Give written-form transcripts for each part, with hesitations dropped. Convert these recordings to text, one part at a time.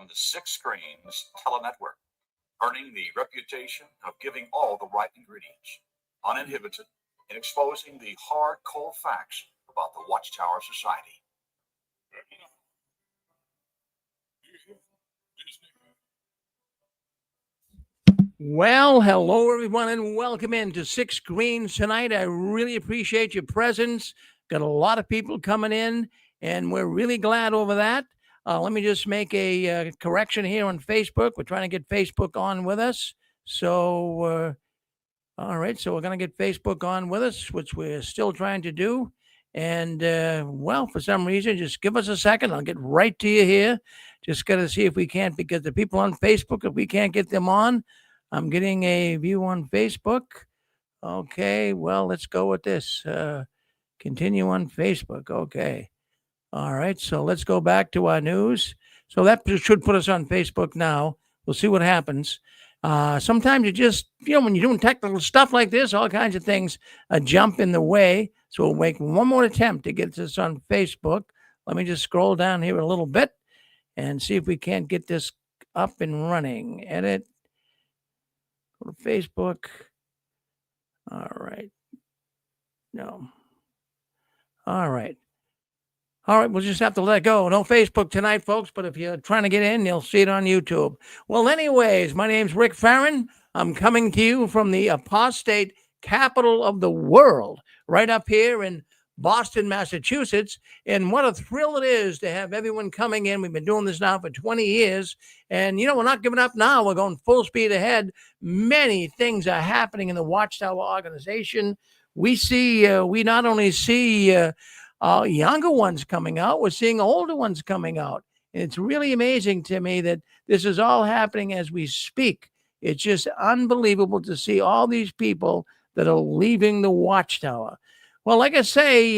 on the Six Screens Telenetwork, earning the reputation of giving all the right ingredients, uninhibited, in exposing the hard, cold facts about the Watchtower Society. Well, hello, everyone, and welcome into Six Screens tonight. I really appreciate your presence. Got a lot of people coming in, and we're really glad over that. Let me just make a correction here on Facebook. We're trying to get Facebook on with us. So, all right, so we're going to get Facebook on with us, which we're still trying to do. And, well, for some reason, just give us a second. I'll get right to you here. Just got to see if we can't, because the people on Facebook, if we can't get them on, I'm getting a view on Facebook. Okay, well, let's go with this. Continue on Facebook. Okay. All right, so let's go back to our news. So that should put us on Facebook now. We'll see what happens. Sometimes you just, when you're doing technical stuff like this, all kinds of things jump in the way. So we'll make one more attempt to get this on Facebook. Let me just scroll down here a little bit and see if we can't get this up and running. Edit. Go to Facebook. All right. No. All right. All right, we'll just have to let go. No Facebook tonight, folks, but if you're trying to get in, you'll see it on YouTube. Well, anyways, my name's Rick Farron. I'm coming to you from the apostate capital of the world, right up here in Boston, Massachusetts. And what a thrill it is to have everyone coming in. We've been doing this now for 20 years. And, we're not giving up now. We're going full speed ahead. Many things are happening in the Watchtower organization. We not only see younger ones coming out, we're seeing older ones coming out. And it's really amazing to me that this is all happening as we speak. It's just unbelievable to see all these people that are leaving the Watchtower. Well, like I say,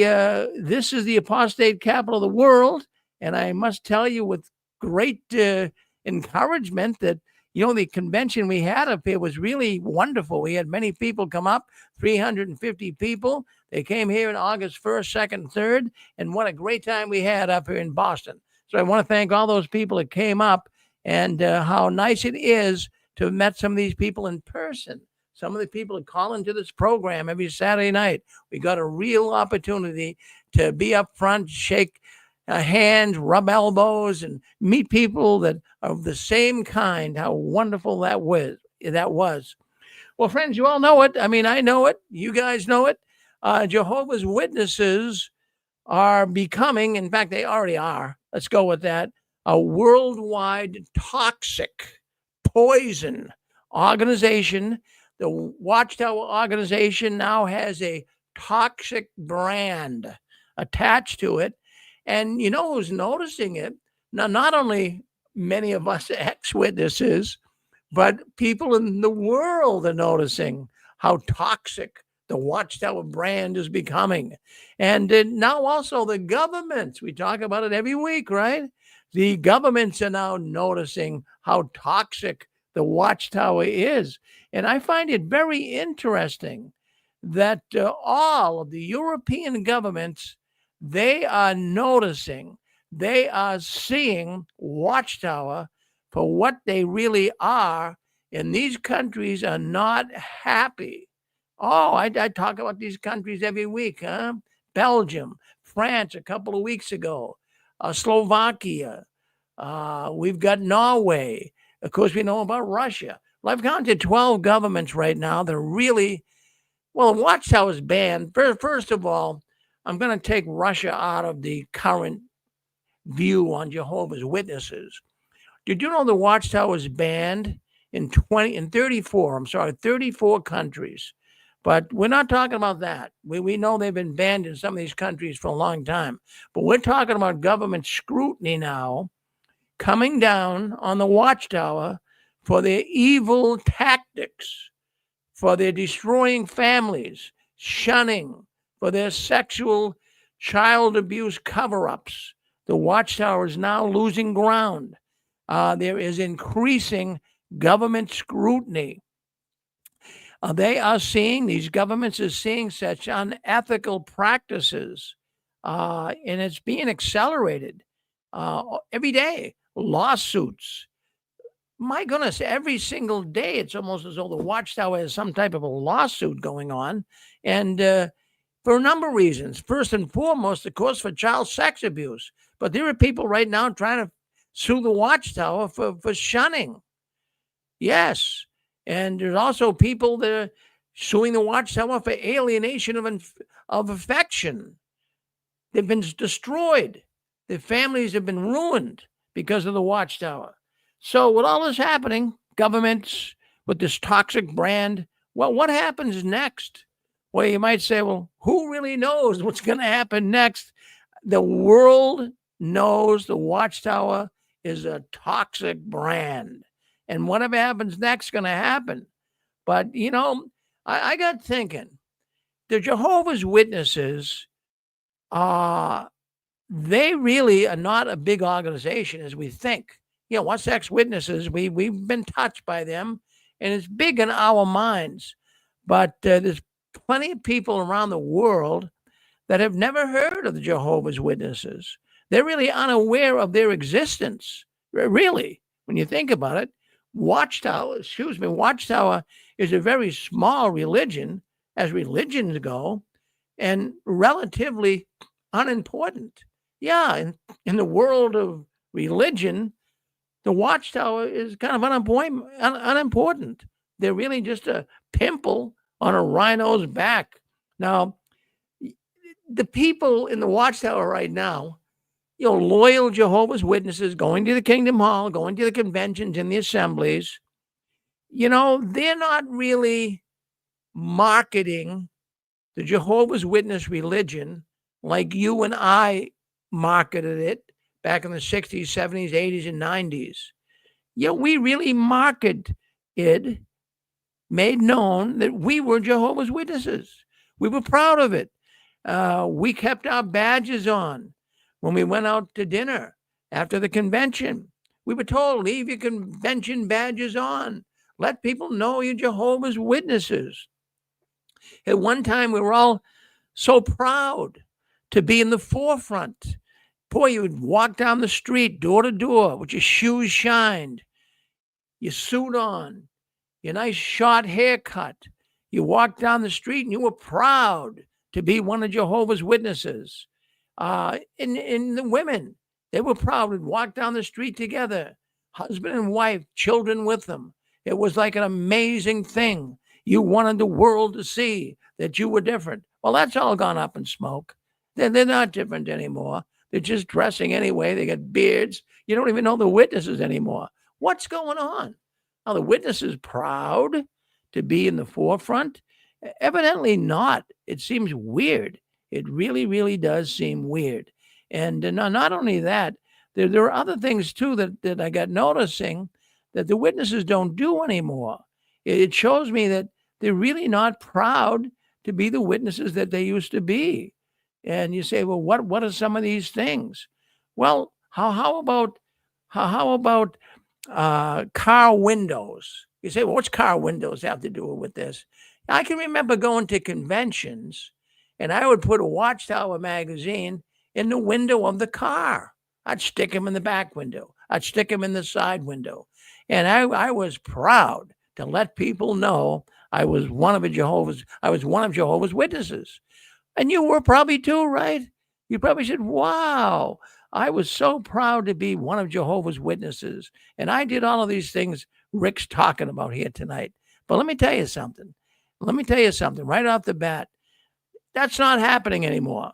this is the apostate capital of the world. And I must tell you with great encouragement that, the convention we had up here was really wonderful. We had many people come up, 350 people. They came here on August 1st, 2nd, 3rd, and what a great time we had up here in Boston. So I want to thank all those people that came up, and how nice it is to have met some of these people in person. Some of the people that call into this program every Saturday night. We got a real opportunity to be up front, shake hands, rub elbows, and meet people that are of the same kind. How wonderful that was. Well, friends, you all know it. I mean, I know it. You guys know it. Jehovah's Witnesses are becoming, in fact, they already are, let's go with that, a worldwide toxic poison organization. The Watchtower organization now has a toxic brand attached to it. And you know who's noticing it? Now, not only many of us ex-witnesses, but people in the world are noticing how toxic the Watchtower brand is becoming. And now also the governments, we talk about it every week, right? The governments are now noticing how toxic the Watchtower is. And I find it very interesting that all of the European governments, they are noticing, they are seeing Watchtower for what they really are. And these countries are not happy. Oh, I talk about these countries every week, huh? Belgium, France a couple of weeks ago, Slovakia. We've got Norway. Of course, we know about Russia. Well, I've counted 12 governments right now that are really, well, Watchtower's banned. First of all, I'm going to take Russia out of the current view on Jehovah's Witnesses. Did you know the Watchtower is banned in 34 countries? But we're not talking about that. We know they've been banned in some of these countries for a long time. But we're talking about government scrutiny now coming down on the Watchtower for their evil tactics, for their destroying families, shunning, for their sexual child abuse cover-ups. The Watchtower is now losing ground. There is increasing government scrutiny. These governments are seeing such unethical practices, and it's being accelerated every day. lawsuits. My goodness, every single day, it's almost as though the Watchtower has some type of a lawsuit going on. And for a number of reasons. First and foremost, of course, for child sex abuse. But there are people right now trying to sue the Watchtower for shunning. Yes. And there's also people that are suing the Watchtower for alienation of affection. They've been destroyed. Their families have been ruined because of the Watchtower. So with all this happening, governments with this toxic brand, well, what happens next? Well, you might say, well, who really knows what's going to happen next? The world knows the Watchtower is a toxic brand. And whatever happens next is going to happen. But, I got thinking, the Jehovah's Witnesses, they really are not a big organization as we think. Us ex-witnesses, we've been touched by them, and it's big in our minds. But there's plenty of people around the world that have never heard of the Jehovah's Witnesses. They're really unaware of their existence, really, when you think about it. Watchtower is a very small religion, as religions go, and relatively unimportant. Yeah, in the world of religion, the Watchtower is kind of unimportant. They're really just a pimple on a rhino's back. Now, the people in the Watchtower right now, loyal Jehovah's Witnesses going to the Kingdom Hall, going to the conventions and the assemblies, they're not really marketing the Jehovah's Witness religion like you and I marketed it back in the 60s, 70s, 80s, and 90s. We really marketed it, made known that we were Jehovah's Witnesses. We were proud of it. We kept our badges on when we went out to dinner after the convention. We were told, leave your convention badges on. Let people know you're Jehovah's Witnesses. At one time, we were all so proud to be in the forefront. Boy, you would walk down the street, door to door, with your shoes shined, your suit on, your nice short haircut. You walked down the street and you were proud to be one of Jehovah's Witnesses. In the women, they were proud to walk down the street together, husband and wife, children with them. It was like an amazing thing. You wanted the world to see that you were different. Well, that's all gone up in smoke. They're not different anymore. They're just dressing anyway. They got beards. You don't even know the witnesses anymore. What's going on? Are the witnesses proud to be in the forefront? Evidently not. It seems weird. It really, really does seem weird. And not only that, there are other things too that I got noticing that the witnesses don't do anymore. It shows me that they're really not proud to be the witnesses that they used to be. And you say, well, what are some of these things? Well, how about car windows? You say, well, what's car windows have to do with this? I can remember going to conventions, and I would put a Watchtower magazine in the window of the car. I'd stick them in the back window. I'd stick them in the side window. And I was proud to let people know I was one of Jehovah's Witnesses. And you were probably too, right? You probably said, wow, I was so proud to be one of Jehovah's Witnesses. And I did all of these things Rick's talking about here tonight. But let me tell you something. Right off the bat. That's not happening anymore.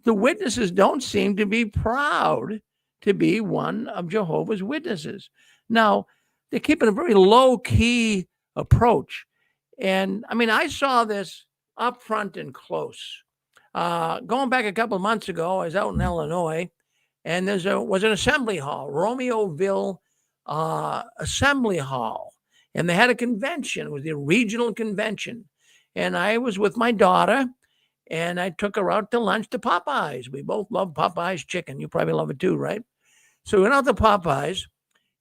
The witnesses don't seem to be proud to be one of Jehovah's Witnesses. Now, they're keeping a very low-key approach. And, I saw this up front and close. Going back a couple of months ago, I was out in Illinois, and there was an assembly hall, Romeoville Assembly Hall. And they had a convention. It was the regional convention. And I was with my daughter, and I took her out to lunch to Popeyes. We both love Popeyes chicken. You probably love it too, right? So we went out to Popeyes.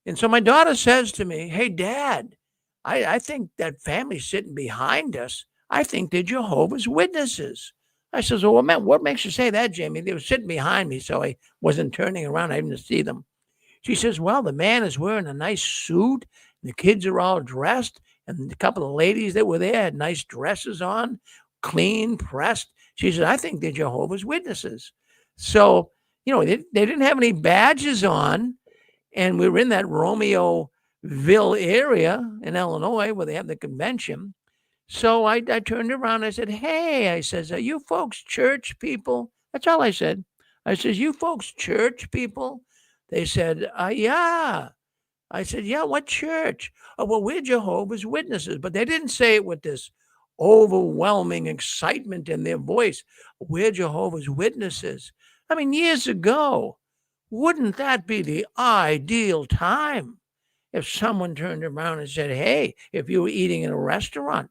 And so my daughter says to me, hey, Dad, I think that family sitting behind us, I think they're Jehovah's Witnesses. I says, well, what makes you say that, Jamie? They were sitting behind me, so I wasn't turning around. I didn't see them. She says, well, the man is wearing a nice suit. The kids are all dressed. And a couple of ladies that were there had nice dresses on, clean, pressed. She said, I think they're Jehovah's Witnesses. So, they didn't have any badges on. And we were in that Romeoville area in Illinois where they have the convention. So I turned around and I said, hey, I says, are you folks church people? That's all I said. I says, you folks church people? They said, yeah. I said, yeah, what church? Oh, well, we're Jehovah's Witnesses. But they didn't say it with this overwhelming excitement in their voice. We're Jehovah's Witnesses. I mean, years ago, wouldn't that be the ideal time if someone turned around and said, hey, if you were eating in a restaurant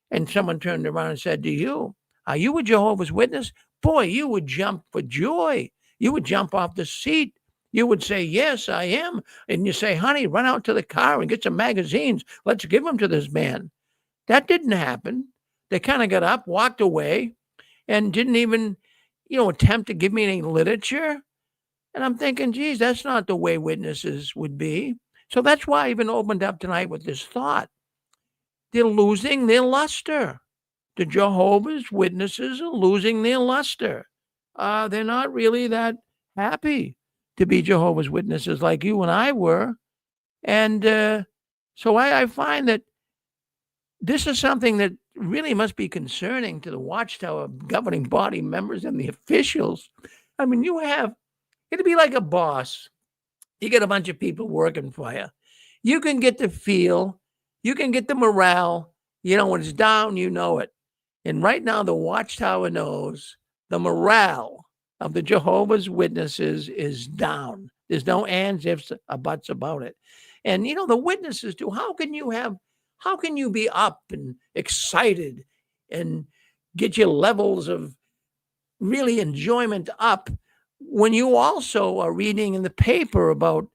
and someone turned around and said to you, are you a Jehovah's Witness? Boy, you would jump for joy. You would jump off the seat. You would say, yes, I am. And you say, honey, run out to the car and get some magazines. Let's give them to this man. That didn't happen. They kind of got up, walked away, and didn't even, attempt to give me any literature. And I'm thinking, geez, that's not the way witnesses would be. So that's why I even opened up tonight with this thought. They're losing their luster. The Jehovah's Witnesses are losing their luster. They're not really that happy to be Jehovah's Witnesses like you and I were. And so I find that this is something that really must be concerning to the Watchtower governing body members and the officials. I mean, it'd be like a boss. You get a bunch of people working for you. You can get the feel. You can get the morale. When it's down, you know it. And right now, the Watchtower knows the morale of the Jehovah's Witnesses is down. There's no ands, ifs, or buts about it. And, the witnesses do. How can you be up and excited and get your levels of really enjoyment up when you also are reading in the paper about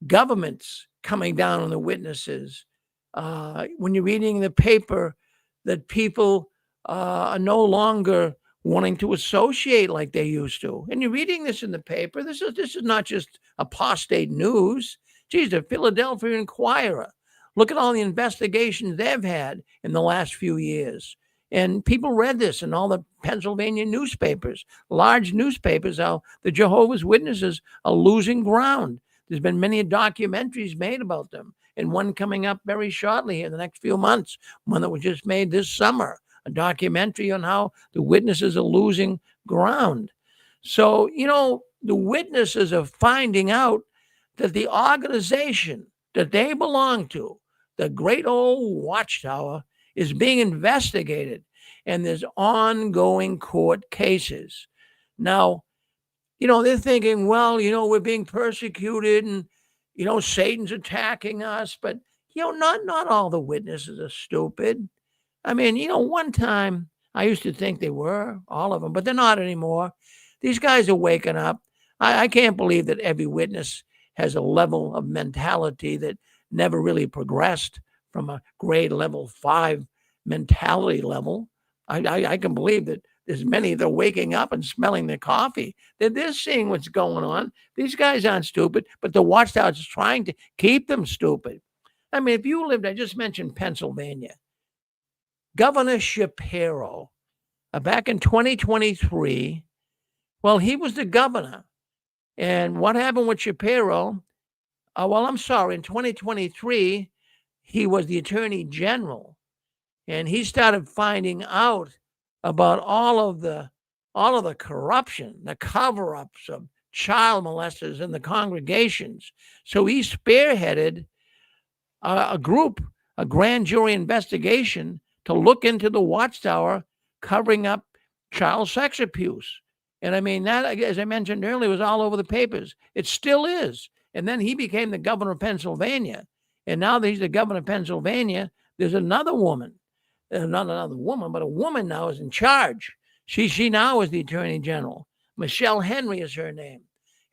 governments coming down on the witnesses? When you're reading in the paper that people are no longer wanting to associate like they used to. And you're reading this in the paper. This is not just apostate news. Geez, the Philadelphia Inquirer. Look at all the investigations they've had in the last few years. And people read this in all the Pennsylvania newspapers, large newspapers, how the Jehovah's Witnesses are losing ground. There's been many documentaries made about them, and one coming up very shortly in the next few months, one that was just made this summer, a documentary on how the witnesses are losing ground. So, the witnesses are finding out that the organization that they belong to, the great old Watchtower, is being investigated, and there's ongoing court cases. Now, they're thinking, well, we're being persecuted and, Satan's attacking us, but, not all the witnesses are stupid. I mean, one time I used to think they were, all of them, but they're not anymore. These guys are waking up. I can't believe that every witness has a level of mentality that never really progressed from a grade level 5 mentality level. I can believe that there's many that are waking up and smelling their coffee. They're seeing what's going on. These guys aren't stupid, but the Watchtower is trying to keep them stupid. I mean, if you lived, I just mentioned Pennsylvania. Governor Shapiro, back in 2023, well, he was the governor. And what happened with Shapiro? In 2023, he was the attorney general. And he started finding out about all of the corruption, the cover-ups of child molesters in the congregations. So he spearheaded a group, a grand jury investigation to look into the Watchtower covering up child sex abuse. And I mean, that, as I mentioned earlier, was all over the papers. It still is. And then he became the governor of Pennsylvania. And now that he's the governor of Pennsylvania, there's another woman. Not another woman, but a woman now is in charge. She now is the attorney general. Michelle Henry is her name.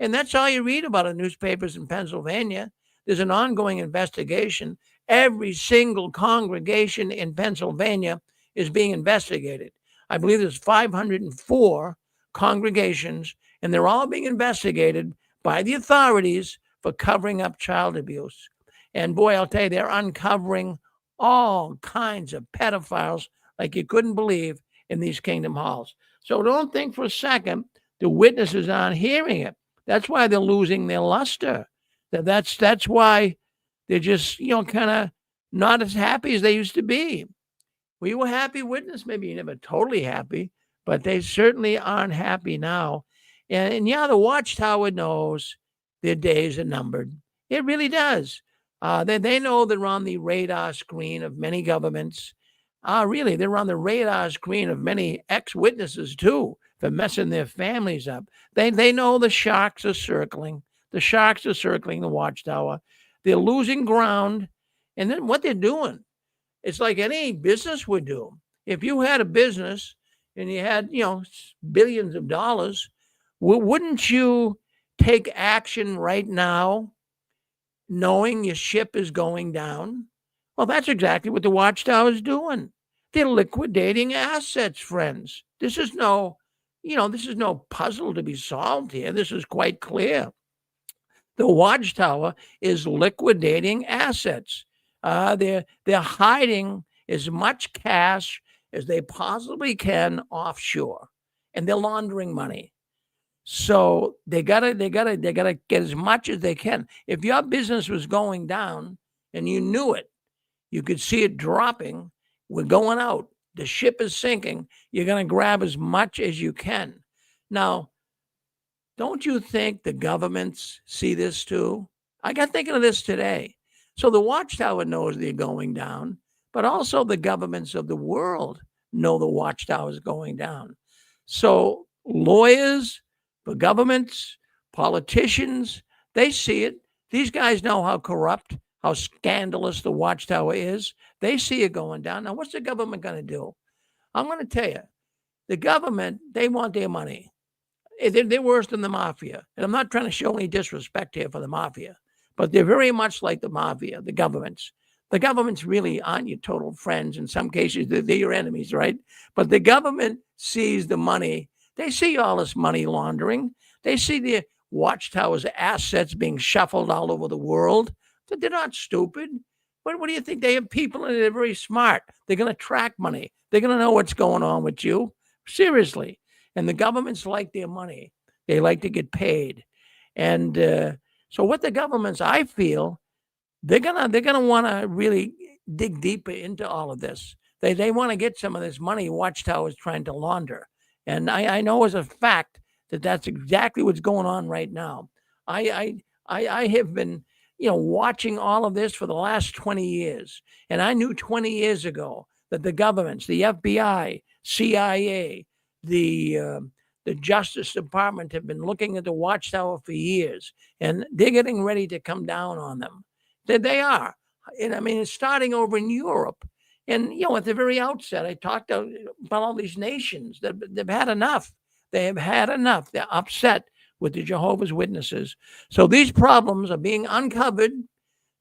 And that's all you read about in newspapers in Pennsylvania. There's an ongoing investigation. Every single congregation in Pennsylvania is being investigated. I believe there's 504 congregations, and they're all being investigated by the authorities for covering up child abuse. And boy, I'll tell you, they're uncovering all kinds of pedophiles like you couldn't believe in these kingdom halls. So don't think for a second the witnesses aren't hearing it. That's why they're losing their luster. That's why they're just, kind of not as happy as they used to be. Well, you were happy witness. Maybe you're never totally happy, but they certainly aren't happy now. And yeah, the Watchtower knows their days are numbered. It really does. They know they're on the radar screen of many governments. Really, they're on the radar screen of many ex-witnesses too for messing their families up. They know the sharks are circling. The sharks are circling the Watchtower. They're losing ground. And then what they're doing, it's like any business would do. If you had a business and you had, billions of dollars, wouldn't you take action right now knowing your ship is going down? Well, that's exactly what the Watchtower is doing. They're liquidating assets, friends. This is no puzzle to be solved here. This is quite clear. The Watchtower is liquidating assets. They're hiding as much cash as they possibly can offshore, and they're laundering money. So they gotta get as much as they can. If your business was going down and you knew it, you could see it dropping. We're going out. The ship is sinking. You're gonna grab as much as you can. Now, don't you think the governments see this too? I got thinking of this today. So the Watchtower knows they're going down, but also the governments of the world know the Watchtower is going down. So lawyers, the governments, politicians, they see it. These guys know how corrupt, how scandalous the Watchtower is. They see it going down. Now, what's the government going to do? I'm going to tell you, the government, they want their money. They're worse than the mafia. And I'm not trying to show any disrespect here for the mafia, but they're very much like the mafia, the governments. The governments really aren't your total friends. In some cases, they're your enemies, right? But the government sees the money. They see all this money laundering. They see the Watchtower's assets being shuffled all over the world. But they're not stupid. What do you think? They have people and they're very smart. They're going to track money. They're going to know what's going on with you. Seriously. And the governments like their money. They like to get paid. And so what the governments, I feel, they're gonna want to really dig deeper into all of this. They want to get some of this money Watchtower is trying to launder. And I know as a fact that that's exactly what's going on right now. I have been, watching all of this for the last 20 years. And I knew 20 years ago that the governments, the FBI, CIA, the Justice Department have been looking at the Watchtower for years, and they're getting ready to come down on them. They are. And I mean, it's starting over in Europe. And, at the very outset, I talked about all these nations that they've had enough. They have had enough. They're upset with the Jehovah's Witnesses. So these problems are being uncovered.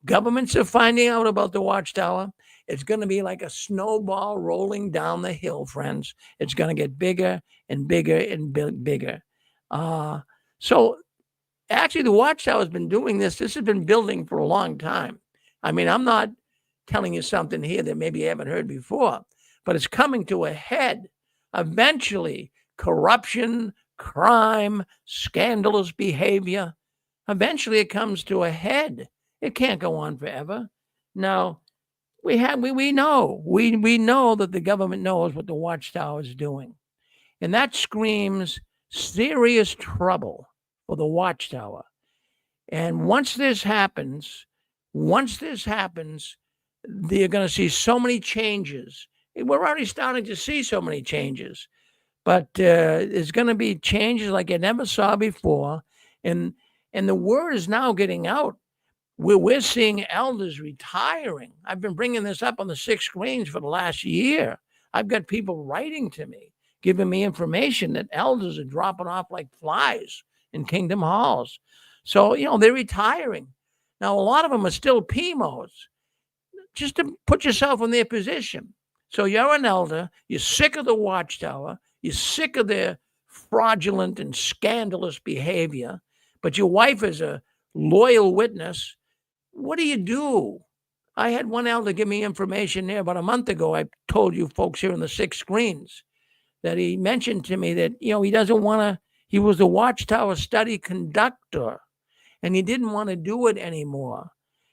Governments are finding out about the Watchtower. It's going to be like a snowball rolling down the hill, friends. It's going to get bigger and bigger and bigger. So actually, the Watchtower has been doing this. This has been building for a long time. I mean, I'm not telling you something here that maybe you haven't heard before, but it's coming to a head. Eventually, corruption, crime, scandalous behavior, eventually it comes to a head. It can't go on forever. Now, we know that the government knows what the Watchtower is doing. And that screams serious trouble for the Watchtower. And once this happens, they're going to see so many changes. We're already starting to see so many changes, but there's going to be changes like you never saw before. And the word is now getting out. We're seeing elders retiring. I've been bringing this up on the 6 screens for the last year. I've got people writing to me, giving me information that elders are dropping off like flies in Kingdom Halls. So, they're retiring. Now, a lot of them are still PMOs, just to put yourself in their position. So you're an elder, you're sick of the Watchtower, you're sick of their fraudulent and scandalous behavior, but your wife is a loyal witness, what do you do? I had one elder give me information there about a month ago. I told you folks here in the 6 screens that he mentioned to me that, he doesn't want to, he was the Watchtower study conductor and he didn't want to do it anymore.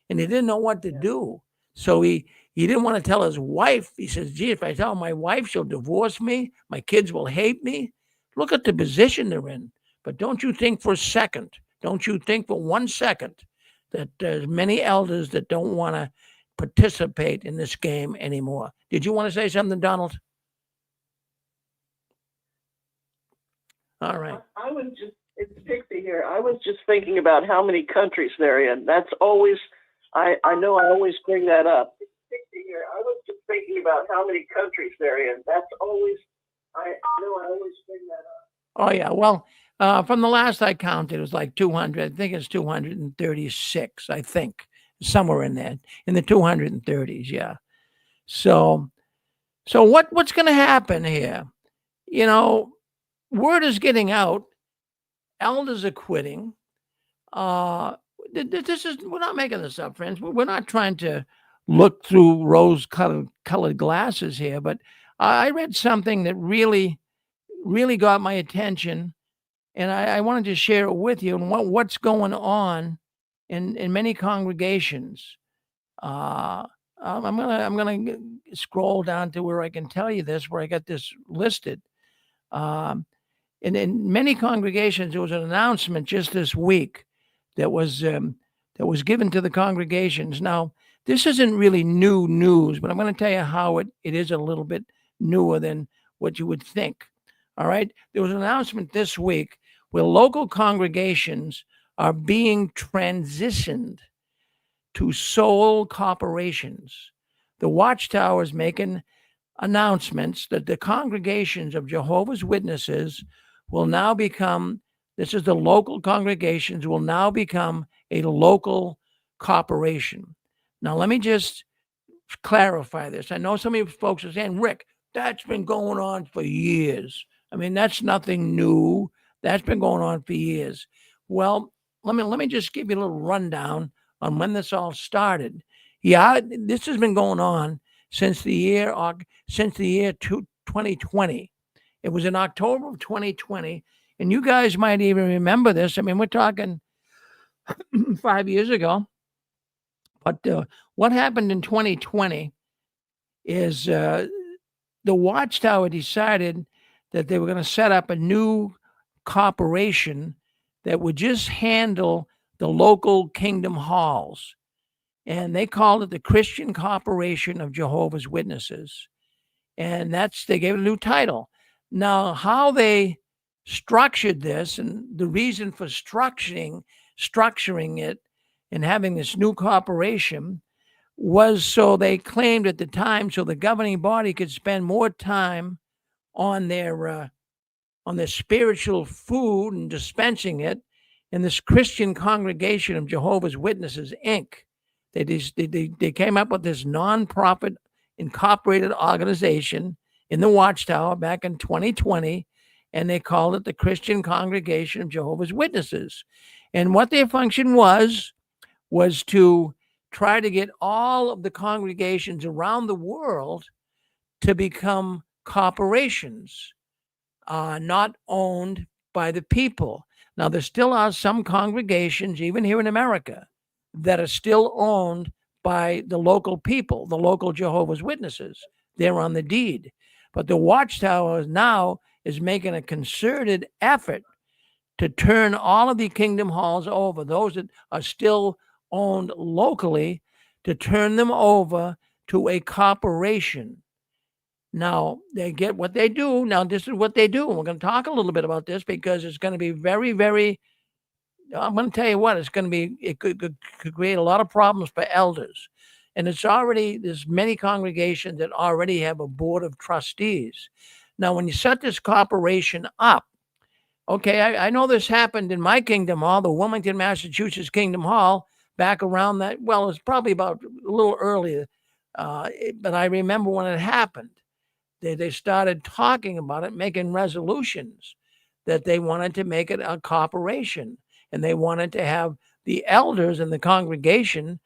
And he didn't know what to do. So he didn't want to tell his wife. He says, gee, if I tell my wife, she'll divorce me. My kids will hate me. Look at the position they're in. But don't you think for 1 second that there's many elders that don't want to participate in this game anymore. Did you want to say something, Donald? All right. I was just, it's Pixie here. I was just thinking about how many countries they're in. That's always, I know I always bring that up. It's Pixie here. I was just thinking about how many countries they're in. That's always, I know I always bring that up. Oh, yeah. Well, from the last I counted, it was like 200. I think it's 236, I think, somewhere in there, in the 230s. Yeah. So what's going to happen here? Word is getting out. Elders are quitting. We're not making this up, friends. We're not trying to look through rose-colored glasses here, but I read something that really got my attention, and I wanted to share it with you and what's going on in many congregations. I'm gonna scroll down to where I can tell you this, where I got this listed. And in many congregations, there was an announcement just this week that was given to the congregations. Now, this isn't really new news, but I'm going to tell you how it is a little bit newer than what you would think. All right. There was an announcement this week where local congregations are being transitioned to sole corporations. The Watchtower is making announcements that the congregations of Jehovah's Witnesses will now become, this is the local congregations, will now become a local corporation. Now, let me just clarify this. I know some of you folks are saying, Rick, that's been going on for years. I mean, that's nothing new. That's been going on for years. Well, let me just give you a little rundown on when this all started. Yeah, this has been going on since the year 2020. It was in October of 2020, and you guys might even remember this. I mean, we're talking 5 years ago. But what happened in 2020 is the Watchtower decided that they were going to set up a new corporation that would just handle the local kingdom halls. And they called it the Christian Corporation of Jehovah's Witnesses. And they gave it a new title. Now, how they structured this and the reason for structuring it and having this new corporation was so they claimed at the time so the governing body could spend more time on their spiritual food and dispensing it in this Christian Congregation of Jehovah's Witnesses, Inc. They came up with this nonprofit incorporated organization in the Watchtower back in 2020, and they called it the Christian Congregation of Jehovah's Witnesses. And what their function was to try to get all of the congregations around the world to become corporations, not owned by the people. Now, there still are some congregations, even here in America, that are still owned by the local people, the local Jehovah's Witnesses. They're on the deed. But the Watchtower now is making a concerted effort to turn all of the kingdom halls over, those that are still owned locally, to turn them over to a corporation. Now, they get what they do. Now, this is what they do. And we're going to talk a little bit about this because it's going to be very, very, I'm going to tell you what, it could create a lot of problems for elders. And there's many congregations that already have a board of trustees. Now, when you set this corporation up, okay, I know this happened in my Kingdom Hall, the Wilmington, Massachusetts Kingdom Hall, back around that. Well, it's probably about a little earlier, but I remember when it happened. They started talking about it, making resolutions that they wanted to make it a corporation, and they wanted to have the elders in the congregation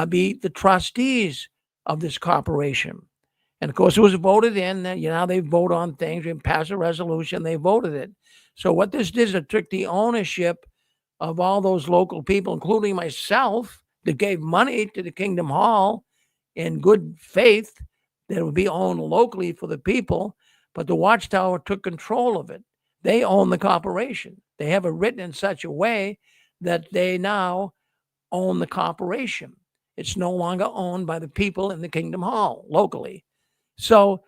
be the trustees of this corporation. And of course, it was voted in. They vote on things. We pass a resolution. They voted it. So what this did is it took the ownership of all those local people, including myself, that gave money to the Kingdom Hall in good faith that it would be owned locally for the people. But the Watchtower took control of it. They own the corporation. They have it written in such a way that they now own the corporation. It's no longer owned by the people in the Kingdom Hall locally. So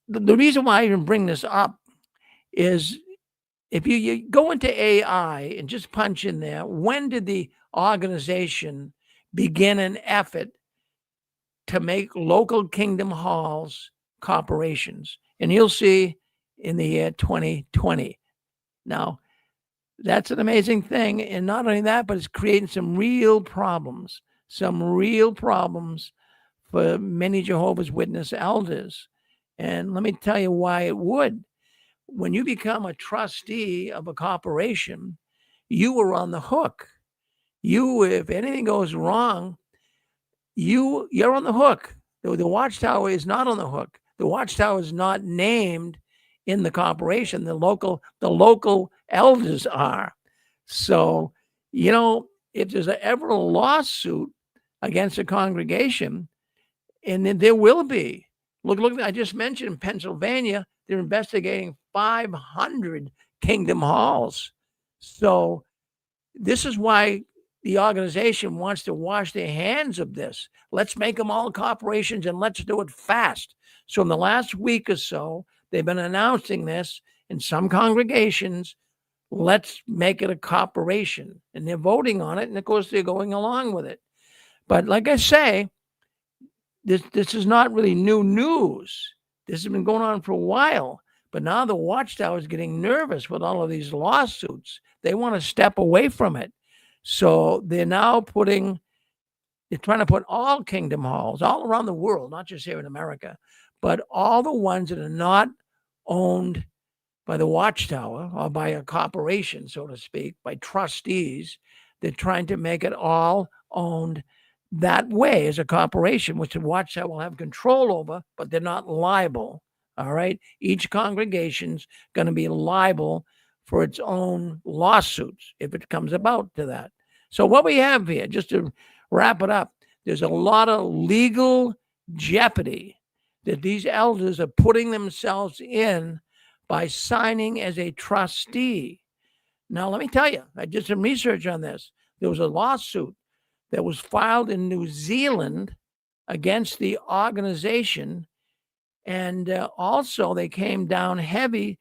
the reason why I even bring this up is if you go into AI and just punch in there, when did the organization begin an effort to make local Kingdom Halls corporations? And you'll see in the year 2020. Now, that's an amazing thing. And not only that, but it's creating some real problems for many Jehovah's Witness elders. And let me tell you why it would. When you become a trustee of a corporation, you are on the hook. If anything goes wrong, you're on the hook. The Watchtower is not on the hook. The Watchtower is not named in the corporation. The local elders are. So, if there's ever a lawsuit against a congregation, and then there will be. Look, I just mentioned in Pennsylvania, they're investigating 500 Kingdom Halls. So this is why the organization wants to wash their hands of this. Let's make them all corporations and let's do it fast. So in the last week or so, they've been announcing this in some congregations. Let's make it a corporation. And they're voting on it. And of course, they're going along with it. But like I say, this is not really new news. This has been going on for a while. But now the Watchtower is getting nervous with all of these lawsuits. They want to step away from it. So they're now trying to put all Kingdom Halls all around the world, not just here in America, but all the ones that are not owned by the Watchtower or by a corporation, so to speak, by trustees. They're trying to make it all owned that way as a corporation, which the Watchtower will have control over, but they're not liable. All right. Each congregation's going to be liable for its own lawsuits if it comes about to that. So what we have here, just to wrap it up, there's a lot of legal jeopardy that these elders are putting themselves in by signing as a trustee. Now, let me tell you, I did some research on this. There was a lawsuit that was filed in New Zealand against the organization. And also they came down heavy,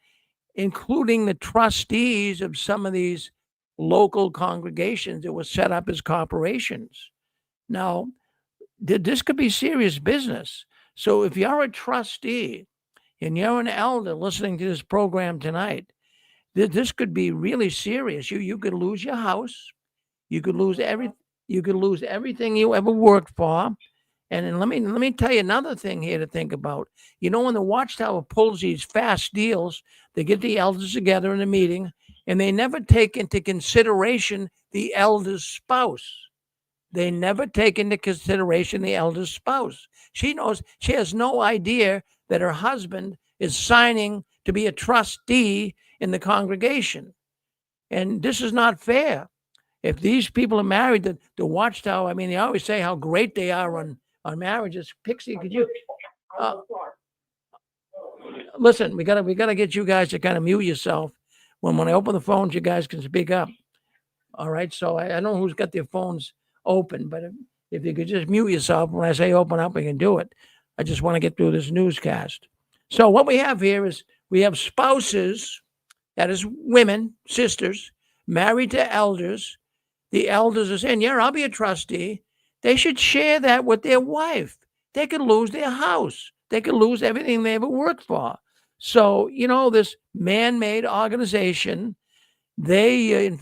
including the trustees of some of these local congregations that were set up as corporations. Now, this could be serious business. So if you're a trustee and you're an elder listening to this program tonight, this could be really serious. You could lose your house. You could lose everything you ever worked for. And let me tell you another thing here to think about. When the Watchtower pulls these fast deals, they get the elders together in a meeting, and they never take into consideration the elder's spouse. They never take into consideration the elder's spouse. She has no idea that her husband is signing to be a trustee in the congregation. And this is not fair. If these people are married, the Watchtower, they always say how great they are on marriages. Pixie, could you listen? We gotta get you guys to kind of mute yourself. When I open the phones, you guys can speak up. All right. So I don't know who's got their phones open, but if you could just mute yourself when I say open up, we can do it. I just want to get through this newscast. So what we have here is we have spouses, that is women, sisters, married to elders. The elders are saying, yeah, I'll be a trustee. They should share that with their wife. They could lose their house. They could lose everything they ever worked for. So, this man-made organization, they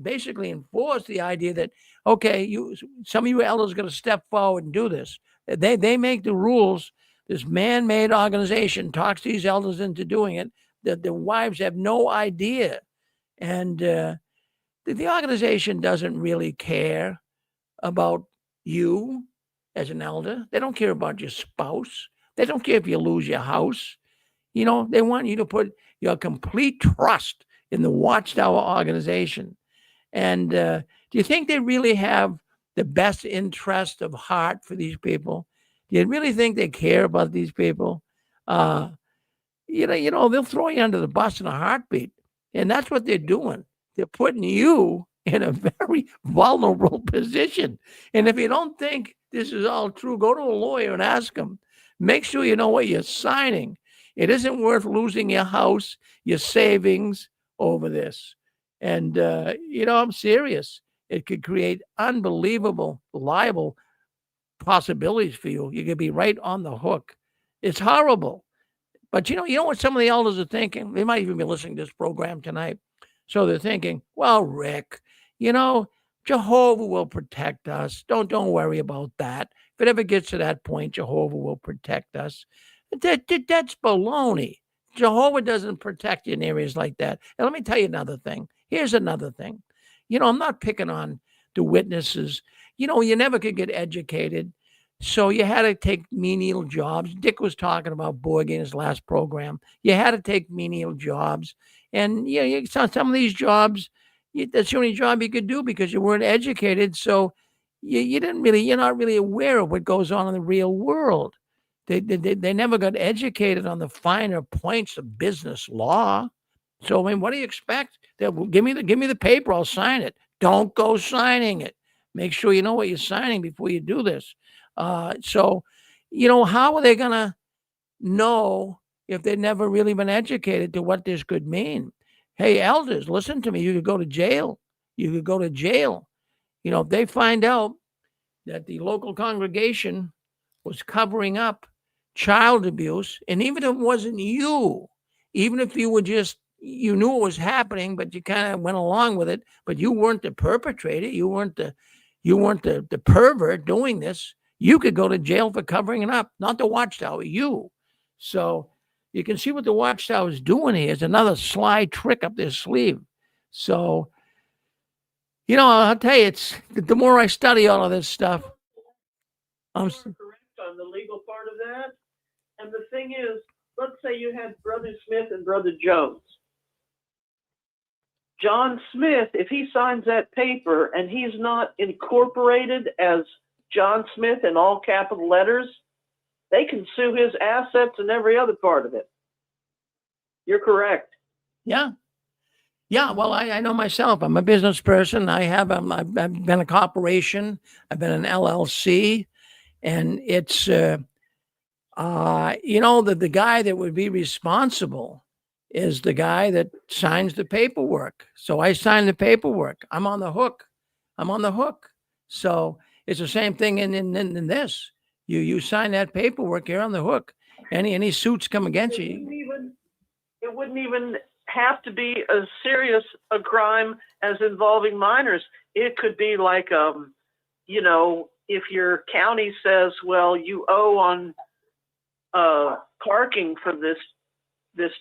basically enforce the idea that, okay, some of you elders are going to step forward and do this. They make the rules. This man-made organization talks these elders into doing it. That the wives have no idea. And the organization doesn't really care about you as an elder. They don't care about your spouse. They don't care if you lose your house. They want you to put your complete trust in the Watchtower organization. And do you think they really have the best interest of heart for these people? Do you really think they care about these people? Uh, they'll throw you under the bus in a heartbeat. And that's what they're doing. They're putting you in a very vulnerable position. And if you don't think this is all true, go to a lawyer and ask them. Make sure you know what you're signing. It isn't worth losing your house, your savings over this. And, I'm serious. It could create unbelievable, liable possibilities for you. You could be right on the hook. It's horrible. But you know what some of the elders are thinking? They might even be listening to this program tonight. So they're thinking, well, Rick, Jehovah will protect us. Don't worry about that. If it ever gets to that point, Jehovah will protect us. That's baloney. Jehovah doesn't protect you in areas like that. And let me tell you another thing. Here's another thing. I'm not picking on the witnesses. You never could get educated. So you had to take menial jobs. Dick was talking about Borg in his last program. You had to take menial jobs. And some of these jobs, that's the only job you could do because you weren't educated. So you're not really aware of what goes on in the real world. They never got educated on the finer points of business law. So what do you expect? Give me the paper, I'll sign it. Don't go signing it. Make sure you know what you're signing before you do this. So how are they gonna know if they've never really been educated to what this could mean? Hey, elders, listen to me. You could go to jail. If they find out that the local congregation was covering up child abuse, and even if it wasn't you, even if you were just you knew it was happening, but you kind of went along with it, but you weren't the perpetrator, you weren't the pervert doing this, you could go to jail for covering it up, not the Watchtower, you. So you can see what the Watchtower is doing here is another sly trick up their sleeve. So, I'll tell you, it's the more I study all of this stuff, I'm correct on the legal part of that. And the thing is, let's say you had Brother Smith and Brother Jones. John Smith, if he signs that paper and he's not incorporated as John Smith in all capital letters, they can sue his assets and every other part of it. You're correct. Yeah. Yeah, well, I know myself. I'm a business person. I've been a corporation. I've been an LLC, and it's the guy that would be responsible is the guy that signs the paperwork. So I sign the paperwork. I'm on the hook. So it's the same thing in this. You sign that paperwork, you're on the hook. Any suits come against you. It wouldn't even have to be as serious a crime as involving minors. It could be like, if your county says, well, you owe on parking for this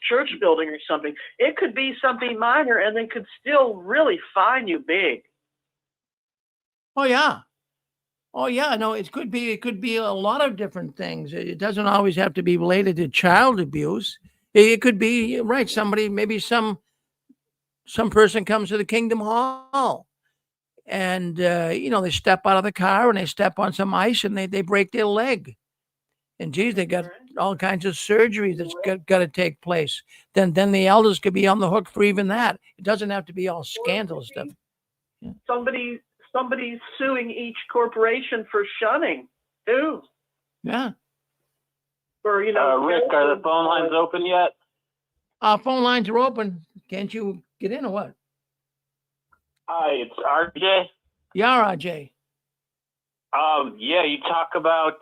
church building or something. It could be something minor and they could still really fine you big. Oh yeah. No, it could be a lot of different things. It doesn't always have to be related to child abuse. It could be right. Somebody, maybe some person comes to the Kingdom Hall and, they step out of the car and they step on some ice and they break their leg. And geez, they got all kinds of surgeries that's got to take place. Then the elders could be on the hook for even that. It doesn't have to be all scandalous stuff. Yeah. Somebody's suing each corporation for shunning too. Yeah. Or Rick, are the phone lines open yet? Phone lines are open. Can't you get in or what? Hi, it's RJ. Yeah, RJ. You talk about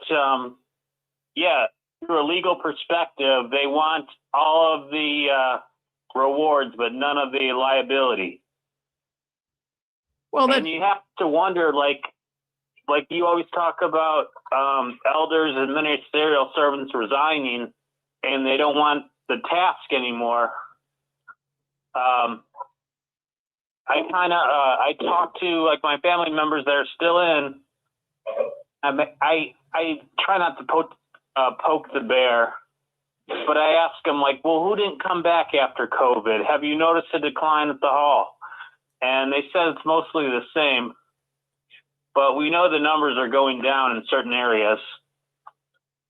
through a legal perspective, they want all of the rewards, but none of the liability. Well, and you have to wonder, like you always talk about elders and ministerial servants resigning, and they don't want the task anymore. I I talk to like my family members that are still in. I try not to poke the bear, but I ask them like, well, who didn't come back after COVID? Have you noticed a decline at the hall? And they said it's mostly the same, but we know the numbers are going down in certain areas.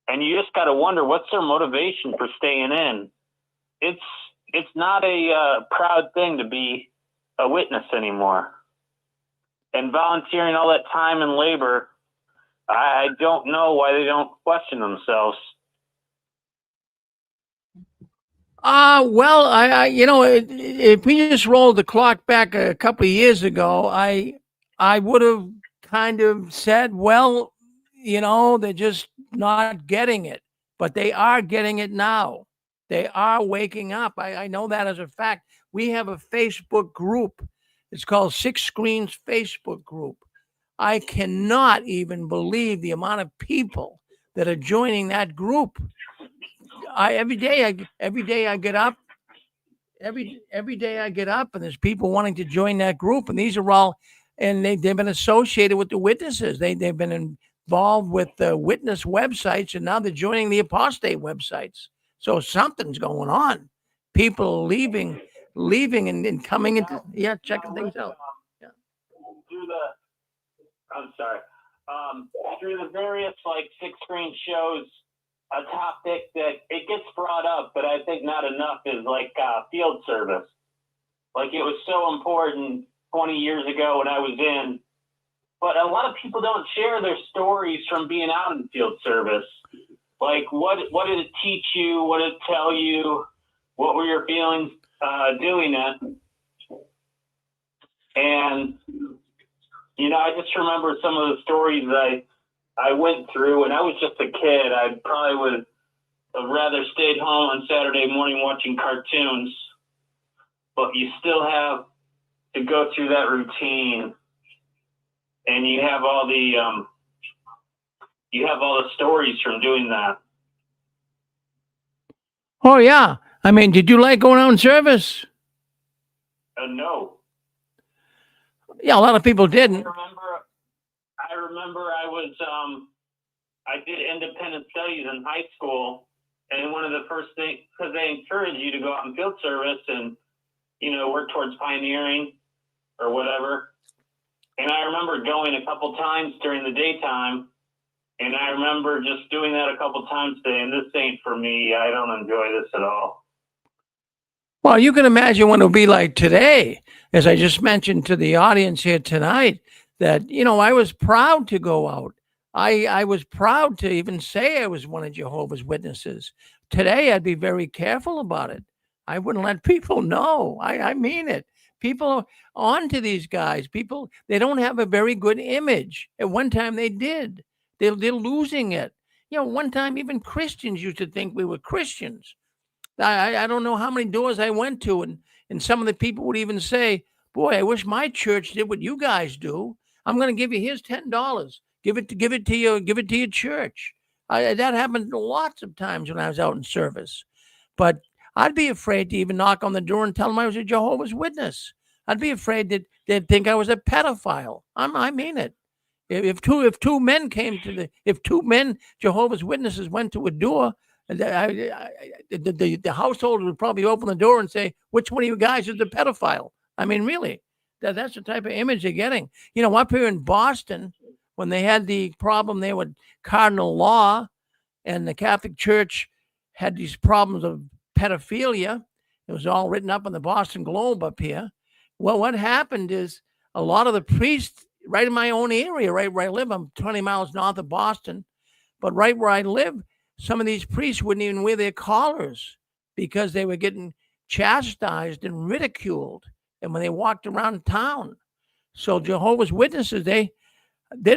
And you just got to wonder, what's their motivation for staying in? It's not a proud thing to be a witness anymore. And volunteering all that time and labor, I don't know why they don't question themselves. Well, if we just rolled the clock back a couple of years ago, I would have kind of said, well, they're just not getting it, but they are getting it now. They are waking up. I know that as a fact. We have a Facebook group. It's called Six Screens Facebook group. I cannot even believe the amount of people that are joining that group. Every day I get up. Every day I get up, and there's people wanting to join that group, and these are all, and they've been associated with the witnesses. They've been involved with the witness websites, and now they're joining the apostate websites. So something's going on. People are leaving and coming into checking things out. Yeah. Through the various like Six Screen shows, a topic that it gets brought up, but I think not enough is like field service. Like it was so important 20 years ago when I was in, but a lot of people don't share their stories from being out in field service. Like what did it teach you? What did it tell you? What were your feelings doing it? And I just remember some of the stories I went through, and I was just a kid. I probably would have rather stayed home on Saturday morning watching cartoons, but you still have to go through that routine, and you have all the stories from doing that. Oh yeah, I mean, did you like going out in service? No. Yeah, a lot of people didn't. I remember I did independent studies in high school, and one of the first things, because they encourage you to go out in field service and, work towards pioneering or whatever. And I remember going a couple times during the daytime, and I remember just doing that a couple times today, and this ain't for me. I don't enjoy this at all. Well, you can imagine what it'll be like today, as I just mentioned to the audience here tonight, that, I was proud to go out. I was proud to even say I was one of Jehovah's Witnesses. Today, I'd be very careful about it. I wouldn't let people know. I mean it. People are on to these guys. People, they don't have a very good image. At one time, they did. They're losing it. One time, even Christians used to think we were Christians. I don't know how many doors I went to, and some of the people would even say, boy, I wish my church did what you guys do. I'm going to give you, here's $10. Give it to your church. That happened lots of times when I was out in service. But I'd be afraid to even knock on the door and tell them I was a Jehovah's Witness. I'd be afraid that they'd think I was a pedophile. I mean it. If two men Jehovah's Witnesses went to a door, the household would probably open the door and say, which one of you guys is the pedophile? I mean, really, that's the type of image they're getting. Up here in Boston, when they had the problem there with cardinal law, and the Catholic Church had these problems of pedophilia, it was all written up in the Boston Globe up here. Well, what happened is a lot of the priests right in my own area, right where I live, I'm 20 miles north of Boston, but right where I live, some of these priests wouldn't even wear their collars because they were getting chastised and ridiculed, and when they walked around town. So Jehovah's Witnesses, they're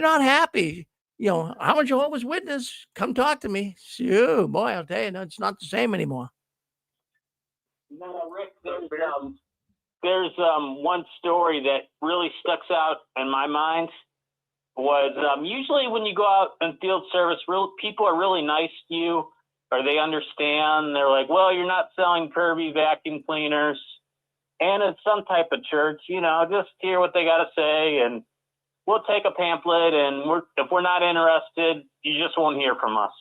not happy. I'm a Jehovah's Witness. Come talk to me. Sure, boy, I'll tell you, no, it's not the same anymore. No, Rick, there's one story that really sticks out in my mind. Was usually when you go out in field service, people are really nice to you, or they understand. They're like, well, you're not selling Kirby vacuum cleaners. and it's some type of church, just hear what they got to say, and we'll take a pamphlet, and if we're not interested, you just won't hear from us.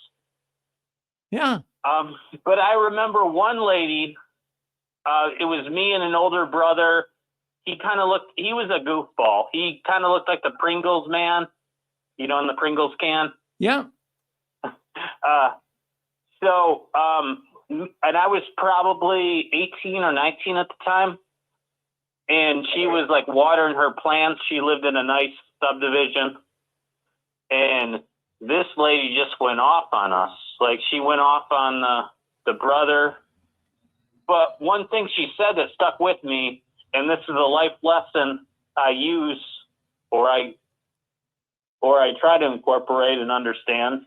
Yeah. But I remember one lady, it was me and an older brother. He was a goofball. He kind of looked like the Pringles man, in the Pringles can. Yeah. And I was probably 18 or 19 at the time. And she was like watering her plants. She lived in a nice subdivision. And this lady just went off on us. Like, she went off on the brother. But one thing she said that stuck with me, and this is a life lesson I use, or I try to incorporate and understand,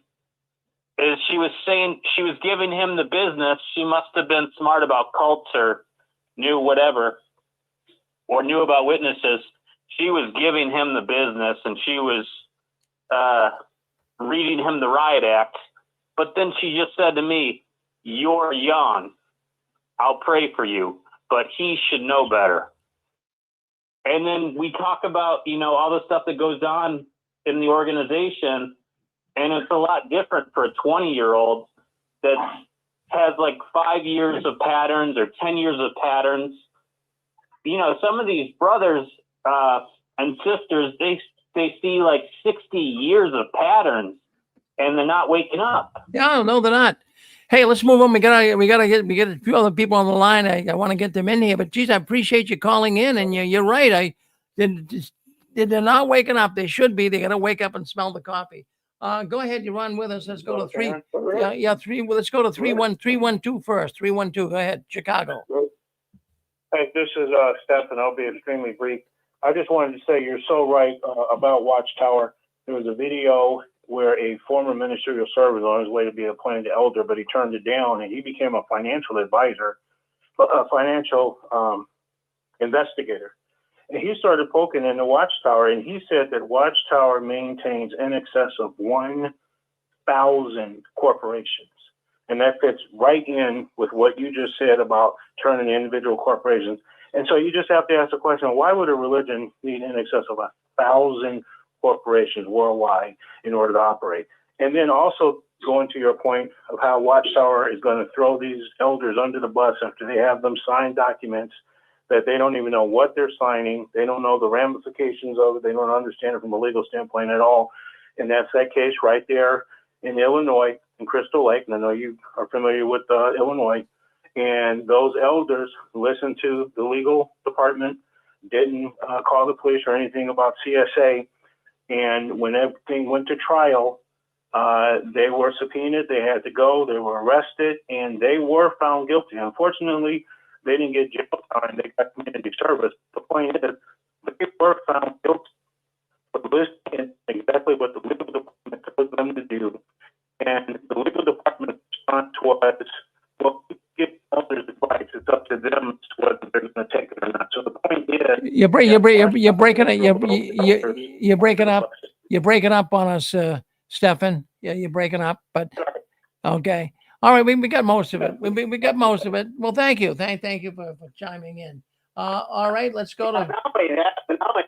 is she was saying she was giving him the business. She must have been smart about cults or knew whatever, or knew about witnesses. She was giving him the business, and she was reading him the riot act. But then she just said to me, "You're young. I'll pray for you, but he should know better." And then we talk about, all the stuff that goes on in the organization. And it's a lot different for a 20-year-old that has like 5 years of patterns or 10 years of patterns. Some of these brothers and sisters, they see like 60 years of patterns, and they're not waking up. Yeah, no, they're not. Hey, let's move on. We get a few other people on the line. I want to get them in here, but geez, I appreciate you calling in. And you're right. They're not waking up. They should be. They got to wake up and smell the coffee. Go ahead. You're on with us. Let's go to three. Yeah, three. Well, let's go to 312 first. 312. Go ahead, Chicago. Hey, this is Stephen. I'll be extremely brief. I just wanted to say you're so right about Watchtower. There was a video where a former ministerial servant was on his way to be appointed elder, but he turned it down, and he became a financial advisor, a financial investigator. And he started poking into Watchtower, and he said that Watchtower maintains in excess of 1,000 corporations. And that fits right in with what you just said about turning individual corporations. And so you just have to ask the question, why would a religion need in excess of 1,000 corporations worldwide in order to operate? And then also going to your point of how Watchtower is going to throw these elders under the bus after they have them sign documents that they don't even know what they're signing. They don't know the ramifications of it. They don't understand it from a legal standpoint at all. And that's that case right there in Illinois, in Crystal Lake. And I know you are familiar with Illinois. And those elders listened to the legal department, didn't call the police or anything about CSA. And when everything went to trial, they were subpoenaed. They had to go. They were arrested, and they were found guilty. Unfortunately, they didn't get jail time. They got community service. The point is, they were found guilty for listening exactly what the legal department told them to do. And the legal department's response was, well, give others advice. It's up to them as to whether they're going to take it or not. So the point is, You're breaking up on us, Stefan. Yeah, you're breaking up, but okay. All right, we got most of it. We got most of it. Well, thank you. Thank you for chiming in. All right, let's go to. Not only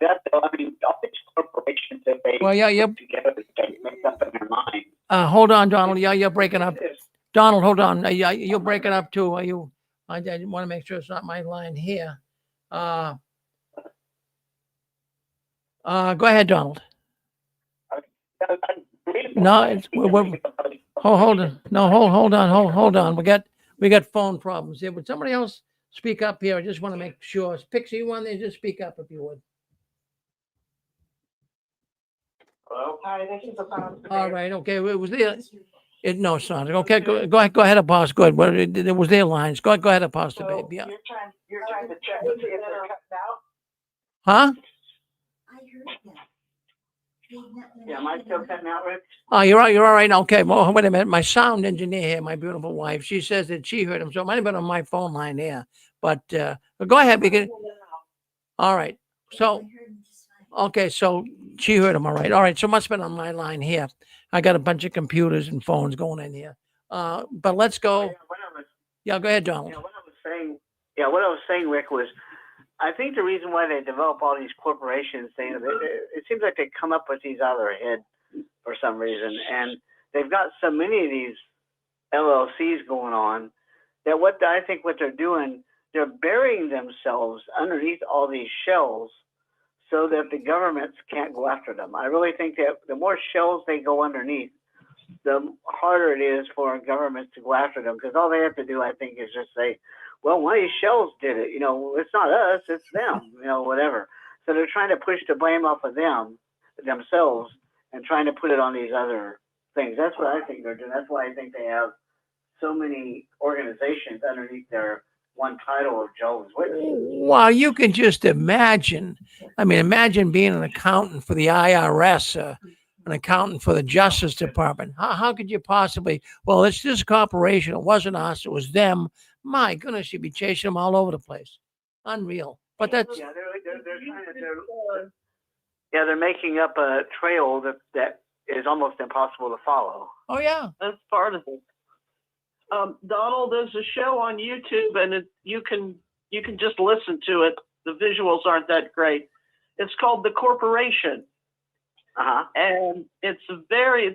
that, though, I mean, all these corporations that they Well, yeah. put together, they make up in their mind. Hold on, Donald. Yeah, you're breaking up. Donald, hold on. You're breaking up too. Are you? I want to make sure it's not my line here. Go ahead, Donald. No, hold on. No, hold on. We got phone problems here. Would somebody else speak up here? I just want to make sure. Pixie, you want to just speak up if you would. hello? Hi, this is All right. Okay. It was there. No, it's not. Okay. Go ahead, Apostle. Good. Well, it was their lines. Go ahead, Apostle. So Baby. Yeah. you're trying to check to see if they're cutting out? Huh? I heard that. Yeah, am I still cutting out, Rick? Oh, you're right. You're all right. Okay. Well, wait a minute. My sound engineer here, my beautiful wife, she says that she heard him. So it might have been on my phone line here. But go ahead. We can. All right. So, okay. So she heard him. All right. All right. So it must have been on my line here. I got a bunch of computers and phones going in here. But let's go. Yeah, what I was Yeah. Go ahead, Donald. what I was saying, Rick, was I think the reason why they develop all these corporations, it seems like they come up with these out of their head for some reason, and they've got so many of these LLCs going on that I think what they're doing, they're burying themselves underneath all these shells so that the governments can't go after them. I really think that the more shells they go underneath, the harder it is for governments to go after them, because all they have to do, I think, is just say, well, one of these shells did it. It's not us, it's them, whatever. So they're trying to push the blame off of themselves, and trying to put it on these other things. That's what I think they're doing. That's why I think they have so many organizations underneath their one title of Jehovah's Witnesses. Well, you can just imagine. I mean, imagine being an accountant for the IRS, an accountant for the Justice Department. How could you possibly? Well, it's this corporation. It wasn't us. It was them. My goodness, you'd be chasing them all over the place. Unreal. But that's they're making up a trail that is almost impossible to follow. Oh yeah, That's part of it. Donald, there's a show on YouTube, and you can just listen to it. The visuals aren't that great. It's called The Corporation. And I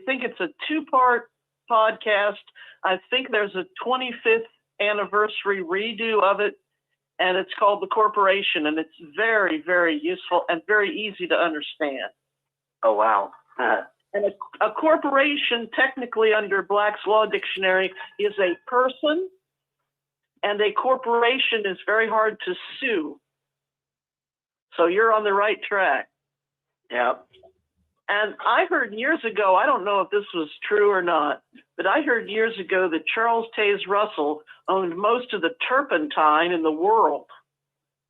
think it's a 2-part podcast. I think there's a 25th anniversary redo of it, and it's called The Corporation, and it's very, very useful and very easy to understand. Oh, wow. And a corporation, technically under Black's Law Dictionary, is a person, and a corporation is very hard to sue. So you're on the right track. Yep. And I heard years ago, I don't know if this was true or not, but I heard years ago that Charles Taze Russell owned most of the turpentine in the world,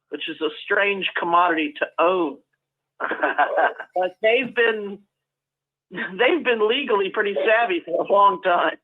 which is a strange commodity to own. But they've been legally pretty savvy for a long time.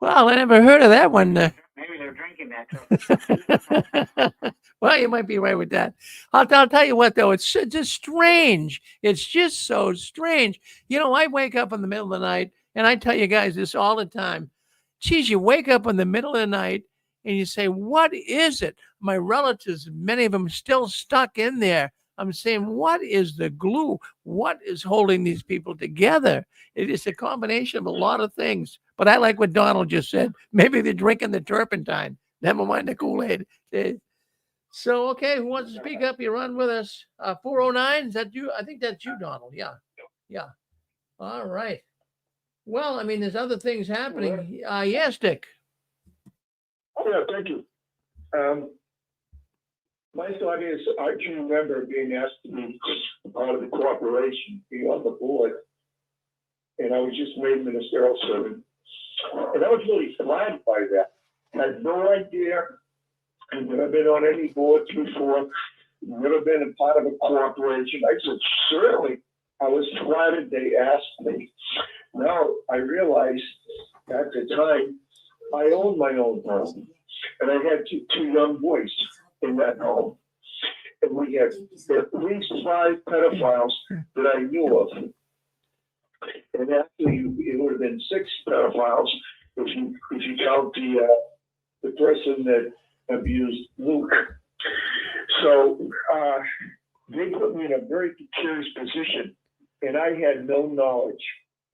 well, I never heard of that one. Maybe they're drinking that. Well, you might be right with that. I'll tell you what, though, it's just strange. It's just so strange. I wake up in the middle of the night, and I tell you guys this all the time. Geez, you wake up in the middle of the night, and you say, what is it? My relatives, many of them still stuck in there. I'm saying, what is the glue? What is holding these people together? It is a combination of a lot of things. But I like what Donald just said. Maybe they're drinking the turpentine. Never mind the Kool-Aid. So, okay, who wants to speak up? You're on with us. 409, is that you? I think that's you, Donald. Yeah. All right. Well, I mean, there's other things happening. Yes, Dick. Yeah, thank you. My thought is, I can remember being asked to be part of the corporation, be on the board, and I was just made ministerial servant. And I was really flattered by that. I had no idea. I've never been on any boards before, never been a part of a corporation. I said, certainly. I was flattered they asked me. Now I realized at the time I owned my own home, and I had two young boys in that home. And we had at least 5 pedophiles that I knew of. And actually, it would have been 6 pedophiles if you count the person that abused Luke. So they put me in a very precarious position, and I had no knowledge.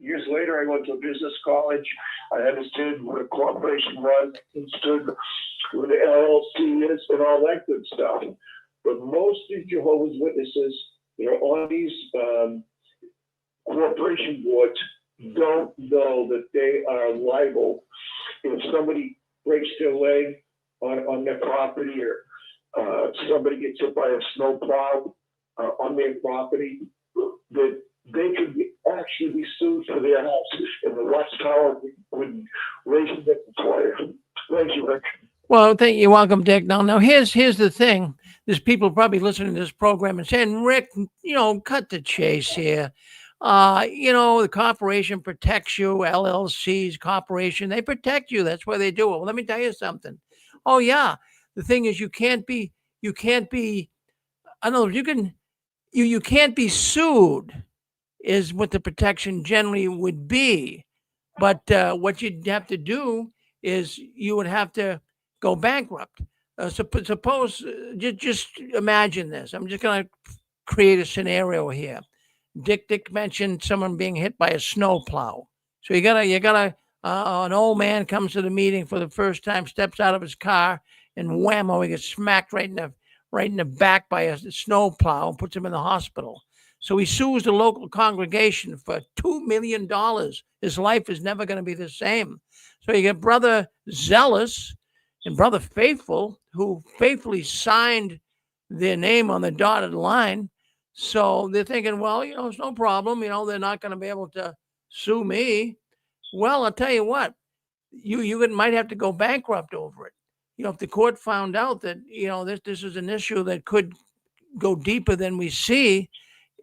Years later, I went to a business college. I understood what a corporation was, understood what an LLC is, and all that good stuff. But most of Jehovah's Witnesses that are on these corporation boards don't know that they are liable if somebody breaks their leg on their property, or somebody gets hit by a snowplow on their property, that they could actually be sued for their house, and the Watchtower would raise them for you. Thank you, Rick. Well, you're welcome, Dick. Now here's the thing. There's people probably listening to this program and saying, Rick, cut the chase here. The corporation protects you, LLCs, corporation, they protect you. That's why they do it. Well, let me tell you something. Oh yeah. The thing is, you can't be, I don't know, you can't be sued is what the protection generally would be. But what you'd have to do is you would have to go bankrupt. suppose, just imagine this. I'm just going to create a scenario here. Dick mentioned someone being hit by a snowplow. So you got an old man comes to the meeting for the first time, steps out of his car, and whammo, he gets smacked right in the back by a snowplow and puts him in the hospital. So he sues the local congregation for $2 million. His life is never going to be the same. So you get Brother Zealous and Brother Faithful, who faithfully signed their name on the dotted line. So they're thinking, well, it's no problem. They're not going to be able to sue me. Well, I'll tell you what, you might have to go bankrupt over it. If the court found out that, this is an issue that could go deeper than we see,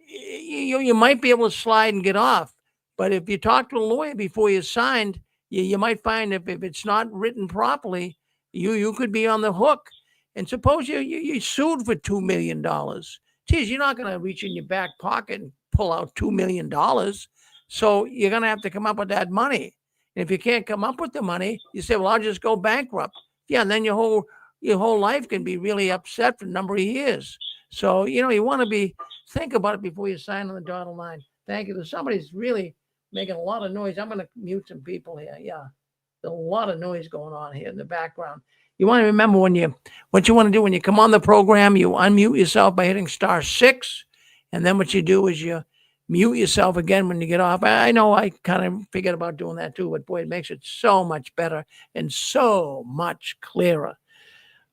you might be able to slide and get off. But if you talk to a lawyer before you signed, you might find if it's not written properly, you could be on the hook. And suppose you sued for $2 million. Geez, you're not going to reach in your back pocket and pull out $2 million. So you're going to have to come up with that money. And if you can't come up with the money, you say, well, I'll just go bankrupt. Yeah, and then your whole life can be really upset for a number of years. So, you want to think about it before you sign on the dotted line. Thank you. Somebody's really making a lot of noise. I'm going to mute some people here. Yeah, there's a lot of noise going on here in the background. You want to remember what you want to do when you come on the program, you unmute yourself by hitting *6. And then what you do is you mute yourself again when you get off. I know I kind of figured about doing that too, but boy, it makes it so much better and so much clearer.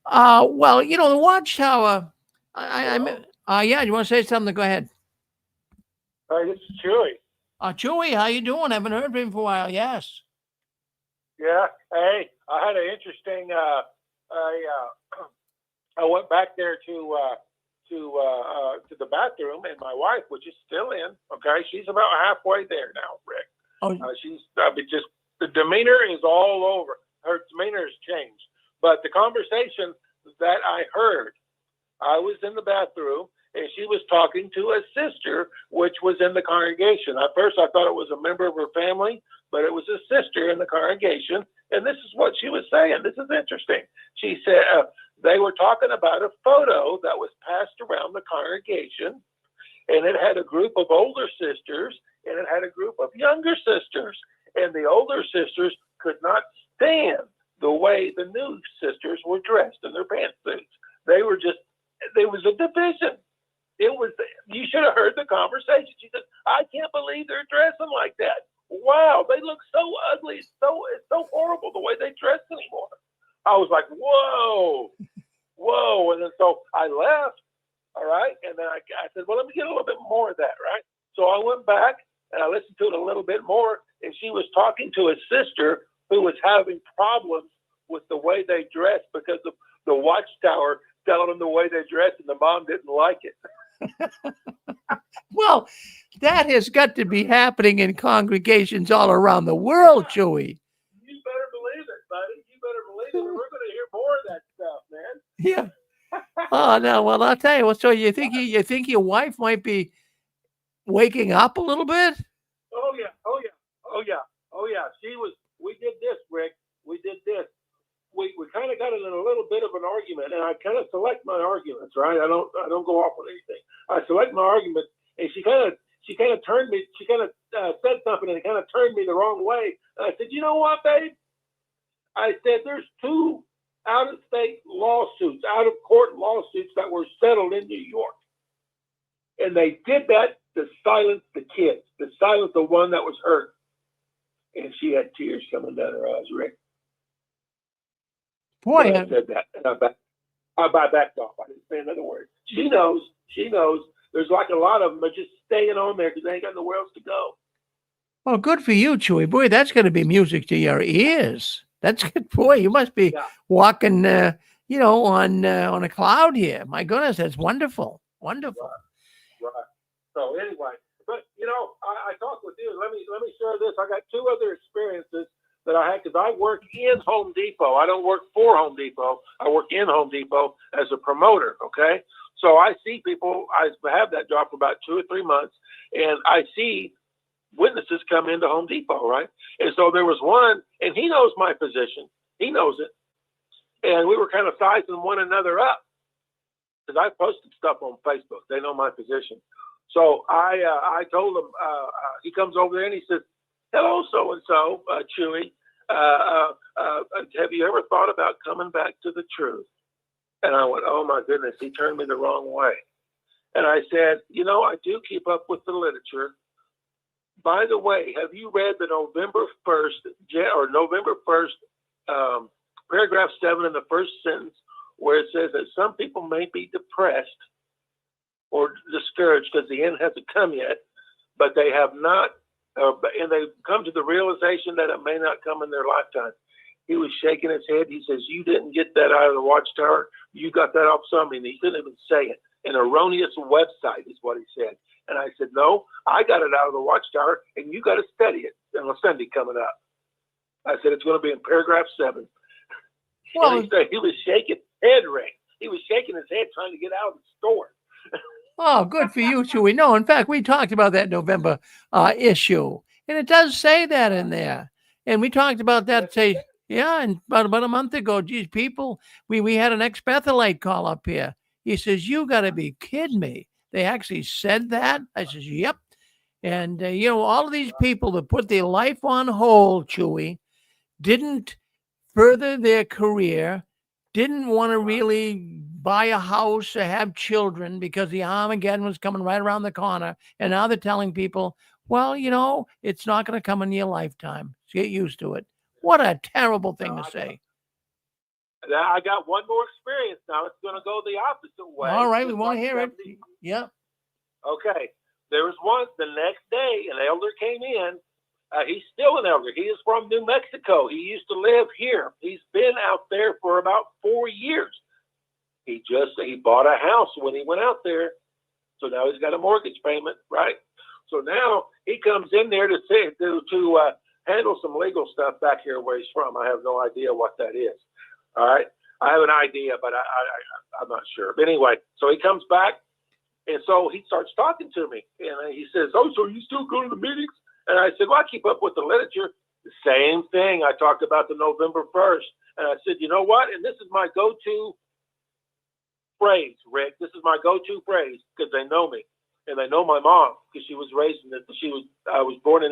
Well, the Watchtower, yeah, you want to say something? Go ahead. Hi, this is Chewy. Chewy, how you doing? I haven't heard from you for a while. Yes. Yeah. Hey, I had an interesting. I went back there to the bathroom, and my wife, which is still in. Okay, she's about halfway there now, Rick. Oh. She's just the demeanor is all over. Her demeanor has changed, but the conversation that I heard, I was in the bathroom. And she was talking to a sister, which was in the congregation. At first, I thought it was a member of her family, but it was a sister in the congregation. And this is what she was saying. This is interesting. She said they were talking about a photo that was passed around the congregation, and it had a group of older sisters, and it had a group of younger sisters. And the older sisters could not stand the way the new sisters were dressed in their pantsuits. There was a division. You should have heard the conversation. She said, I can't believe they're dressing like that. Wow, they look so ugly. It's so horrible the way they dress anymore. I was like, whoa. And then so I left, all right? And then I said, well, let me get a little bit more of that, right? So I went back and I listened to it a little bit more, and she was talking to a sister who was having problems with the way they dressed because of the Watchtower telling them the way they dressed, and the mom didn't like it. Well, that has got to be happening in congregations all around the world, Chewy. You better believe it, buddy. You better believe it. We're going to hear more of that stuff, man. Yeah. Oh no. Well, I'll tell you. Well, so you think your wife might be waking up a little bit? Oh yeah. We did this, Rick. We did this. We kind of got in a little bit of an argument, and I kind of select my arguments, right? I don't go off on anything. I select my argument, and she kind of turned me. She kind of said something, and it kind of turned me the wrong way. And I said, you know what, babe? I said, there's 2 out-of-state lawsuits, out-of-court lawsuits that were settled in New York, and they did that to silence the kids, to silence the one that was hurt. And she had tears coming down her eyes, Rick. Boy, I said that, and I backed off. I didn't say another word. She knows. There's like a lot of them are just staying on there because they ain't got nowhere else to go. Well, good for you, Chewy. Boy, that's going to be music to your ears. That's good. Boy, you must be walking, on a cloud here. My goodness, that's wonderful. Wonderful. Right. So anyway, but I talked with you. Let me share this. I got 2 other experiences that I had because I work in Home Depot. I don't work for Home Depot. I work in Home Depot as a promoter. Okay, so I see people. I have that job for about 2 or 3 months, and I see witnesses come into Home Depot, right? And so there was one, and he knows my position. He knows it. And we were kind of sizing one another up because I posted stuff on Facebook. They know my position. So I told him, he comes over there and he says, hello, so-and-so, Chewy. Have you ever thought about coming back to the truth? And I went, oh my goodness, he turned me the wrong way. And I said, I do keep up with the literature. By the way, have you read the November 1st, paragraph 7 in the first sentence, where it says that some people may be depressed or discouraged because the end hasn't come yet, but they have not, and they've come to the realization that it may not come in their lifetime. He was shaking his head. He says, you didn't get that out of the Watchtower. You got that off somebody. And he couldn't even say it. An erroneous website is what he said. And I said, no, I got it out of the Watchtower, and you got to study it on a Sunday coming up. I said, it's going to be in paragraph 7. Well, and he was shaking his head, Rick. He was shaking his head trying to get out of the store. oh, good for you, Chewy. No, in fact, we talked about that November issue, and it does say that in there. And we talked about that, and about a month ago. Geez, people, we had an ex-Bethelite call up here. He says, you got to be kidding me. They actually said that? I says, yep. And, all of these people that put their life on hold, Chewy, didn't further their career, didn't want to really buy a house or have children because the Armageddon was coming right around the corner. And now they're telling people, well, it's not going to come in your lifetime. So get used to it. What a terrible thing to say. I got one more experience now. It's going to go the opposite way. All right, we want to hear it. Yep. Okay. There was one the next day, an elder came in. He's still an elder. He is from New Mexico. He used to live here. He's been out there for about 4 years. He bought a house when he went out there. So now he's got a mortgage payment, right? So now he comes in there to handle some legal stuff back here where he's from. I have no idea what that is. All right. I have an idea, but I'm not sure. But anyway, so he comes back, and so he starts talking to me. And he says, oh, so you still go to the meetings? And I said, well, I keep up with the literature. The same thing. I talked about the November 1st. And I said, you know what? And this is my go-to phrase, Rick. This is my go-to phrase because they know me. And they know my mom because she was raised in it. I was born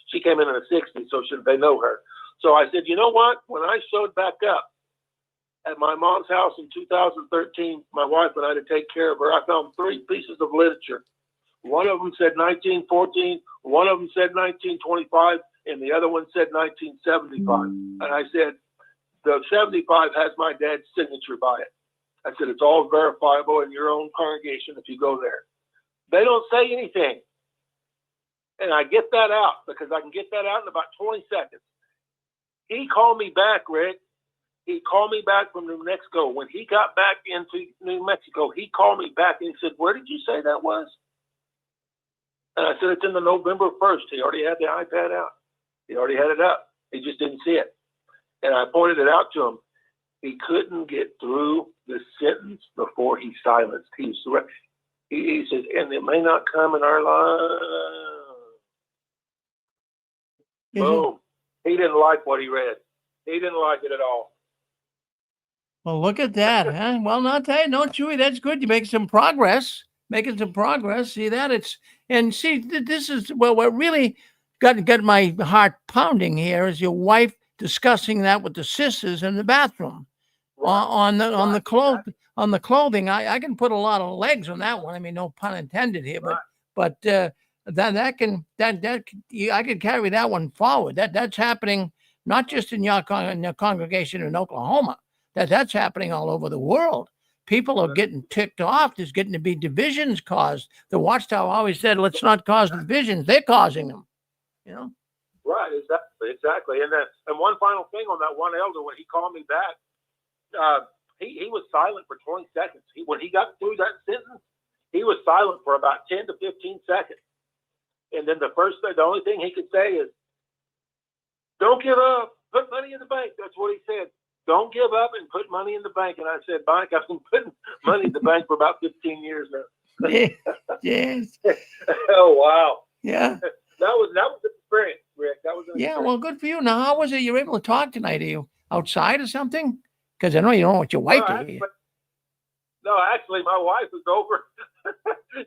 she came in the 60s, so they know her. So I said, you know what? When I showed back up at my mom's house in 2013, my wife and I to take care of her, I found 3 pieces of literature. One of them said 1914, one of them said 1925, and the other one said 1975. And I said, the 75 has my dad's signature by it. I said, it's all verifiable in your own congregation if you go there. They don't say anything. And I get that out because I can get that out in about 20 seconds. He called me back, Rick. He called me back from New Mexico. When he got back into New Mexico, he called me back and he said, where did you say that was? And I said, it's in the November 1st. He already had the iPad out. He already had it up. He just didn't see it. And I pointed it out to him. He couldn't get through the sentence before he silenced. He said, and it may not come in our life. Boom. He didn't like what he read. He didn't like it at all. Well, look at that, huh? Well, not that, no, Chewy, that's good. You make some progress. Making some progress. See that? This is, well, what really got my heart pounding here is your wife discussing that with the sisters in the bathroom. Right. On the clothing. I can put a lot of legs on that one. I mean, no pun intended here, but I could carry that one forward. That's happening not just in your congregation in Oklahoma. That's happening all over the world. People are getting ticked off. There's getting to be divisions caused. The Watchtower always said, let's not cause divisions. They're causing them, Right, exactly. And one final thing on that one elder, when he called me back, he was silent for 20 seconds. When he got through that sentence, he was silent for about 10 to 15 seconds. And then the only thing he could say is, don't give up, put money in the bank. That's what he said. Don't give up and put money in the bank. And I said, Mike, I've been putting money in the bank for about 15 years now. Yes. Oh, wow. Yeah. That was an experience, Rick. That was an experience. Well, good for you. Now, how was it you were able to talk tonight? Are you outside or something? Because I know you don't want your wife to hear you. No, actually, my wife is over.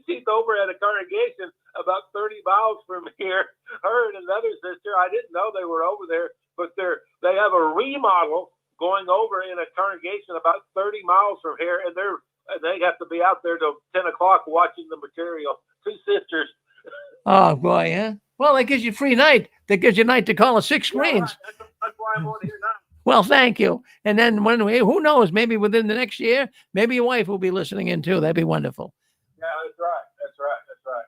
She's over at a congregation about 30 miles from here. Her and another sister. I didn't know they were over there, but they have a remodel going over in a congregation about 30 miles from here, and they have to be out there till 10 o'clock watching the material. Two sisters. Oh boy, yeah. Well, that gives you free night. That gives you night to call us Six Screens. Yeah, right. That's why I'm on here now. Well, thank you. And then who knows? Maybe within the next year, maybe your wife will be listening in too. That'd be wonderful. Yeah, that's right.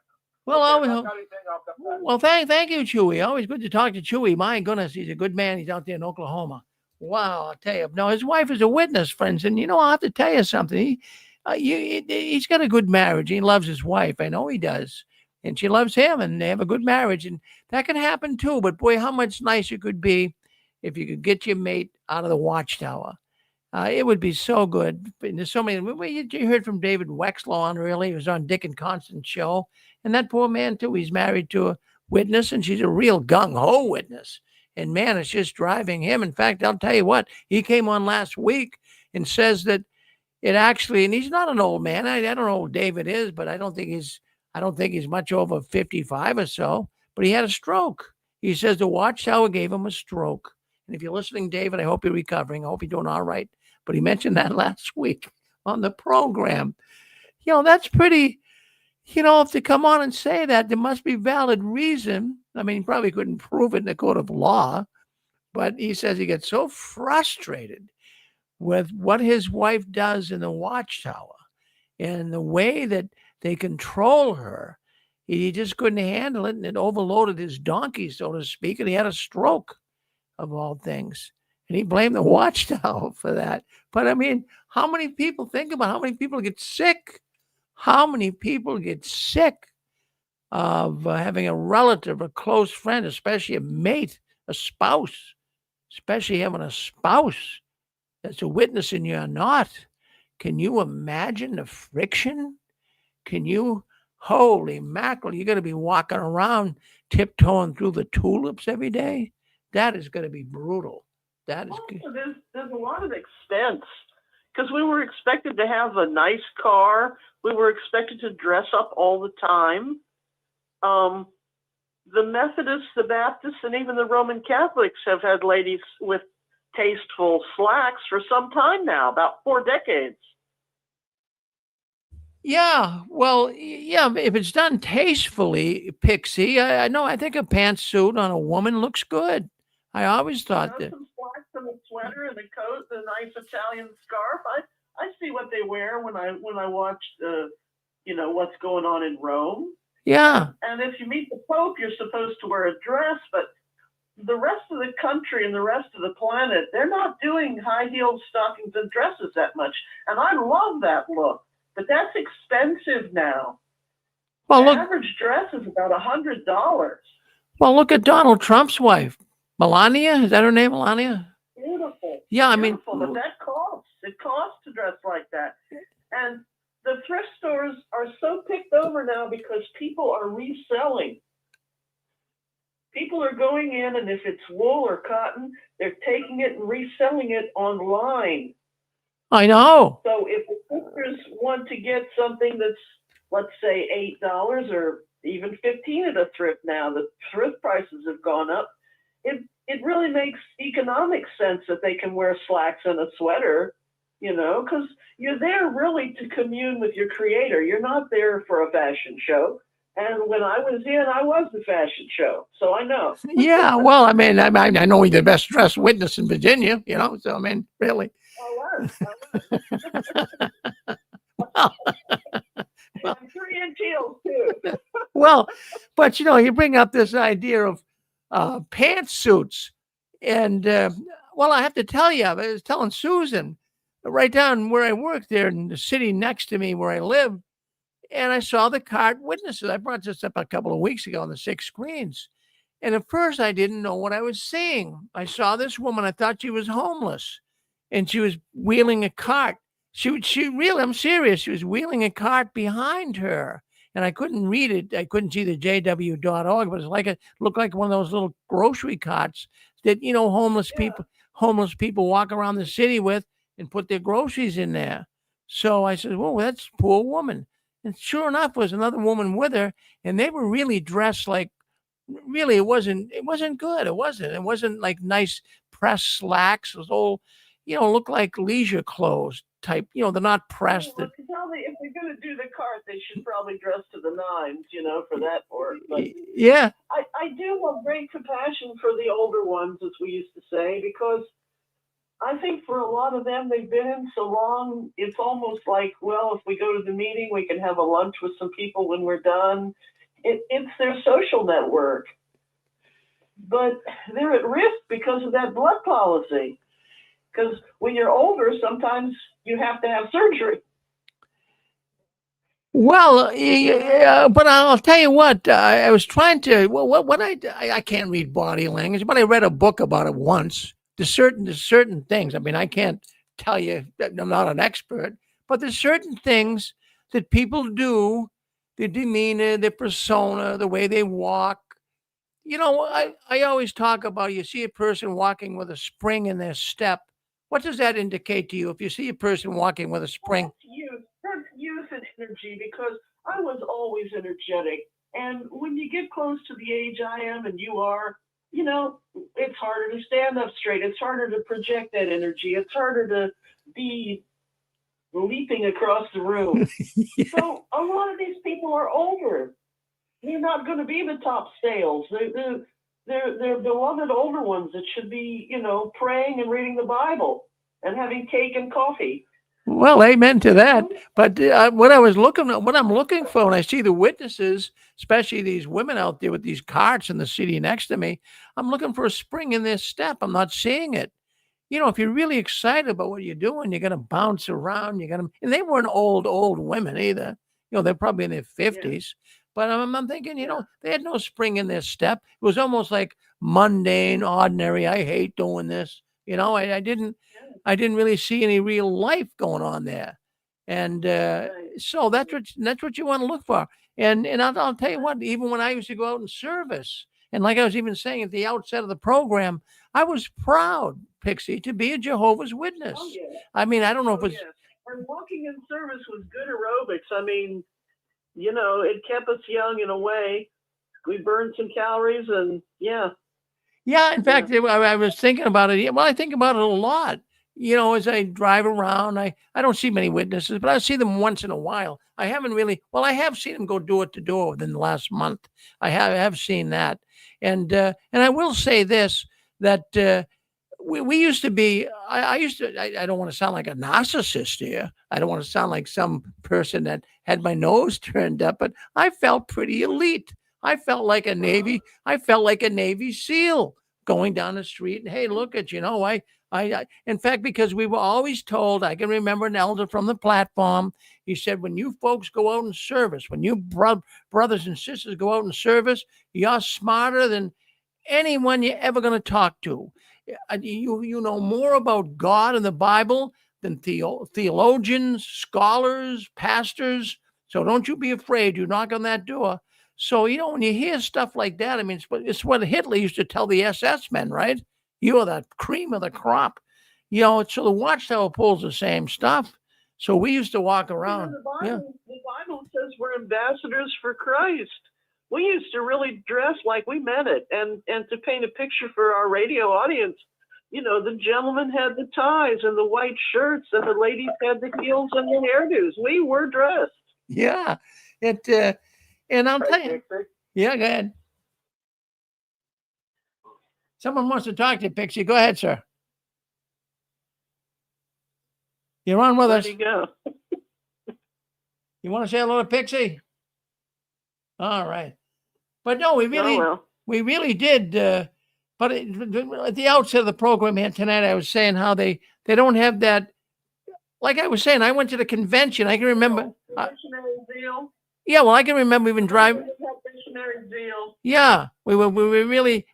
Well, Okay, always, if I've got anything, I'll come back. well, thank you, Chewy. Always good to talk to Chewy. My goodness, he's a good man. He's out there in Oklahoma. Wow, I'll tell you. No, his wife is a witness, friends. And I'll have to tell you something. He's got a good marriage. He loves his wife. I know he does. And she loves him, and they have a good marriage. And that can happen too. But boy, how much nicer it could be if you could get your mate out of the Watchtower. It would be so good. And there's so many. You heard from David Wexlow on earlier. He was on Dick and Constance show. And that poor man, too, he's married to a witness, and she's a real gung-ho witness. And, man, it's just driving him. In fact, I'll tell you what, he came on last week and says that it actually, and he's not an old man. I don't know who David is, but I don't think he's much over 55 or so. But he had a stroke. He says the Watchtower gave him a stroke. And if you're listening, David, I hope you're recovering. I hope you're doing all right. But he mentioned that last week on the program. That's pretty... if they come on and say that, there must be valid reason. I mean, he probably couldn't prove it in the court of law, but he says he gets so frustrated with what his wife does in the Watchtower and the way that they control her. He just couldn't handle it, and it overloaded his donkey, so to speak, and he had a stroke, of all things. And he blamed the Watchtower for that. But, I mean, how many people think about how many people get sick? How many people get sick of having a relative, a close friend, especially a mate, a spouse, especially having a spouse that's a witness and you're not? Can you imagine the friction? Holy mackerel, you're going to be walking around tiptoeing through the tulips every day? That is going to be brutal. That is good. There's a lot of expense because we were expected to have a nice car. We were expected to dress up all the time. The Methodists, the Baptists, and even the Roman Catholics have had ladies with tasteful slacks for some time now, about 4 decades. Yeah, well, yeah, if it's done tastefully, Pixie, I know. I think a pantsuit on a woman looks good. I always thought that. Some slacks and a sweater and a coat and a nice Italian scarf. I see what they wear when I watch what's going on in Rome. Yeah. And if you meet the Pope, you're supposed to wear a dress, but the rest of the country and the rest of the planet, they're not doing high-heeled stockings and dresses that much. And I love that look, but that's expensive now. Well, the average dress is about $100. Well, look at Donald Trump's wife, Melania. Is that her name, Melania? Beautiful. Yeah, Beautiful, but that costs. It costs to dress like that. And the thrift stores are so picked over now because people are reselling. People are going in, and if it's wool or cotton, they're taking it and reselling it online. I know. So if the sisters want to get something that's, let's say, $8 or even $15 at a thrift now, the thrift prices have gone up. It really makes economic sense that they can wear slacks and a sweater, because you're there really to commune with your creator. You're not there for a fashion show. And when I was the fashion show, so I know. Yeah, well, I mean, I know he's the best dressed witness in Virginia, so I mean, really. I was. Well, and 3 inch heels too. Well, but you bring up this idea of pantsuits, and well, I have to tell you, I was telling Susan right down where I work there in the city next to me where I live. And I saw the cart witnesses. I brought this up a couple of weeks ago on the 6 Screens. And at first, I didn't know what I was seeing. I saw this woman. I thought she was homeless. And she was wheeling a cart. She really, I'm serious. She was wheeling a cart behind her. And I couldn't read it. I couldn't see the jw.org, but it looked like one of those little grocery carts that, homeless people walk around the city with. and put their groceries in there. So I said, "Well, that's a poor woman." And sure enough, was another woman with her, and they were really dressed like really it wasn't good. It wasn't like nice pressed slacks. It was all, looked like leisure clothes type. They're not pressed. Well, if they're going to do the cart, they should probably dress to the nines, for that part. But Yeah. I do have great compassion for the older ones, as we used to say, because I think for a lot of them, they've been in so long, it's almost like, well, if we go to the meeting, we can have a lunch with some people when we're done. It's their social network. But they're at risk because of that blood policy. Because when you're older, sometimes you have to have surgery. Well, yeah, but I'll tell you what. I was trying to. What I can't read body language, but I read a book about it once. There's certain things. I mean, I can't tell you that I'm not an expert, but there's certain things that people do, their demeanor, their persona, the way they walk. I always talk about you see a person walking with a spring in their step. What does that indicate to you if you see a person walking with a spring? That's youth and energy, because I was always energetic. And when you get close to the age I am and you are, it's harder to stand up straight. It's harder to project that energy. It's harder to be leaping across the room. Yeah. So a lot of these people are older. They're not going to be the top sales. They're beloved older ones that should be, praying and reading the Bible and having cake and coffee. Well, amen to that. But what I'm looking for when I see the witnesses, especially these women out there with these carts in the city next to me, I'm looking for a spring in their step. I'm not seeing it. If you're really excited about what you're doing, you're going to bounce around. And they weren't old women either. They're probably in their 50s. But I'm thinking, they had no spring in their step. It was almost like mundane, ordinary. I hate doing this. I didn't really see any real life going on there. And so that's what you want to look for. And I'll tell you what, even when I used to go out in service, and like I was even saying at the outset of the program, I was proud, Pixie, to be a Jehovah's Witness. Oh, yeah. I mean, I don't know if it's. And walking in service was good aerobics. I mean, it kept us young in a way. We burned some calories and Yeah, in fact, I was thinking about it. Well, I think about it a lot. As I drive around, I don't see many witnesses, but I see them once in a while. I haven't really. Well, I have seen them go door to door within the last month. I have seen that, and I will say this that. We used to be. I don't want to sound like a narcissist here. I don't want to sound like some person that had my nose turned up, but I felt pretty elite. I felt like a Navy SEAL going down the street. And hey, look at in fact, because we were always told. I can remember an elder from the platform. He said, when you folks go out in service, when you brothers and sisters go out in service, you're smarter than anyone you're ever going to talk to. You know more about God and the Bible than theologians, scholars, pastors. So don't you be afraid. You knock on that door. So, when you hear stuff like that, I mean, it's what Hitler used to tell the SS men, right? You are the cream of the crop. So the Watchtower pulls the same stuff. So we used to walk around. The Bible says we're ambassadors for Christ. We used to really dress like we meant it. And to paint a picture for our radio audience, the gentlemen had the ties and the white shirts and the ladies had the heels and the hairdos. We were dressed. Yeah. And I'll tell you. Yeah, go ahead. Someone wants to talk to you, Pixie. Go ahead, sir. You're on with us. There you go. You want to say hello to Pixie? All right. But no, we really did. But at the outset of the program here tonight, I was saying how they don't have that. Like I was saying, I went to the convention. I can remember. Missionary zeal. Yeah, well, I can remember even driving. Missionary zeal. Yeah, we were really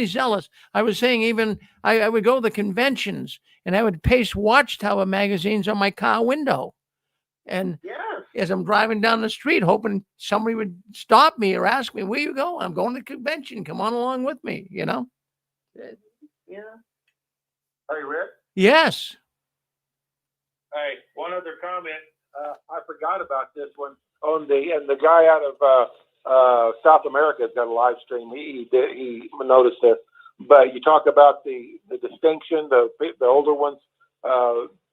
zealous. I was saying even I would go to the conventions and I would paste Watchtower magazines on my car window, and as I'm driving down the street, hoping somebody would stop me or ask me, "Where you going?" I'm going to the convention. Come on along with me. Yeah. Are you Rick? Yes. Hey, one other comment. I forgot about this one. And the guy out of South America's got a live stream. He noticed this. But you talk about the distinction, the older ones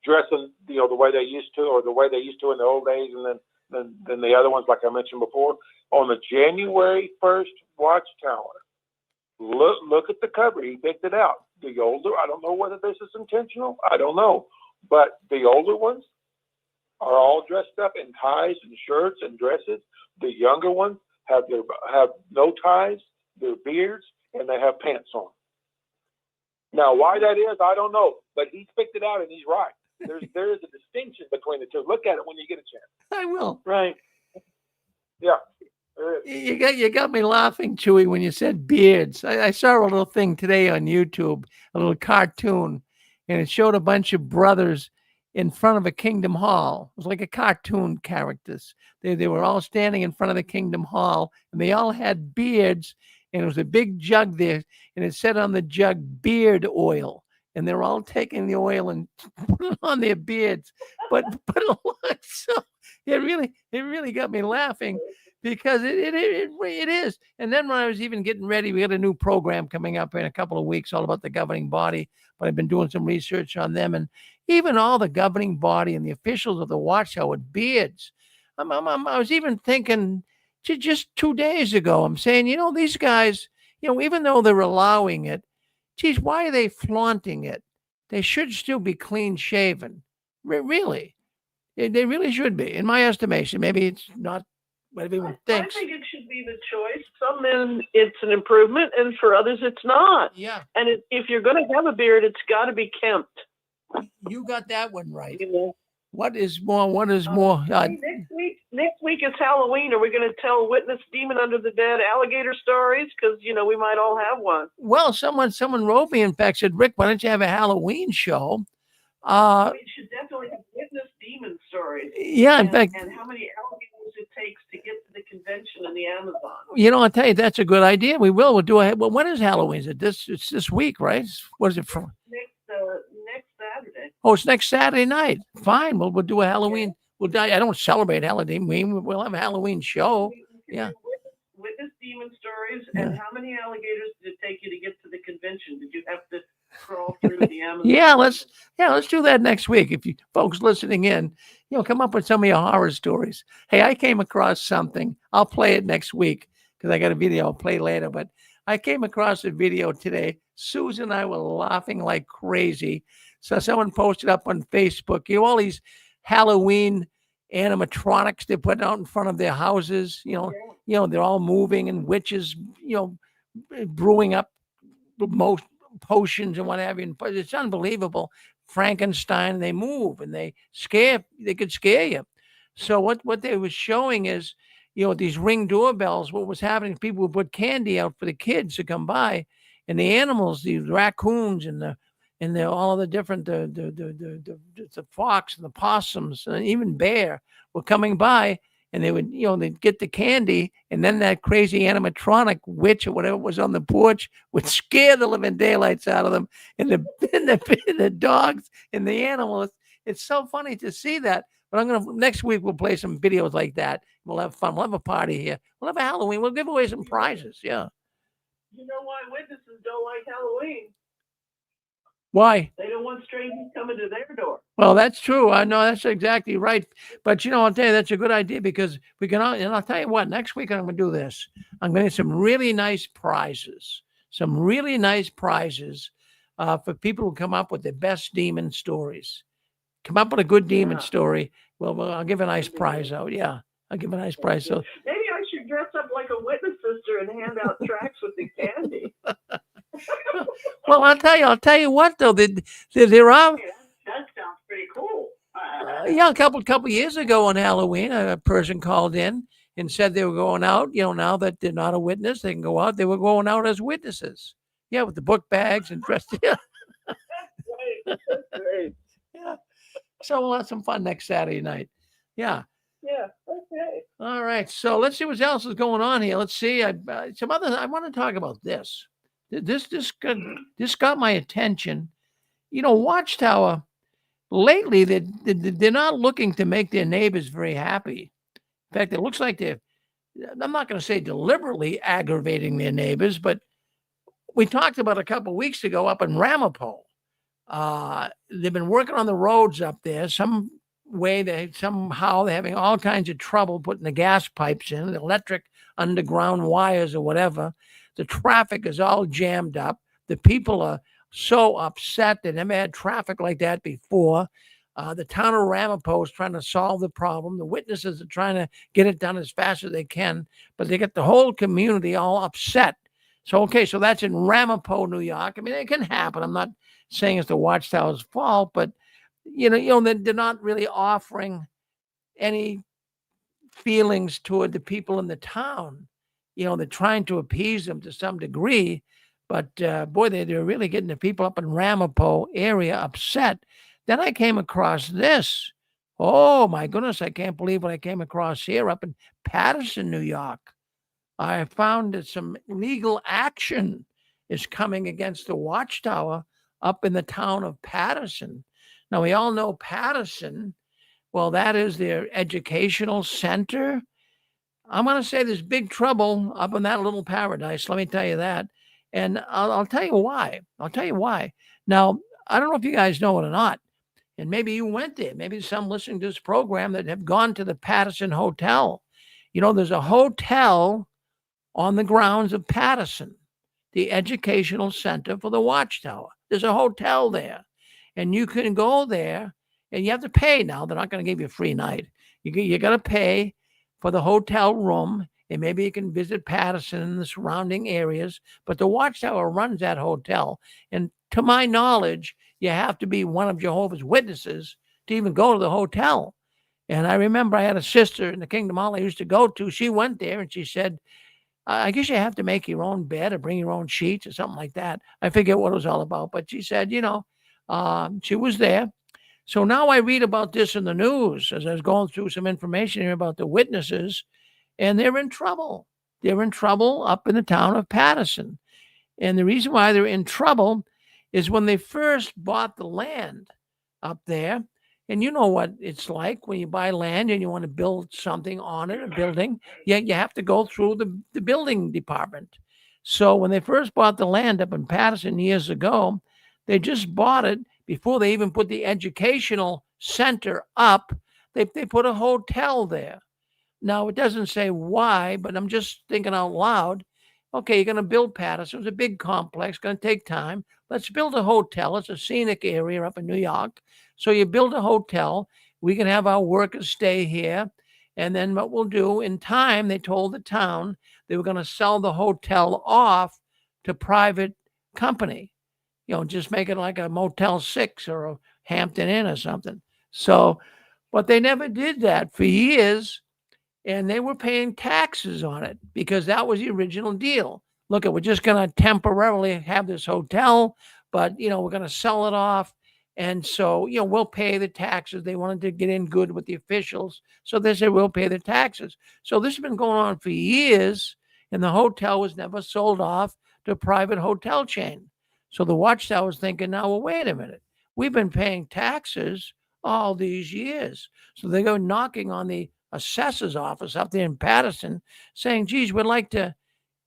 dressing, the way they used to, or the way they used to in the old days, and then the other ones, like I mentioned before, on the January 1st Watchtower. Look at the cover. He picked it out. The older, I don't know whether this is intentional. I don't know, but the older ones are all dressed up in ties and shirts and dresses. The younger ones have no ties, their beards, and they have pants on. Now, why that is, I don't know, but he's picked it out and he's right. There is a distinction between the two. Look at it when you get a chance. I will. Right. Yeah. You got me laughing, Chewy, when you said beards. I saw a little thing today on YouTube, a little cartoon, and it showed a bunch of brothers in front of a Kingdom Hall. It was like a cartoon characters. They were all standing in front of the Kingdom Hall, and they all had beards, and it was a big jug there, and it said on the jug, beard oil. And they're all taking the oil and putting it on their beards. But so it really got me laughing, because it is. And then when I was even getting ready, we got a new program coming up in a couple of weeks all about the governing body, but I've been doing some research on them, and even all the governing body and the officials of the Watchtower with beards. I was even thinking just 2 days ago, I'm saying, these guys, even though they're allowing it, geez, why are they flaunting it? They should still be clean shaven. Really. They really should be, in my estimation. Maybe it's not what everyone thinks. I think it should be the choice. Some men, it's an improvement, and for others, it's not. Yeah. And if you're going to have a beard, it's got to be kempt. You got that one right. You know? What is more? Next week is Halloween. Are we going to tell Witness Demon Under the Bed alligator stories? Because, we might all have one. Well, someone wrote me, in fact, said, Rick, why don't you have a Halloween show? We should definitely have Witness Demon stories. Yeah, in fact. And how many alligators it takes to get to the convention in the Amazon. I'll tell you, that's a good idea. We will. We'll do when is Halloween? Is it it's this week, right? What is it from? Next Saturday. Oh, it's next Saturday night. Fine. We'll do a Halloween. I don't celebrate Halloween. We'll have a Halloween show. Yeah. Witness Demon stories. Yeah. And how many alligators did it take you to get to the convention? Did you have to crawl through the Amazon? Let's do that next week. If you folks listening in, come up with some of your horror stories. Hey, I came across something. I'll play it next week because I got a video I'll play later. But I came across a video today. Susan and I were laughing like crazy. So someone posted up on Facebook, all these Halloween animatronics they're putting out in front of their houses. They're all moving, and witches, brewing up most potions and what have you. But it's unbelievable. Frankenstein, they move and they could scare you. So what they were showing is, these Ring doorbells, what was happening, people would put candy out for the kids to come by, and the animals, the raccoons and the all of the different the fox and the possums and even bear were coming by, and they would they'd get the candy, and then that crazy animatronic witch or whatever was on the porch would scare the living daylights out of them, and the dogs and the animals. It's so funny to see that. But next week we'll play some videos like that. We'll have fun. We'll have a party here. We'll have a Halloween. We'll give away some prizes. Yeah. You know why witnesses don't like Halloween? Why? They don't want strangers coming to their door. Well, that's true. I know that's exactly right. But I'll tell you, that's a good idea, because we can. And I'll tell you what. Next week I'm going to do this. I'm going to get some really nice prizes. For people who come up with the best demon stories. Come up with a good demon story. Well, I'll give a nice prize out. Yeah, I'll give a nice prize. So maybe I should dress up like a witness sister and hand out tracts with the candy. Well, I'll tell you what though. There are. That sounds pretty cool. A couple years ago on Halloween, a person called in and said they were going out. Now that they're not a witness, they can go out. They were going out as witnesses. Yeah, with the book bags and dressed. Yeah. That's great. Yeah. So we'll have some fun next Saturday night. Yeah. Yeah. Okay. All right. So let's see what else is going on here. Let's see. I want to talk about this. This got my attention. Watchtower. lately they're not looking to make their neighbors very happy. In fact, it looks like I'm not going to say deliberately aggravating their neighbors, but we talked about a couple of weeks ago up in Ramapo. They've been working on the roads up there. Somehow they're having all kinds of trouble putting the gas pipes in, the electric underground wires or whatever. The traffic is all jammed up. The people are so upset. They never had traffic like that before. The town of Ramapo is trying to solve the problem. The witnesses are trying to get it done as fast as they can, but they get the whole community all upset. So that's in Ramapo, New York. I mean, it can happen. I'm not saying it's the Watchtower's fault, but they're not really offering any feelings toward the people in the town. They're trying to appease them to some degree, but boy, they're really getting the people up in Ramapo area upset. Then I came across this. Oh my goodness, I can't believe what I came across here up in Paterson, New York. I found that some legal action is coming against the Watchtower up in the town of Paterson. Now, we all know Paterson. Well, that is their educational center. I'm going to say there's big trouble up in that little paradise. Let me tell you that. And I'll tell you why. Now, I don't know if you guys know it or not. And maybe you went there. Maybe some listening to this program that have gone to the Paterson Hotel. There's a hotel on the grounds of Paterson, the educational center for the Watchtower. There's a hotel there, and you can go there, and you have to pay now. They're not going to give you a free night. You got to pay for the hotel room, and maybe you can visit Paterson and the surrounding areas. But the Watchtower runs that hotel, and to my knowledge, you have to be one of Jehovah's Witnesses to even go to the hotel. And I remember I had a sister in the Kingdom Hall I used to go to. She went there, and she said, I guess you have to make your own bed or bring your own sheets or something like that. I forget what it was all about, but she said, she was there. So now I read about this in the news as I was going through some information here about the witnesses, and they're in trouble. They're in trouble up in the town of Paterson. And the reason why they're in trouble is when they first bought the land up there. And you know what it's like when you buy land and you want to build something on it, a building, you have to go through the building department. So when they first bought the land up in Paterson years ago, they just bought it before they even put the educational center up. They put a hotel there. Now, it doesn't say why, but I'm just thinking out loud. Okay, you're going to build Paterson. It's a big complex, going to take time. Let's build a hotel. It's a scenic area up in New York. So you build a hotel. We can have our workers stay here. And then what we'll do in time, they told the town they were going to sell the hotel off to private company. Just make it like a Motel 6 or a Hampton Inn or something. So, but they never did that for years. And they were paying taxes on it because that was the original deal. Look, we're just going to temporarily have this hotel, but, we're going to sell it off. And so, we'll pay the taxes. They wanted to get in good with the officials. So they said, we'll pay the taxes. So this has been going on for years, and the hotel was never sold off to a private hotel chain. So the Watchtower was thinking, now, well, wait a minute. We've been paying taxes all these years. So they go knocking on the assessor's office up there in Paterson saying, geez, we'd like to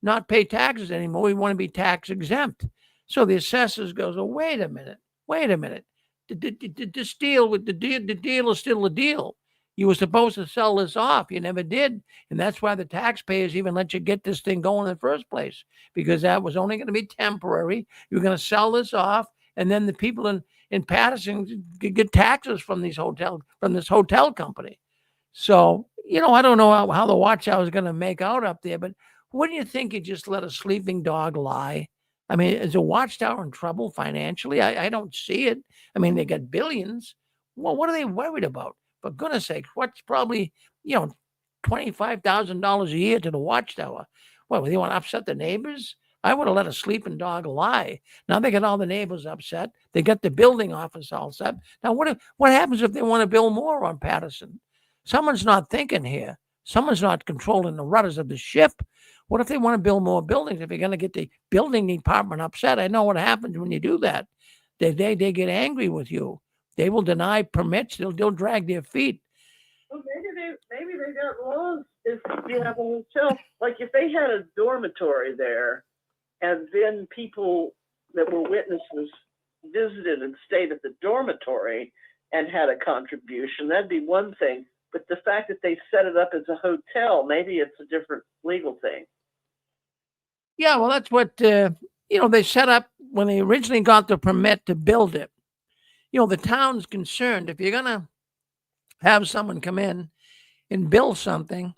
not pay taxes anymore. We want to be tax exempt. So the assessors goes, well, wait a minute. This deal with the deal is still a deal. You were supposed to sell this off. You never did. And that's why the taxpayers even let you get this thing going in the first place, because that was only going to be temporary. You were going to sell this off. And then the people in Paterson could get taxes from this hotel company. So, I don't know how the Watchtower is going to make out up there, but wouldn't you think you just let a sleeping dog lie? I mean, is the Watchtower in trouble financially? I don't see it. I mean, they got billions. Well, what are they worried about? For goodness sake, what's probably, $25,000 a year to the Watchtower? What, do they want to upset the neighbors? I would have let a sleeping dog lie. Now they got all the neighbors upset. They got the building office all set. Now, what happens if they want to build more on Paterson? Someone's not thinking here. Someone's not controlling the rudders of the ship. What if they want to build more buildings? If you're going to get the building department upset, I know what happens when you do that. They get angry with you. They will deny permits. They'll drag their feet. Well, maybe they got laws if you have a hotel. Like if they had a dormitory there, and then people that were witnesses visited and stayed at the dormitory and had a contribution, that'd be one thing. But the fact that they set it up as a hotel, maybe it's a different legal thing. Yeah, well, that's what they set up when they originally got the permit to build it. The town's concerned if you're gonna have someone come in and build something.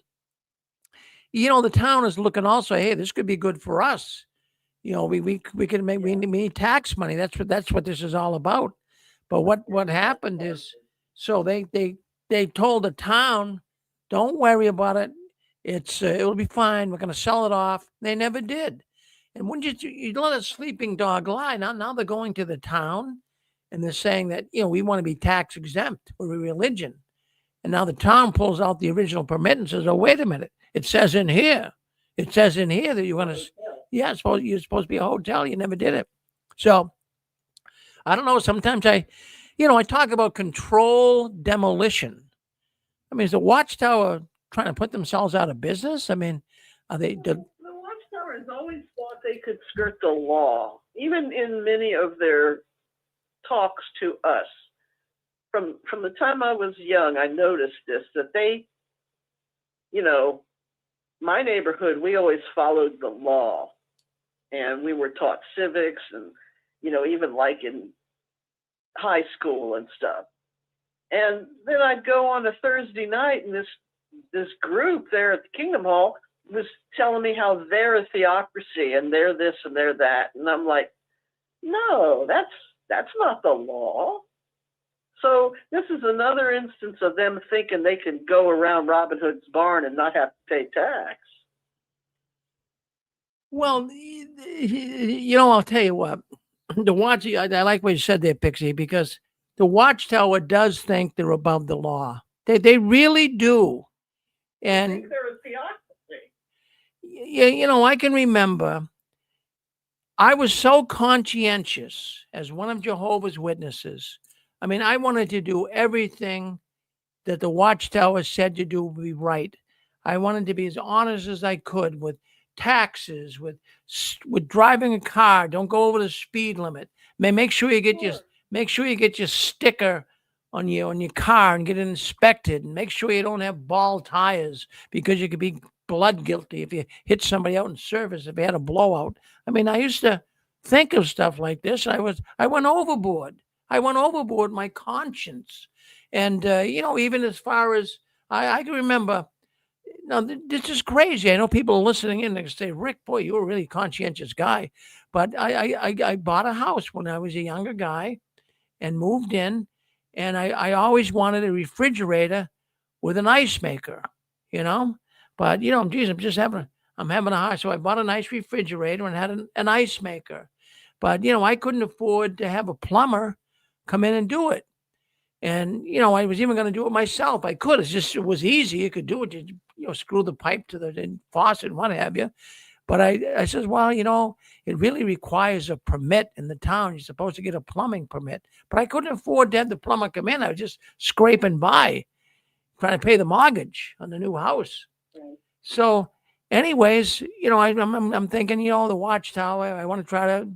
The town is looking also. Hey, this could be good for us. We can make we need tax money. That's what this is all about. But what happened is, so they told the town, don't worry about it. It'll be fine. We're going to sell it off. They never did. And when you let a sleeping dog lie, now they're going to the town, and they're saying that we want to be tax exempt. We're a religion, and now the town pulls out the original permit and says, "Oh, wait a minute! It says in here that you want to." Yeah, you're supposed to be a hotel. You never did it. So I don't know. Sometimes I talk about control demolition. I mean, is the Watchtower trying to put themselves out of business? I mean, are they? The Watchtower has always thought they could skirt the law, even in many of their talks to us. From the time I was young, I noticed this, that they, my neighborhood, we always followed the law. And we were taught civics and, even like in high school and stuff. And then I'd go on a Thursday night and this group there at the Kingdom Hall was telling me how they're a theocracy and they're this and they're that. And I'm like, no, that's not the law. So this is another instance of them thinking they can go around Robin Hood's barn and not have to pay tax. Well, I'll tell you what. I like what you said there, Pixie, because the Watchtower does think they're above the law. They really do. And I think they're a theocracy. I can remember I was so conscientious as one of Jehovah's Witnesses. I mean, I wanted to do everything that the Watchtower said to do would be right. I wanted to be as honest as I could with taxes, with driving a car. Don't go over the speed limit. Make sure you get your sticker on your car and get it inspected, and make sure you don't have bald tires because you could be blood guilty if you hit somebody out in service if you had a blowout. I mean, I used to think of stuff like this. I went overboard. My conscience, and even as far as I can remember. Now, this is crazy. I know people are listening in. They can say, Rick, boy, you're a really conscientious guy. But I bought a house when I was a younger guy and moved in. And I always wanted a refrigerator with an ice maker, But, geez, I'm having a house. So I bought a nice refrigerator and had an ice maker. But, I couldn't afford to have a plumber come in and do it. And, I was even going to do it myself. I could. It was easy. You could do it. You screw the pipe to the faucet and what have you. But I says, well, it really requires a permit in the town. You're supposed to get a plumbing permit. But I couldn't afford to have the plumber come in. I was just scraping by, trying to pay the mortgage on the new house. Right. So anyways, I'm thinking, the Watchtower, I want to try to,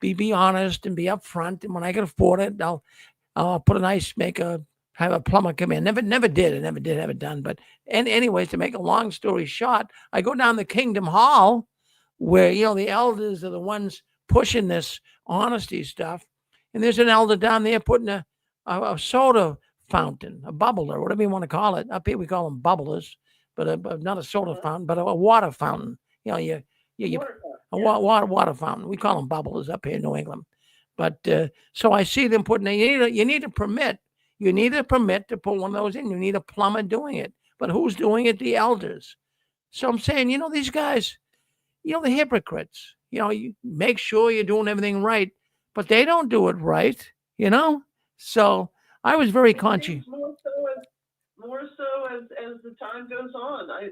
be honest and be upfront. And when I can afford it, I'll put an ice maker, have a plumber come in. Never did. I never did have it done. But anyways, to make a long story short, I go down the Kingdom Hall where, the elders are the ones pushing this honesty stuff. And there's an elder down there putting a soda fountain, a bubbler, whatever you want to call it. Up here we call them bubblers, but not a soda fountain, but a water fountain. A water fountain. We call them bubblers up here in New England. But so I see them putting, you need a permit. You need a permit to put one of those in. You need a plumber doing it. But who's doing it? The elders. So I'm saying, these guys, the hypocrites, you make sure you're doing everything right, but they don't do it right, So I was very conscious. More so as the time goes on. I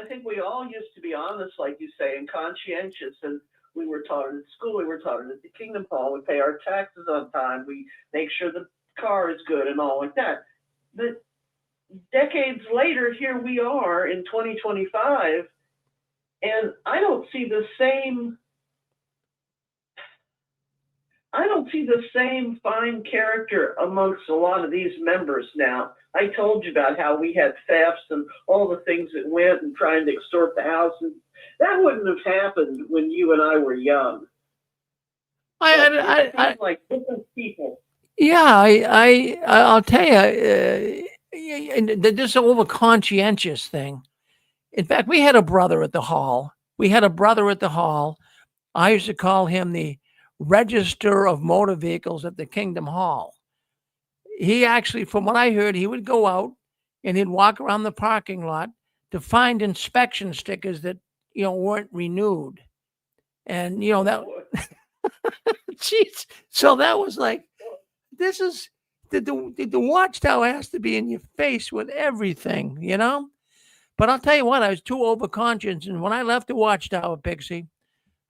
think we all used to be honest, like you say, and conscientious. And We were taught it at school. We were taught it at the Kingdom Hall. We pay our taxes on time. We make sure the car is good and all like that. But decades later, here we are in 2025, and I don't see the same fine character amongst a lot of these members now. I told you about how we had thefts and all the things that went and trying to extort the house, and that wouldn't have happened when you and I were young. It seems like different people. Yeah, I'll tell you, this over conscientious thing. In fact, we had a brother at the hall. I used to call him the Register of Motor Vehicles at the Kingdom Hall. He actually, from what I heard, he would go out and he'd walk around the parking lot to find inspection stickers that, weren't renewed. And, that, jeez. So that was like, this is, the Watchtower has to be in your face with everything, But I'll tell you what, I was too overconscious. And when I left the Watchtower, Pixie,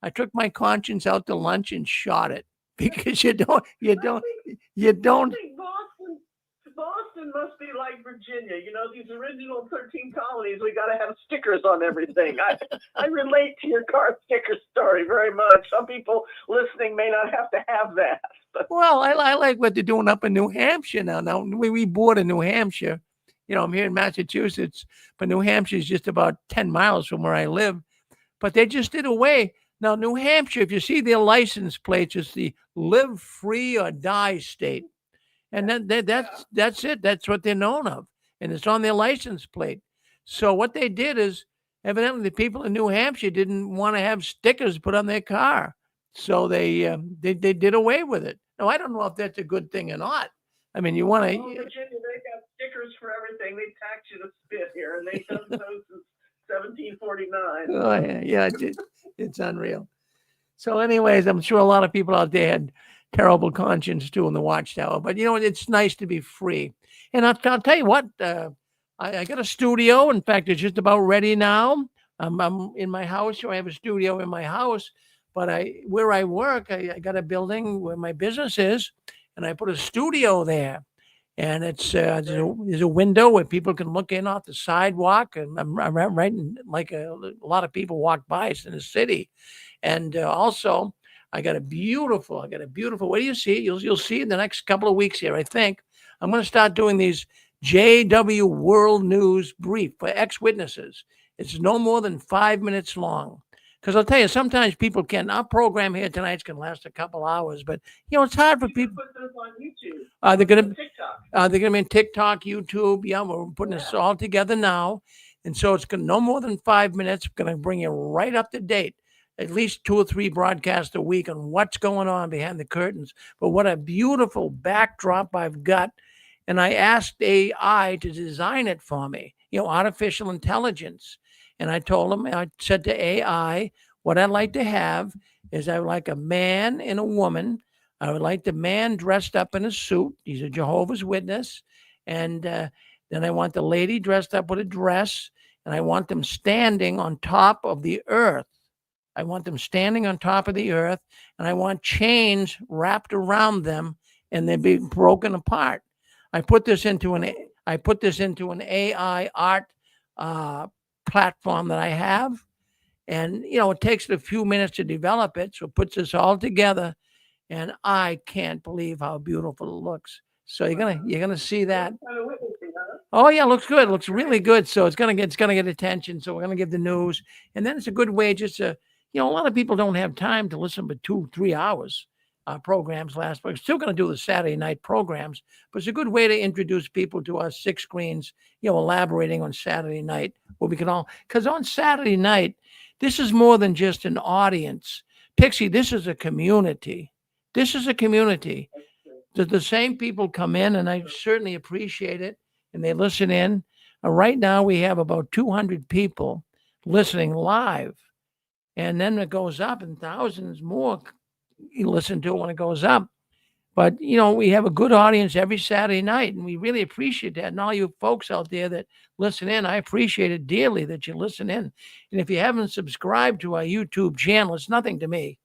I took my conscience out to lunch and shot it because you don't. Boston must be like Virginia. These original 13 colonies, we got to have stickers on everything. I relate to your car sticker story very much. Some people listening may not have to have that. Well, I like what they're doing up in New Hampshire now. Now, we bought in New Hampshire. I'm here in Massachusetts, but New Hampshire is just about 10 miles from where I live. But they just did away. Now, New Hampshire, if you see their license plates, it's the live free or die state. And that's it. That's what they're known of. And it's on their license plate. So what they did is, evidently, the people in New Hampshire didn't want to have stickers put on their car. So they did away with it. Now, I don't know if that's a good thing or not. I mean, you want to... Virginia, they got stickers for everything. They tax you to spit here, and they've done so since 1749. Oh, yeah, it's unreal. So anyways, I'm sure a lot of people out there had terrible conscience too in the Watchtower, but it's nice to be free. And I'll tell you what, I got a studio. In fact, it's just about ready now. I'm in my house, so I have a studio in my house, but where I work, I got a building where my business is, and I put a studio there. And it's there's a window where people can look in off the sidewalk, and I'm right in, like a lot of people walk by. It's in the city, and also I got a beautiful. What do you see? You'll see in the next couple of weeks here. I think I'm going to start doing these JW World News brief for ex-witnesses. It's no more than 5 minutes long. Because I'll tell you, sometimes people can. Our program here tonight can last a couple hours, but it's hard for people. Put this on YouTube. They're gonna TikTok. They're gonna be on TikTok, YouTube. Yeah, we're putting this all together now, and so it's gonna no more than 5 minutes. Going to bring you right up to date. At least 2 or 3 broadcasts a week on what's going on behind the curtains. But what a beautiful backdrop I've got, and I asked AI to design it for me. Artificial intelligence. And I told him, I said to AI, what I'd like to have is I would like a man and a woman. I would like the man dressed up in a suit. He's a Jehovah's Witness. And then I want the lady dressed up with a dress. And I want them standing on top of the earth. And I want chains wrapped around them, and they'd be broken apart. I put this into an AI art platform that I have, and it takes a few minutes to develop it, so it puts this all together, and I can't believe how beautiful it looks. So you're gonna see that. Oh yeah, it looks good. It looks really good. So it's gonna get attention. So we're gonna give the news, and then it's a good way just to a lot of people don't have time to listen for 2-3 hours. Programs last week. Still going to do the Saturday night programs, but it's a good way to introduce people to our 6 screens, elaborating on Saturday night, where we can all, because on Saturday night, this is more than just an audience. Pixie, this is a community. The same people come in, and I certainly appreciate it, and they listen in. Right now, we have about 200 people listening live, and then it goes up, and thousands more you listen to it when it goes up. But, you know, we have a good audience every Saturday night, and we really appreciate that. And all you folks out there that listen in, I appreciate it dearly that you listen in. And if you haven't subscribed to our YouTube channel, it's nothing to me.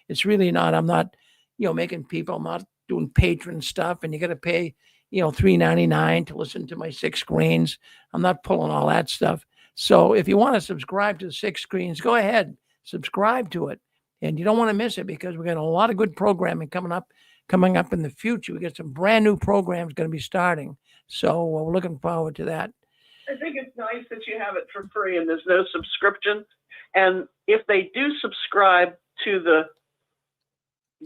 It's really not. I'm not, you know, making people. I'm not doing patron stuff, and you got to pay, you know, $3.99 to listen to my 6 screens. I'm not pulling all that stuff. So if you want to subscribe to the 6 screens, go ahead, subscribe to it, and you don't want to miss it because we got a lot of good programming coming up in the future. We got some brand new programs going to be starting. So we're looking forward to that. I think it's nice that you have it for free and there's no subscription. And if they do subscribe to the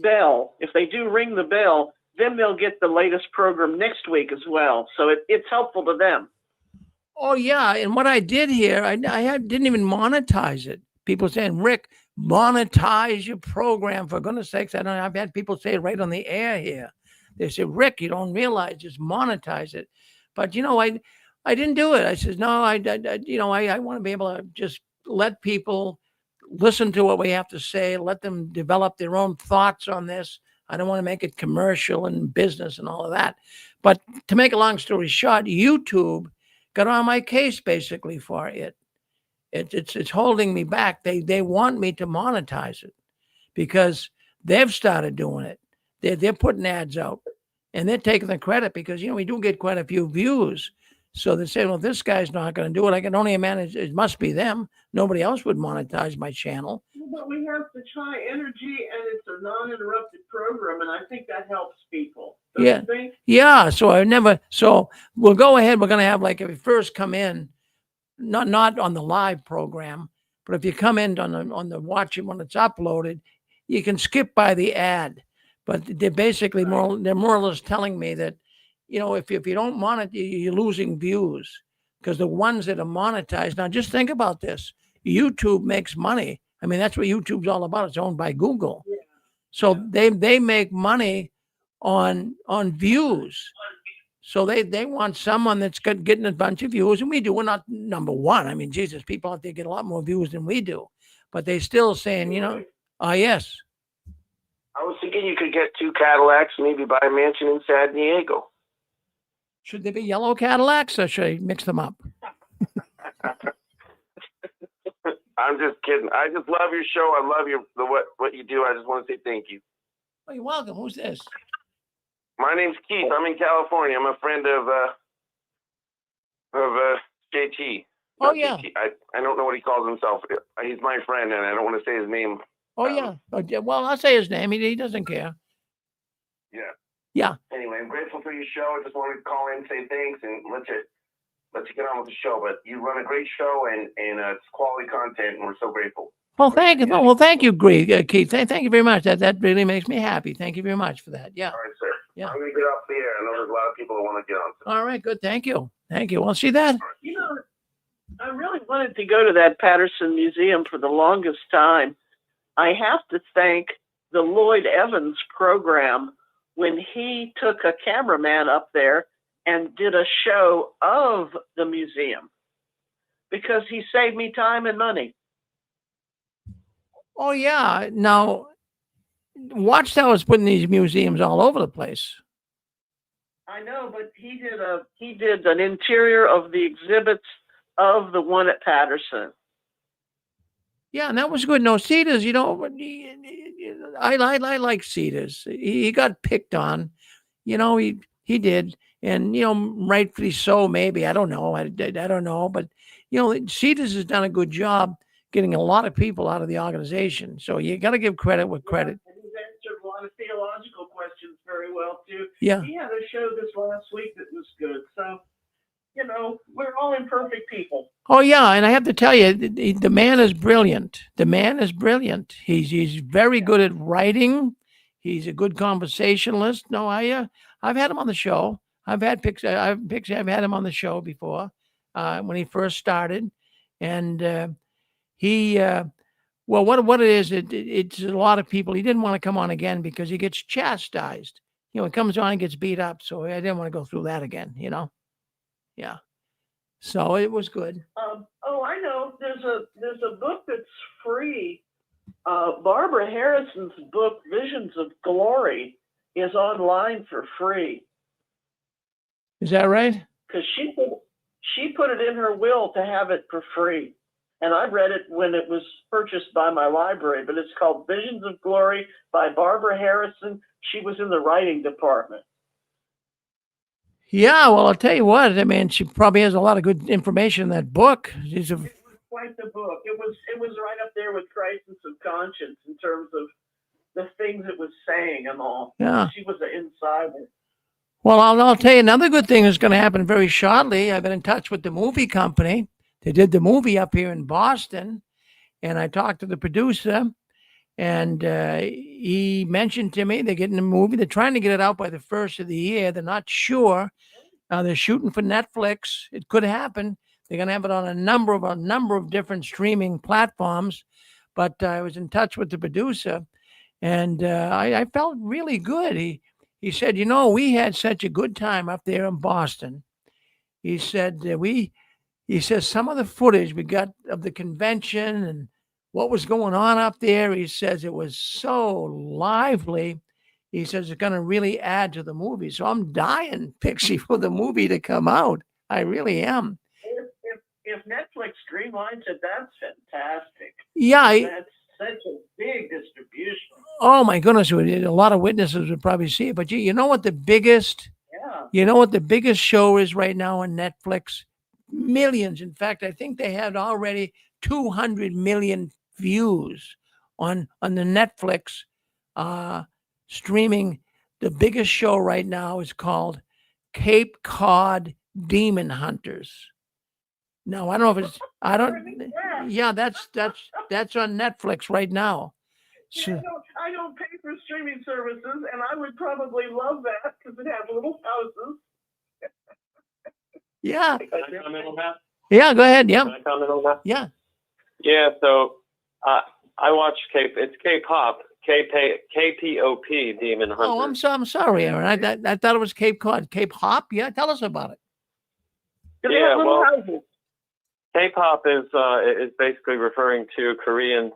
bell, if they do ring the bell, then they'll get the latest program next week as well. So it's helpful to them. Oh, yeah. And what I did here, didn't even monetize it. People saying, Rick, monetize your program, for goodness sakes. I've had people say it right on the air here. They say, Rick, you don't realize, just monetize it. But, you know, I didn't do it. I said, no, I want to be able to just let people listen to what we have to say, let them develop their own thoughts on this. I don't want to make it commercial and business and all of that. But to make a long story short, YouTube got on my case basically for it. It's holding me back. They want me to monetize it because they've started doing it. They're putting ads out and they're taking the credit because, you know, we do get quite a few views. So they say, well, this guy's not going to do it. I can only imagine it must be them. Nobody else would monetize my channel. But we have such high energy and it's a non-interrupted program. And I think that helps people. Don't you think? Yeah. So we'll go ahead. We're going to have, like, if you first come in, not on the live program, but if you come in on the watch it when it's uploaded, you can skip by the ad. But they're basically they're more or less telling me that, you know, if you don't monetize, you're losing views because the ones that are monetized. Now, just think about this. YouTube makes money. I mean, that's what YouTube's all about. It's owned by Google. Yeah. So they make money on views. So they want someone that's getting a bunch of views, and we do. We're not number one. I mean, Jesus, people out there get a lot more views than we do, but they still saying, you know, yes. I was thinking you could get 2 Cadillacs, maybe buy a mansion in San Diego. Should they be yellow Cadillacs, or should I mix them up? I'm just kidding. I just love your show. I love what you do. I just want to say thank you. Oh, you're welcome. Who's this? My name's Keith. I'm in California. I'm a friend of JT. Oh, yeah. JT. I don't know what he calls himself. He's my friend, and I don't want to say his name. Oh, yeah. Well, I'll say his name. He doesn't care. Yeah. Yeah. Anyway, I'm grateful for your show. I just wanted to call in, say thanks, and let you get on with the show. But you run a great show, and it's quality content, and we're so grateful. Well, thank you. Well, thank you, Keith. Thank you very much. That really makes me happy. Thank you very much for that. Yeah. All right, sir. Yeah. I'm going to get off the air. I know there's a lot of people that want to get on. All right, good. Thank you. Well, see that? You know, I really wanted to go to that Patterson Museum for the longest time. I have to thank the Lloyd Evans program when he took a cameraman up there and did a show of the museum because he saved me time and money. Oh, yeah. Now, Watchtower is putting these museums all over the place. I know, but he did an interior of the exhibits of the one at Patterson. Yeah, and that was good. No, Cedars, you know, I like Cedars. He got picked on, you know, he did, and, you know, rightfully so, maybe. I don't know. I don't know, but, you know, Cedars has done a good job getting a lot of people out of the organization. So you got to give credit with credit. And he's answered a lot of theological questions very well, too. Yeah. He had a show this last week that was good. So, you know, we're all imperfect people. Oh, yeah. And I have to tell you, the man is brilliant. The man is brilliant. He's very good at writing. He's a good conversationalist. No, I've had him on the show. I've had him on the show before when he first started. And well, what it is, it's a lot of people. He didn't want to come on again because he gets chastised. You know, he comes on and gets beat up. So I didn't want to go through that again, you know? Yeah. So it was good. I know. There's a book that's free. Barbara Harrison's book, Visions of Glory, is online for free. Is that right? Because she put it in her will to have it for free. And I read it when it was purchased by my library, but it's called Visions of Glory by Barbara Harrison. She was in the writing department. Yeah, well, I'll tell you what. I mean, she probably has a lot of good information in that book. She's a, It was quite the book. It was right up there with Crisis of Conscience in terms of the things it was saying and all. yeah. She was an insider. Well, I'll tell you another good thing is going to happen very shortly. I've been in touch with the movie company. They did the movie up here in Boston, and I talked to the producer, and he mentioned to me they're getting the movie. They're trying to get it out by the first of the year. They're not sure. They're shooting for Netflix. It could happen. They're going to have it on a number of different streaming platforms. But I was in touch with the producer, and I felt really good. He said, we had such a good time up there in Boston. He said he says some of the footage we got of the convention and what was going on up there. He says it was so lively. He says it's going to really add to the movie. So I'm dying, Pixie, for the movie to come out. I really am. If Netflix streamlines it, that's fantastic. Yeah. That's such a big distribution. Oh my goodness, a lot of witnesses would probably see it. But you know what the biggest show is right now on Netflix? Millions. In fact, I think they had already 200 million views on the Netflix streaming. The biggest show right now is called Cape Cod Demon Hunters. No, I don't know if it's. I don't. Yeah, that's on Netflix right now. So, I don't pay for streaming services, and I would probably love that because it has little houses. Yeah. Can I comment on that? Yeah, go ahead. Yeah. Can I comment on that? Yeah. Yeah. So I watch It's K-pop. K-P-O-P, Demon Hunter. Oh, I'm sorry, Aaron. I thought it was Cape Cod. Cape Hop? Yeah, tell us about it. Yeah, well, K-pop is basically referring to Korean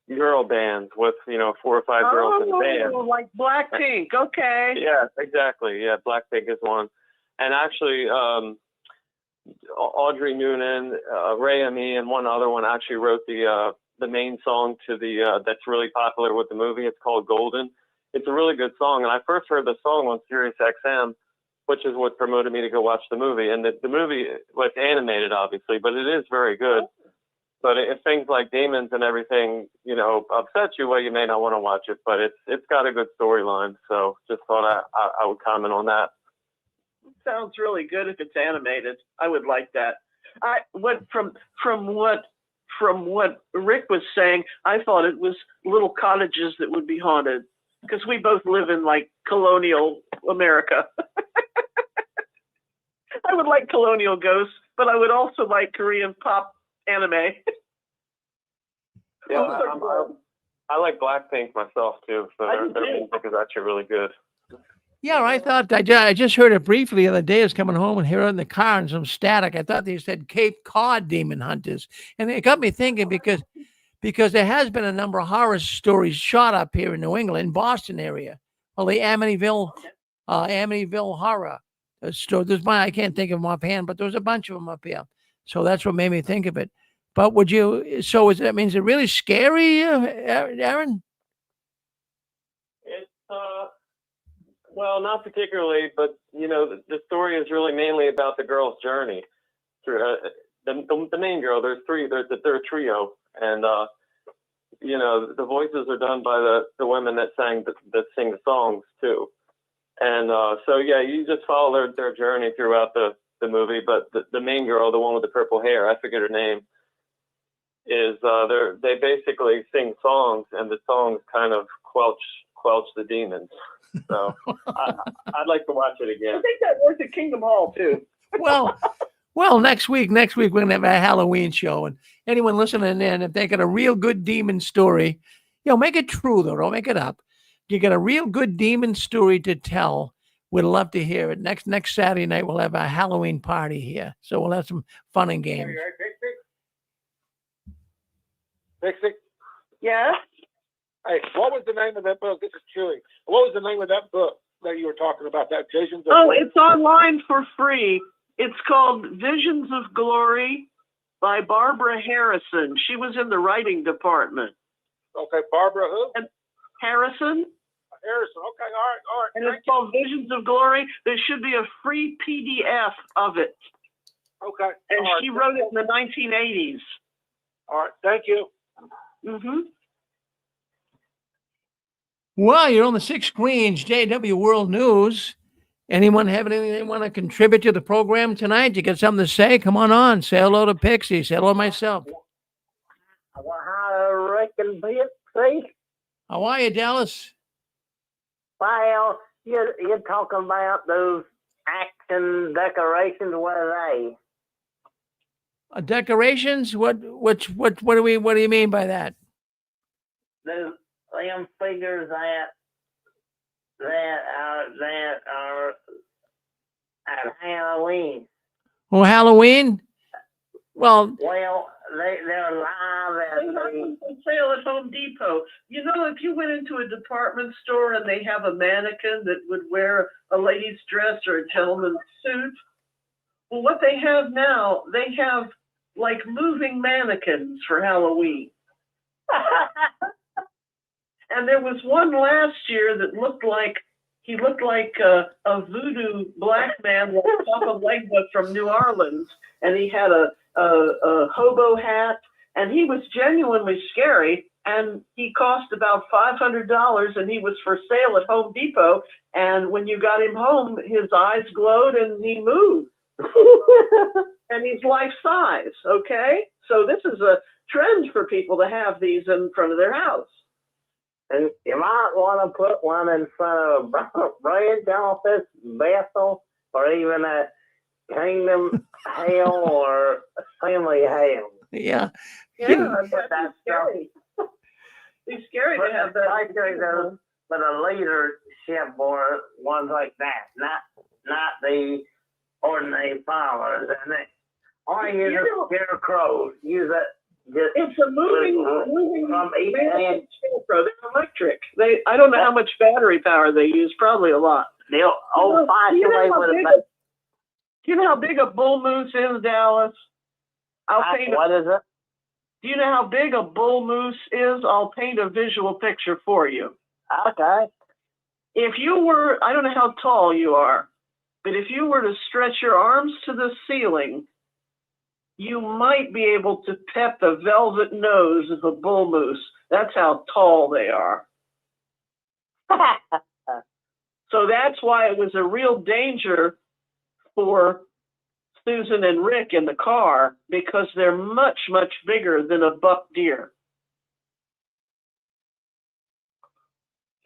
girl bands with 4 or 5 girls in a band. Oh, like Blackpink. Okay. Yeah, exactly. Yeah, Blackpink is one, and actually, Audrey Noonan, Ray Me, and one other one actually wrote the main song to that's really popular with the movie. It's called Golden. It's a really good song, and I first heard the song on Sirius XM, which is what promoted me to go watch the movie. And the movie was animated, obviously, but it is very good. But if things like demons and everything, upset you, well, you may not want to watch it. But it's got a good storyline, so just thought I would comment on that. Sounds really good if it's animated. I would like that. From what Rick was saying, I thought it was little cottages that would be haunted because we both live in like colonial America. I would like colonial ghosts, but I would also like Korean pop anime. Yeah, I like Blackpink myself too. So their music is actually really good. Yeah, I thought I just heard it briefly the other day. I was coming home and hearing it in the car and some static. I thought they said Cape Cod Demon Hunters, and it got me thinking because there has been a number of horror stories shot up here in New England, Boston area. Well, the Amityville horror store. I can't think of them offhand, but there's a bunch of them up here. So that's what made me think of it. But that means it really scary, Aaron? It's well, not particularly, but the story is really mainly about the girl's journey through the main girl. There's three. They're a trio, and the voices are done by the women that sing the songs too. And so yeah, you just follow their journey throughout the movie. But the main girl, the one with the purple hair, I forget her name, is they basically sing songs, and the songs kind of quelch the demons. So I'd like to watch it again. I think that works at Kingdom Hall too. Well, next week we're going to have a Halloween show, and anyone listening in, if they got a real good demon story, make it true though, don't make it up. You got a real good demon story to tell. We'd love to hear it. Next Saturday night, we'll have a Halloween party here, so we'll have some fun and games. Fix it. Yeah. Hey, what was the name of that book? This is Chewy. What was the name of that book that you were talking about? That Visions of Oh, Glory? it's online for free. It's called Visions of Glory by Barbara Harrison. She was in the writing department. Okay, Barbara who? Harrison? Harrison. Okay, all right. And it's called Visions of Glory. There should be a free PDF of it. Okay. And she wrote it in the 1980s. All right, thank you. Mm-hmm. Well, you're on the 6 Screens, JW World News. Anyone have anything they want to contribute to the program tonight? You got something to say? Come on. Say hello to Pixie. Say hello to myself. Well, I reckon, see? How are you, Dallas? Well, you're talking about those action decorations. What are they? Decorations? What do you mean by that? Those them figures that are at Halloween. Oh, Halloween? Well, They're live and They have them for sale at Home Depot. You know, if you went into a department store and they have a mannequin that would wear a lady's dress or a gentleman's suit, well, what they have now, they have like moving mannequins for Halloween. And there was one last year that looked like a voodoo black man with Papa Legba from New Orleans, and he had a hobo hat, and he was genuinely scary, and he cost about $500, and he was for sale at Home Depot, and when you got him home, his eyes glowed and he moved. And he's life size, okay? So this is a trend for people to have these in front of their house. And you might want to put one in front of a branch office, Bethel, or even a Kingdom Hale or Family Hale. yeah. That's scary. It's scary to have that. Like those, but a leadership or ones like that, not the ordinary followers. And or use a scarecrow. Use it. It's a moving from each end. Scarecrow. They're electric. I don't know how much battery power they use. Probably a lot. The old-fashioned way with a. Do you know how big a bull moose is, Dallas? What is it? Do you know how big a bull moose is? I'll paint a visual picture for you. Okay. If you were, I don't know how tall you are, but if you were to stretch your arms to the ceiling, you might be able to pet the velvet nose of a bull moose. That's how tall they are. So that's why it was a real danger for Susan and Rick in the car, because they're much, much bigger than a buck deer.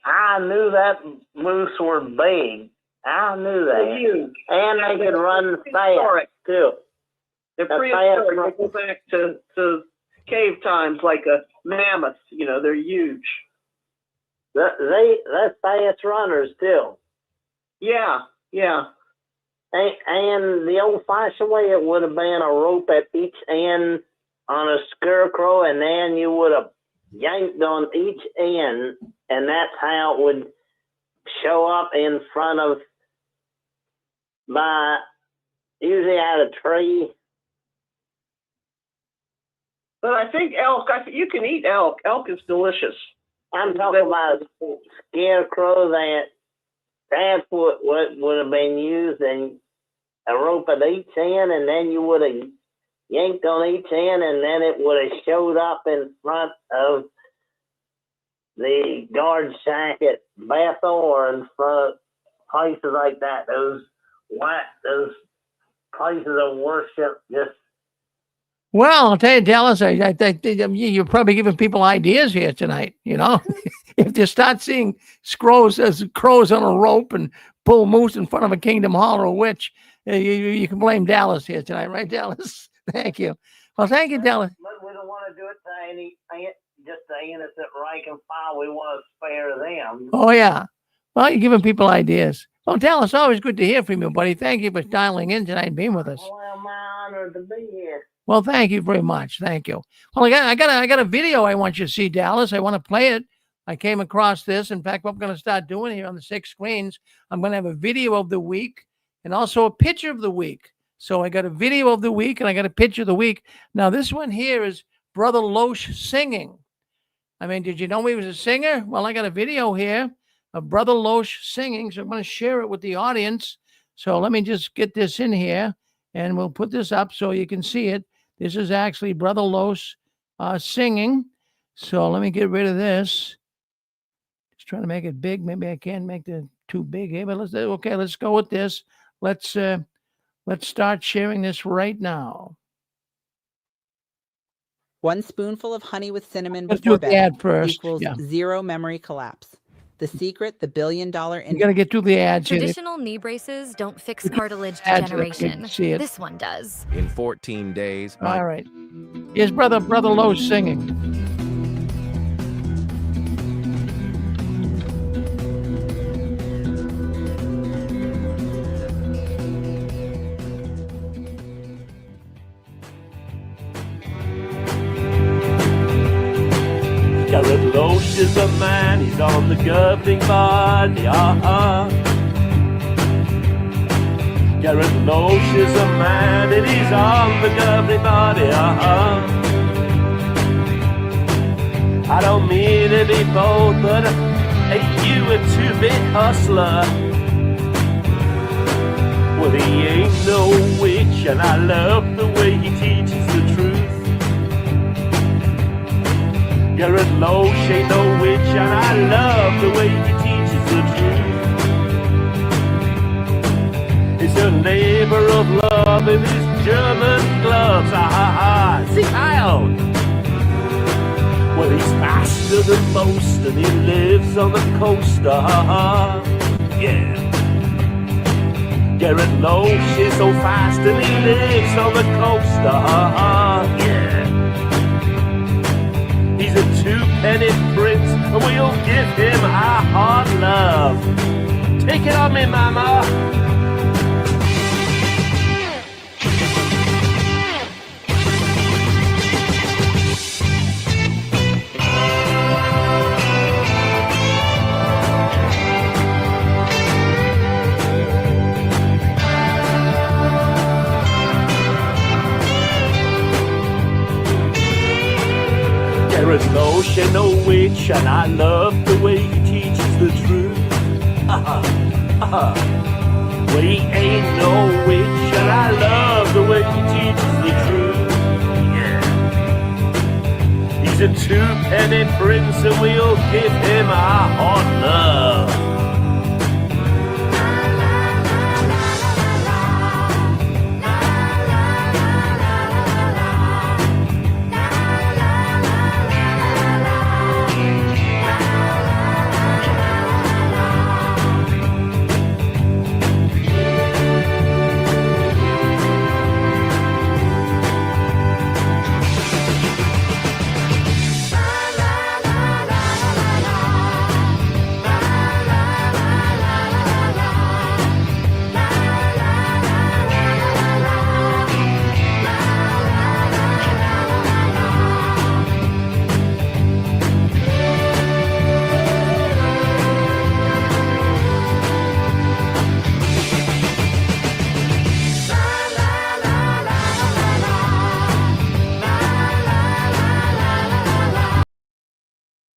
I knew that moose were big. I knew that. Huge. And they could run fast, too. They're prehistoric. They go back to cave times like a mammoth. You know, they're huge. They're fast runners, too. Yeah. And the old-fashioned way, it would have been a rope at each end on a scarecrow, and then you would have yanked on each end, and that's how it would show up in front of, usually at a tree. But I think elk, you can eat elk. Elk is delicious. I'm talking about a scarecrow that's what would have been used, and a rope at each end, and then you would have yanked on each end, and then it would have showed up in front of the guard shack at Bethel or in front of places like that. Those places of worship just. Well, I'll tell you, Dallas, I think you're probably giving people ideas here tonight. You know, if you start seeing crows on a rope and bull moose in front of a Kingdom Hall or a witch, you can blame Dallas here tonight, right, Dallas? Thank you. Well, thank you, Dallas. But we don't want to do it to just the innocent rank and file. We want to spare them. Oh, yeah. Well, you're giving people ideas. Well, Dallas, always good to hear from you, buddy. Thank you for dialing in tonight and being with us. Well, my honor to be here. Well, thank you very much. Thank you. Well, I got a video I want you to see, Dallas. I want to play it. I came across this. In fact, what I'm going to start doing here on the 6 screens, I'm going to have a video of the week and also a picture of the week. So I got a video of the week and I got a picture of the week. Now, this one here is Brother Loesch singing. I mean, did you know he was a singer? Well, I got a video here of Brother Loesch singing, so I'm going to share it with the audience. So let me just get this in here, and we'll put this up so you can see it. This is actually Brother Loesch singing. So let me get rid of this. Just trying to make it big. Maybe I can't make it too big here, but let's go with this. Let's start sharing this right now. 1 spoonful of honey with cinnamon Let's before do the ad bed first. equals Yeah. 0 memory collapse. The secret, the $1 billion You got to get through the ads here. Traditional knee braces don't fix cartilage Ads so that you can degeneration. see it. This one does. In 14 days, All right. Here's Brother Loesch singing. Garrett Loesch is a man, he's on the governing body, Garrett Loesch is a man and he's on the governing body, I don't mean to be bold, but ain't you a two-bit hustler? Well, he ain't no witch, and I love the way he teaches the truth. Garrett Loesch ain't no witch, and I love the way he teaches the truth. He's a labor of love in his German gloves, Sieg Heil! Well, he's faster than most, and he lives on the coast, yeah. Garrett Loesch is so fast, and he lives on the coast, yeah. He's a two-penny prince, and we'll give him our hard love. Take it on me, mama. Garrett Loesch ain't no witch, and I love the way he teaches the truth. Well, he ain't no witch, and I love the way he teaches the truth. Yeah. He's a two-penny prince, and we'll give him our hard love.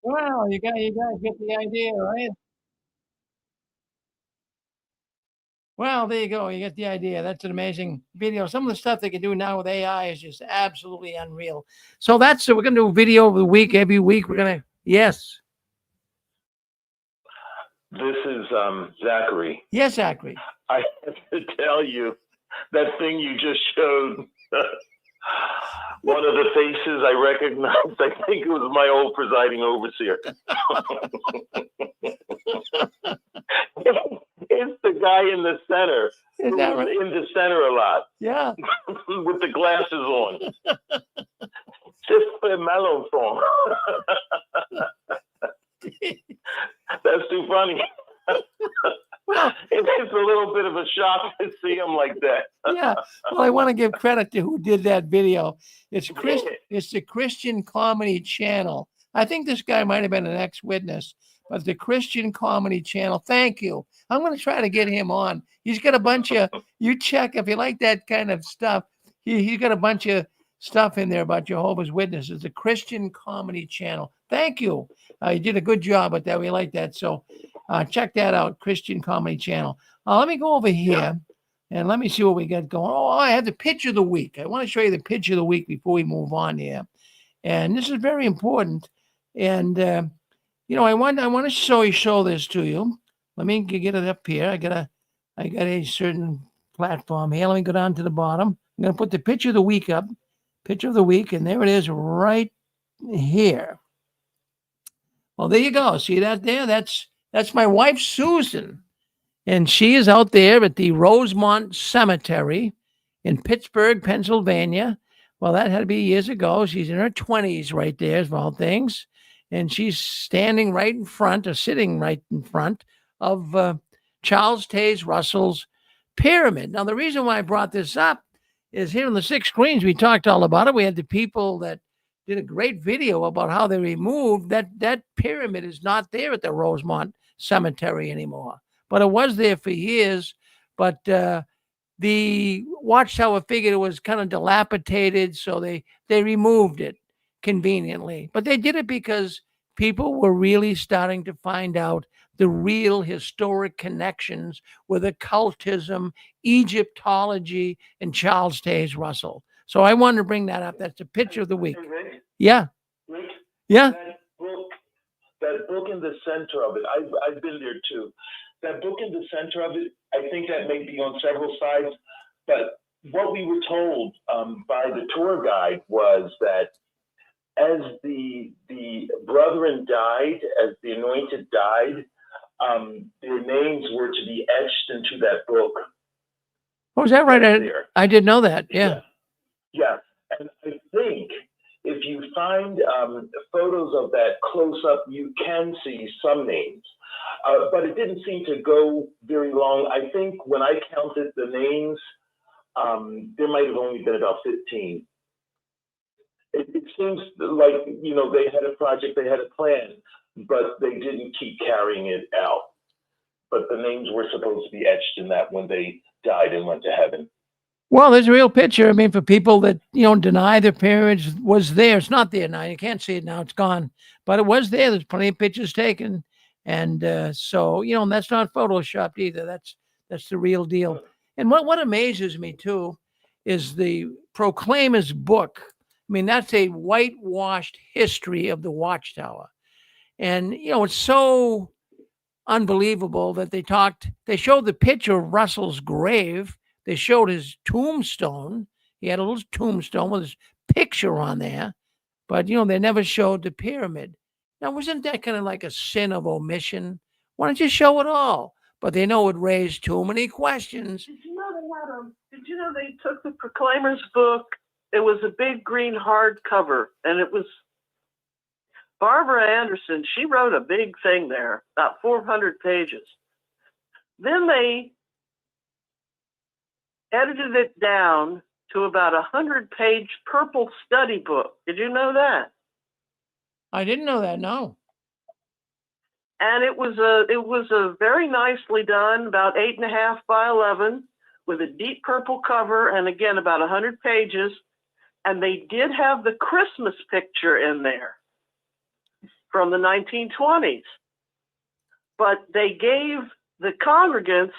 Well, you guys get the idea, right? Well, there you go. You get the idea. That's an amazing video. Some of the stuff they can do now with AI is just absolutely unreal. So we're going to do a video of the week every week. We're going to, yes. This is Zachary. Yes, Zachary. I have to tell you, that thing you just showed, one of the faces I recognized, I think it was my old presiding overseer. It's the guy in the center. Is that right? In the center a lot. Yeah. With the glasses on. Just put a mellow song. That's too funny. Well, it's a little bit of a shock to see him like that. Yeah. Well, I want to give credit to who did that video. It's the Christian Comedy Channel. I think this guy might have been an ex-witness, but the Christian Comedy Channel. Thank you. I'm going to try to get him on. He's got a bunch of, you check if you like that kind of stuff. He's got a bunch of stuff in there about Jehovah's Witnesses, the Christian Comedy Channel. Thank you. You did a good job at that. We like that. So check that out, Christian Comedy Channel. Let me go over here and let me see what we got going. Oh, I have the pitch of the week. I want to show you the pitch of the week before we move on here. And this is very important. And, I want to show this to you. Let me get it up here. I got a certain platform here. Let me go down to the bottom. I'm going to put the picture of the week up. Picture of the week, and there it is right here. Well, there you go. See that there? That's my wife, Susan. And she is out there at the Rosemont Cemetery in Pittsburgh, Pennsylvania. Well, that had to be years ago. She's in her 20s right there, of all things. And she's standing right in front, or sitting right in front of Charles Taze Russell's pyramid. Now, the reason why I brought this up is here on the 6 Screens, we talked all about it. We had the people that did a great video about how they removed that pyramid is not there at the Rosemont Cemetery anymore. But it was there for years. But the Watchtower figured it was kind of dilapidated, so they removed it conveniently. But they did it because people were really starting to find out the real historic connections with occultism, Egyptology, and Charles Taze Russell. So I wanted to bring that up. That's the picture of the week. Hey, Rick, Yeah. Rick, Yeah. that book in the center of it, I've been there too. That book in the center of it, I think that may be on several sides, but what we were told by the tour guide was that as the brethren died, as the anointed died, their names were to be etched into that book. Oh, is that right? I didn't know that. Yeah. Yeah. And I think if you find photos of that close up, you can see some names. But it didn't seem to go very long. I think when I counted the names, there might have only been about 15. It seems like, they had a project, they had a plan, but they didn't keep carrying it out. But the names were supposed to be etched in that when they died and went to heaven. Well, there's a real picture. I mean, for people that, deny their parents was there. It's not there now. You can't see it now. It's gone. But it was there. There's plenty of pictures taken. And so, that's not photoshopped either. That's the real deal. And what amazes me, too, is the Proclaimer's book. I mean, that's a whitewashed history of the Watchtower. And, it's so unbelievable that they showed the picture of Russell's grave. They showed his tombstone. He had a little tombstone with his picture on there. But, they never showed the pyramid. Now, wasn't that kind of like a sin of omission? Why don't you show it all? But they know it raised too many questions. Did you know they took the Proclaimer's book? It was a big green hardcover, and it was Barbara Anderson. She wrote a big thing there, about 400 pages. Then they edited it down to about 100-page purple study book. Did you know that? I didn't know that, no. And it was a very nicely done, about 8.5 by 11, with a deep purple cover, and again, about 100 pages. And they did have the Christmas picture in there from the 1920s. But they gave the congregants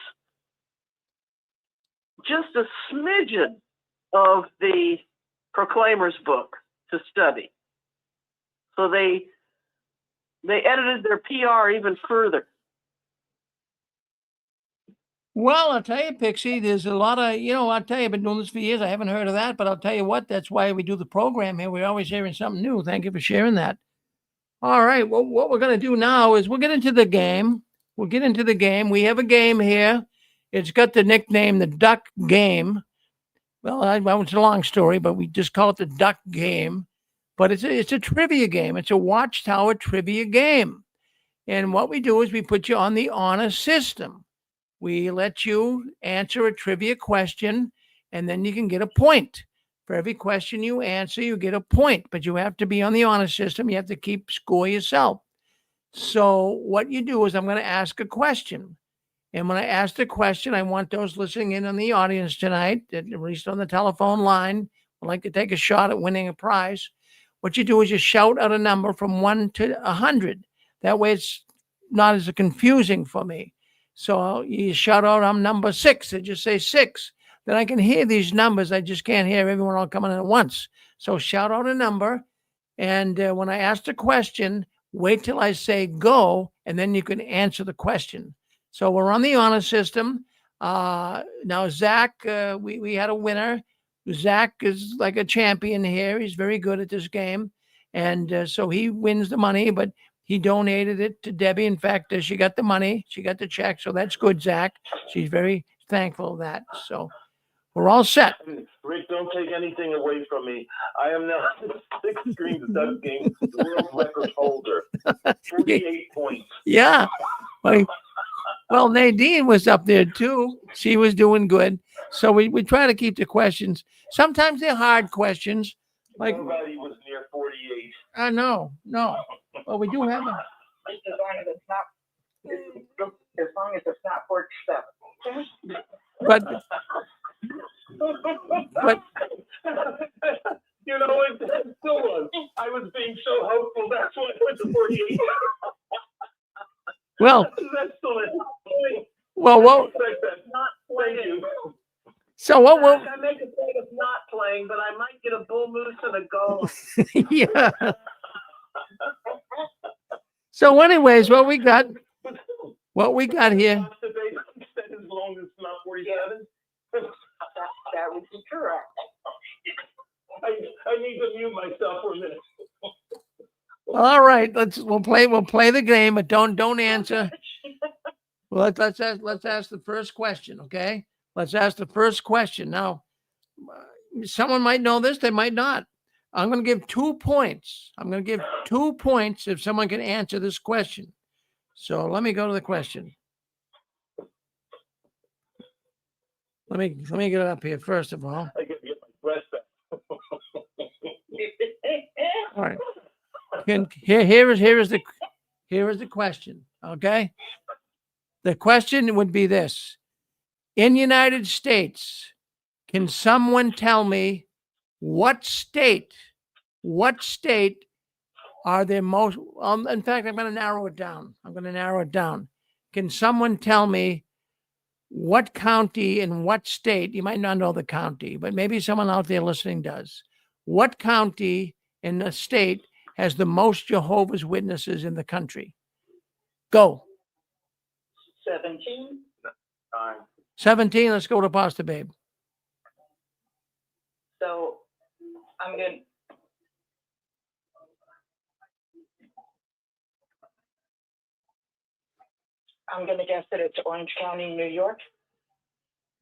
just a smidgen of the Proclaimer's book to study. So they edited their PR even further. Well, I'll tell you, Pixie, there's a lot of, I'll tell you, I've been doing this for years. I haven't heard of that, but I'll tell you what, that's why we do the program here. We're always hearing something new. Thank you for sharing that. All right. Well, what we're going to do now is we'll get into the game. We have a game here. It's got the nickname, the Duck Game. Well, it's a long story, but we just call it the Duck Game. But it's a trivia game. It's a Watchtower trivia game. And what we do is we put you on the honor system. We let you answer a trivia question, and then you can get a point. For every question you answer, you get a point, but you have to be on the honor system. You have to keep score yourself. So what you do is I'm going to ask a question. And when I ask the question, I want those listening in on the audience tonight, at least on the telephone line, would like to take a shot at winning a prize. What you do is you shout out a number from 1 to 100. That way it's not as confusing for me. So you shout out, I'm number 6. They just say 6. Then I can hear these numbers. I just can't hear everyone all coming in at once. So shout out a number. And when I ask the question, wait till I say go, and then you can answer the question. So we're on the honor system. Now, Zach, we had a winner. Zach is like a champion here. He's very good at this game. And so he wins the money, but he donated it to Debbie. In fact, she got the money. She got the check. So that's good, Zach. She's very thankful of that. So we're all set. Rick, don't take anything away from me. I am now the 6 screens of Doug game world record holder. 48 points. Yeah. Well, Nadine was up there too. She was doing good. So we try to keep the questions. Sometimes they're hard questions. Like nobody was near 48. No. Well, we do have a. As long as it's not 47. But you know, it still was. I was being so hopeful. That's why I went to 48. Well, well, what? Thank you. So what will? I make a point of not playing, but I might get a bull moose and a goal. Yeah. So, anyways, what we got here. As long as it's not 47. That would be correct. I need to mute myself for a minute. Well, all right, we'll play the game, but don't answer. Well, let's ask the first question, okay? Let's ask the first question. Now, someone might know this, they might not. I'm going to give 2 points. I'm going to give 2 points if someone can answer this question. So let me go to the question. Let me get it up here first of all. I can get my breath back. All right. Here is the question. Okay. The question would be this: in the United States, can someone tell me what state are there most? In fact, I'm going to narrow it down. Can someone tell me what county in what state? You might not know the county, but maybe someone out there listening does. What county in the state has the most Jehovah's Witnesses in the country? Go. 17. 17. Let's go to Pasta Babe. So I'm gonna guess that it's Orange County, New York.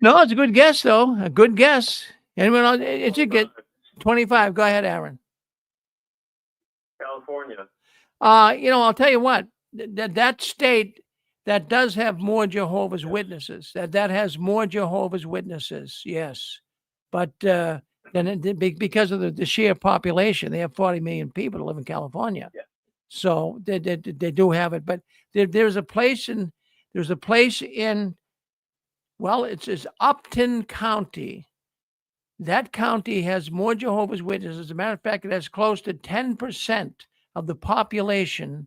No, it's a good guess though. A good guess. Anyone else? It's a get 25. Go ahead, Aaron. California. I'll tell you what. That state that does have more Jehovah's Witnesses. That has more Jehovah's Witnesses. Yes, but because of the sheer population, they have 40 million people that live in California. Yeah. So they do have it. But there's a place in well, it's Upton County. That county has more Jehovah's Witnesses. As a matter of fact, it has close to 10% of the population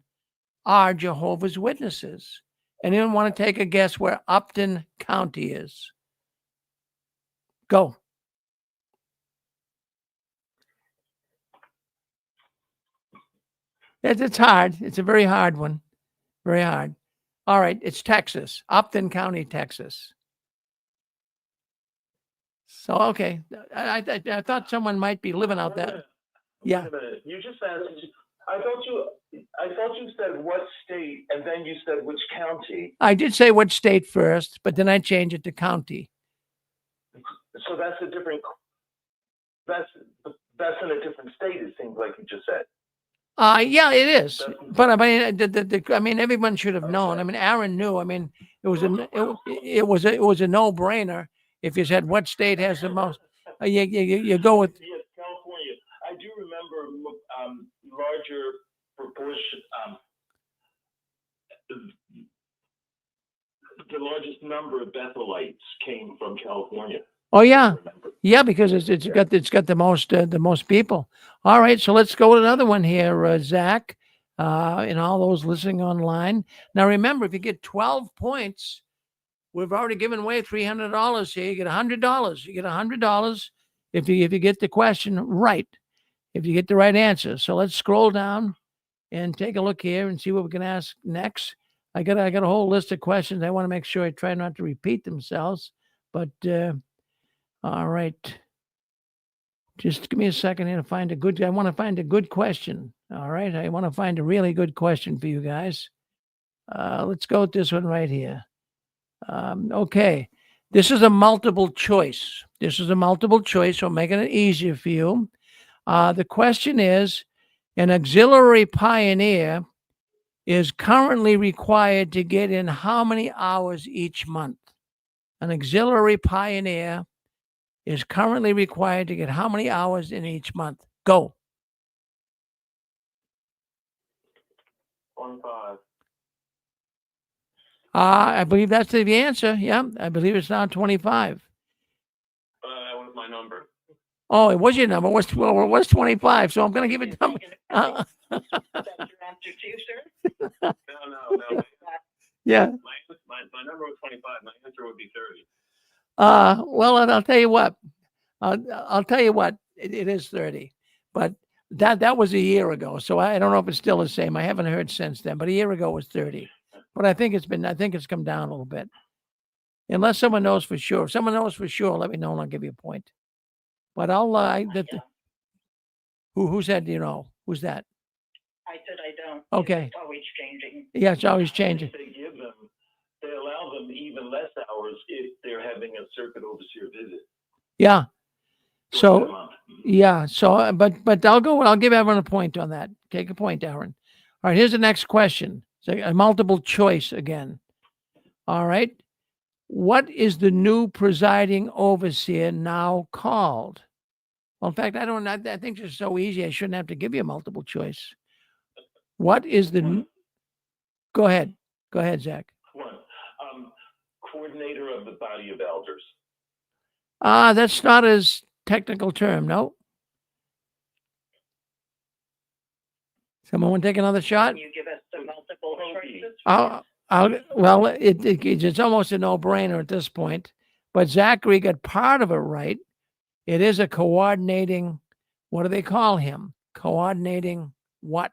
are Jehovah's Witnesses. Anyone want to take a guess where Upton County is? Go. It's hard. It's a very hard one. Very hard. All right. It's Texas. Upton County, Texas. So, okay. I thought someone might be living out there. Yeah. Wait a minute. You just asked. I thought you said what state, and then you said which county. I did say what state first, but then I changed it to county. So that's a different. That's in a different state. It seems like you just said. Yeah, it is. But I mean, everyone should have known. I mean, Aaron knew. I mean, it was a no-brainer if you said what state has the most. You go with. Yes, California. I do remember larger proportion. The largest number of Bethelites came from California. Oh yeah, yeah, because it's got the most people. All right, so let's go with another one here, Zach, and all those listening online. Now remember, if you get 12 points, we've already given away $300 here. You get $100. You get $100 if you get the question right, if you get the right answer. So let's scroll down and take a look here and see what we can ask next. I got a whole list of questions. I want to make sure I try not to repeat themselves, but all right. Just give me a second here to find a good. I want to find a good question. All right, I want to find a really good question for you guys. Let's go with this one right here. Okay, this is a multiple choice. So I'm making it easier for you. The question is, an auxiliary pioneer is currently required to get in how many hours each month? An auxiliary pioneer is currently required to get how many hours in each month? Go. 25. I believe that's the answer. Yeah, I believe it's now 25. That was my number. Oh, it was your number. What's 25? So I'm going to give it. That's your answer too, sir? No. Yeah. My number was 25. My answer would be 30. Well, and I'll tell you what. I'll tell you what. It is 30, but that was a year ago. So I don't know if it's still the same. I haven't heard since then. But a year ago it was 30. But I think it's come down a little bit. Unless someone knows for sure. If someone knows for sure, let me know and I'll give you a point. But who said you know? Who's that? I said I don't. Okay. It's always changing. Yeah, it's always changing. They allow them even less hours if they're having a circuit overseer visit. Yeah. So yeah. So but I'll give everyone a point on that. Take a point, Aaron. All right. Here's the next question. So a multiple choice again. All right. What is the new presiding overseer now called? Well, in fact, I think it's so easy. I shouldn't have to give you a multiple choice. What is the? Go ahead, Zach. One, coordinator of the body of elders. That's not his technical term. No. Someone want to take another shot? Can you give us the multiple choices? Well, it's almost a no-brainer at this point. But Zachary got part of it right. It is a coordinating. What do they call him? Coordinating what?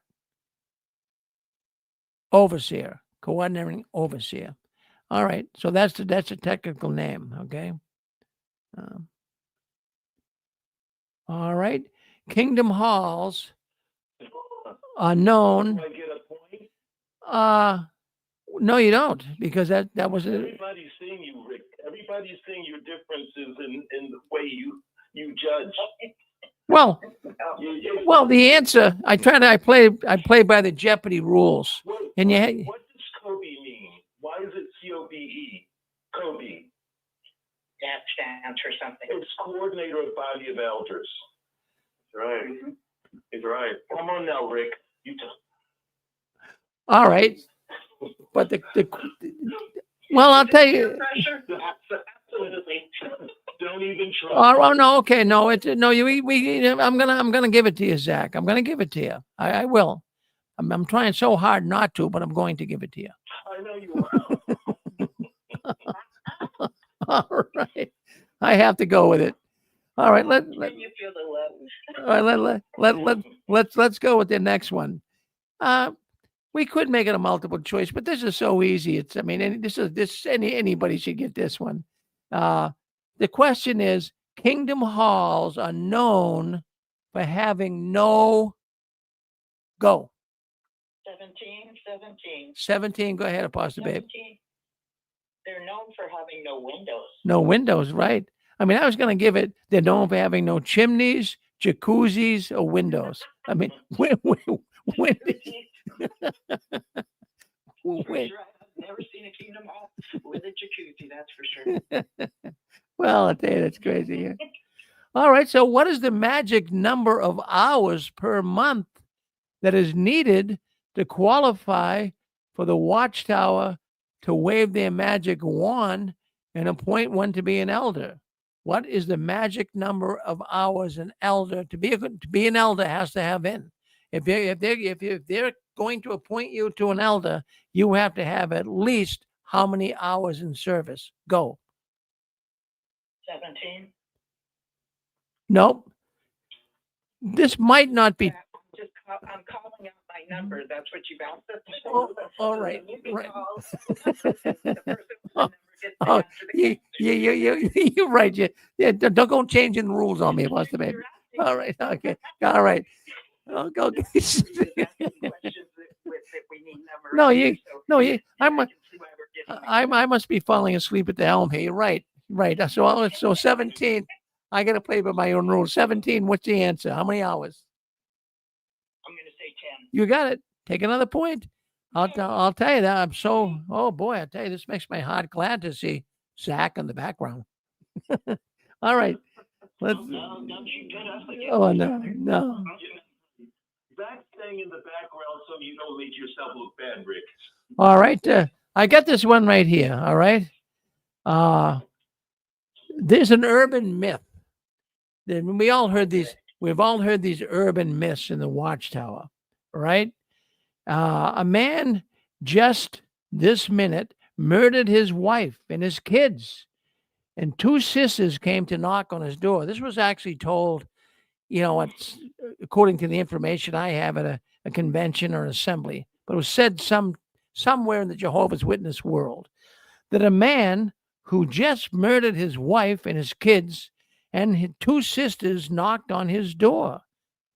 Overseer. Coordinating overseer. All right. So that's a technical name. Okay. All right. Kingdom halls are known. Do I get a point? No, you don't, because that was Everybody's seeing you, Rick. Everybody's seeing your differences in the way you judge. Well, the answer I play by the Jeopardy rules, What and does Kobe mean? Why is it COBE? Kobe. That stands for something. It's coordinator of body of elders. That's right. He's right. Come on now, Rick. You all right, but well, I'll tell you. Absolutely. Don't even try. Oh no, okay, no, I'm gonna give it to you, Zach. I'm gonna give it to you. I will. I'm trying so hard not to, but I'm going to give it to you. I know you are. All right, I have to go with it. All right, let's go with the next one. We could make it a multiple choice, but this is so easy. Anybody should get this one. The question is, kingdom halls are known for having no. Go. 17. Go ahead, Apostle Babe. They're known for having no windows. No windows, right? I mean, I was going to give it. They're known for having no chimneys, jacuzzis, or windows. I mean, windows. I've never seen a kingdom hall with a jacuzzi, that's for sure. Well, I'll tell you, that's crazy. Yeah. All right. So, what is the magic number of hours per month that is needed to qualify for the Watchtower to wave their magic wand and appoint one to be an elder? What is the magic number of hours an elder to be an elder has to have in? If they're going to appoint you to an elder, you have to have at least how many hours in service? Go. 17. Nope. This might not be. I'm calling out my number. That's what you've asked us to Oh, do. all right. You can Right. call the person Oh, gets oh, answer the you're right. Yeah, don't go changing the rules on me, Buster, baby. All right. Okay. All right. Oh, go. questions that we need numbers. No, I must be falling asleep at the helm here. You're right. Right. So 17. I got to play by my own rules. 17. What's the answer? How many hours? I'm going to say 10. You got it. Take another point. I'll tell you that. Oh boy, I tell you, this makes my heart glad to see Zach in the background. All right. Let's. Don't you get us again. Oh, no. Zach's staying in the background so you don't make yourself look bad, Rick. All right. I got this one right here. All right. There's an urban myth. We've all heard these urban myths in the Watchtower, right? A man just this minute murdered his wife and his kids, and 2 sisters came to knock on his door. This was actually told, it's according to the information I have at a convention or an assembly, but it was said somewhere in the Jehovah's Witness world that a man who just murdered his wife and his kids and his 2 sisters knocked on his door.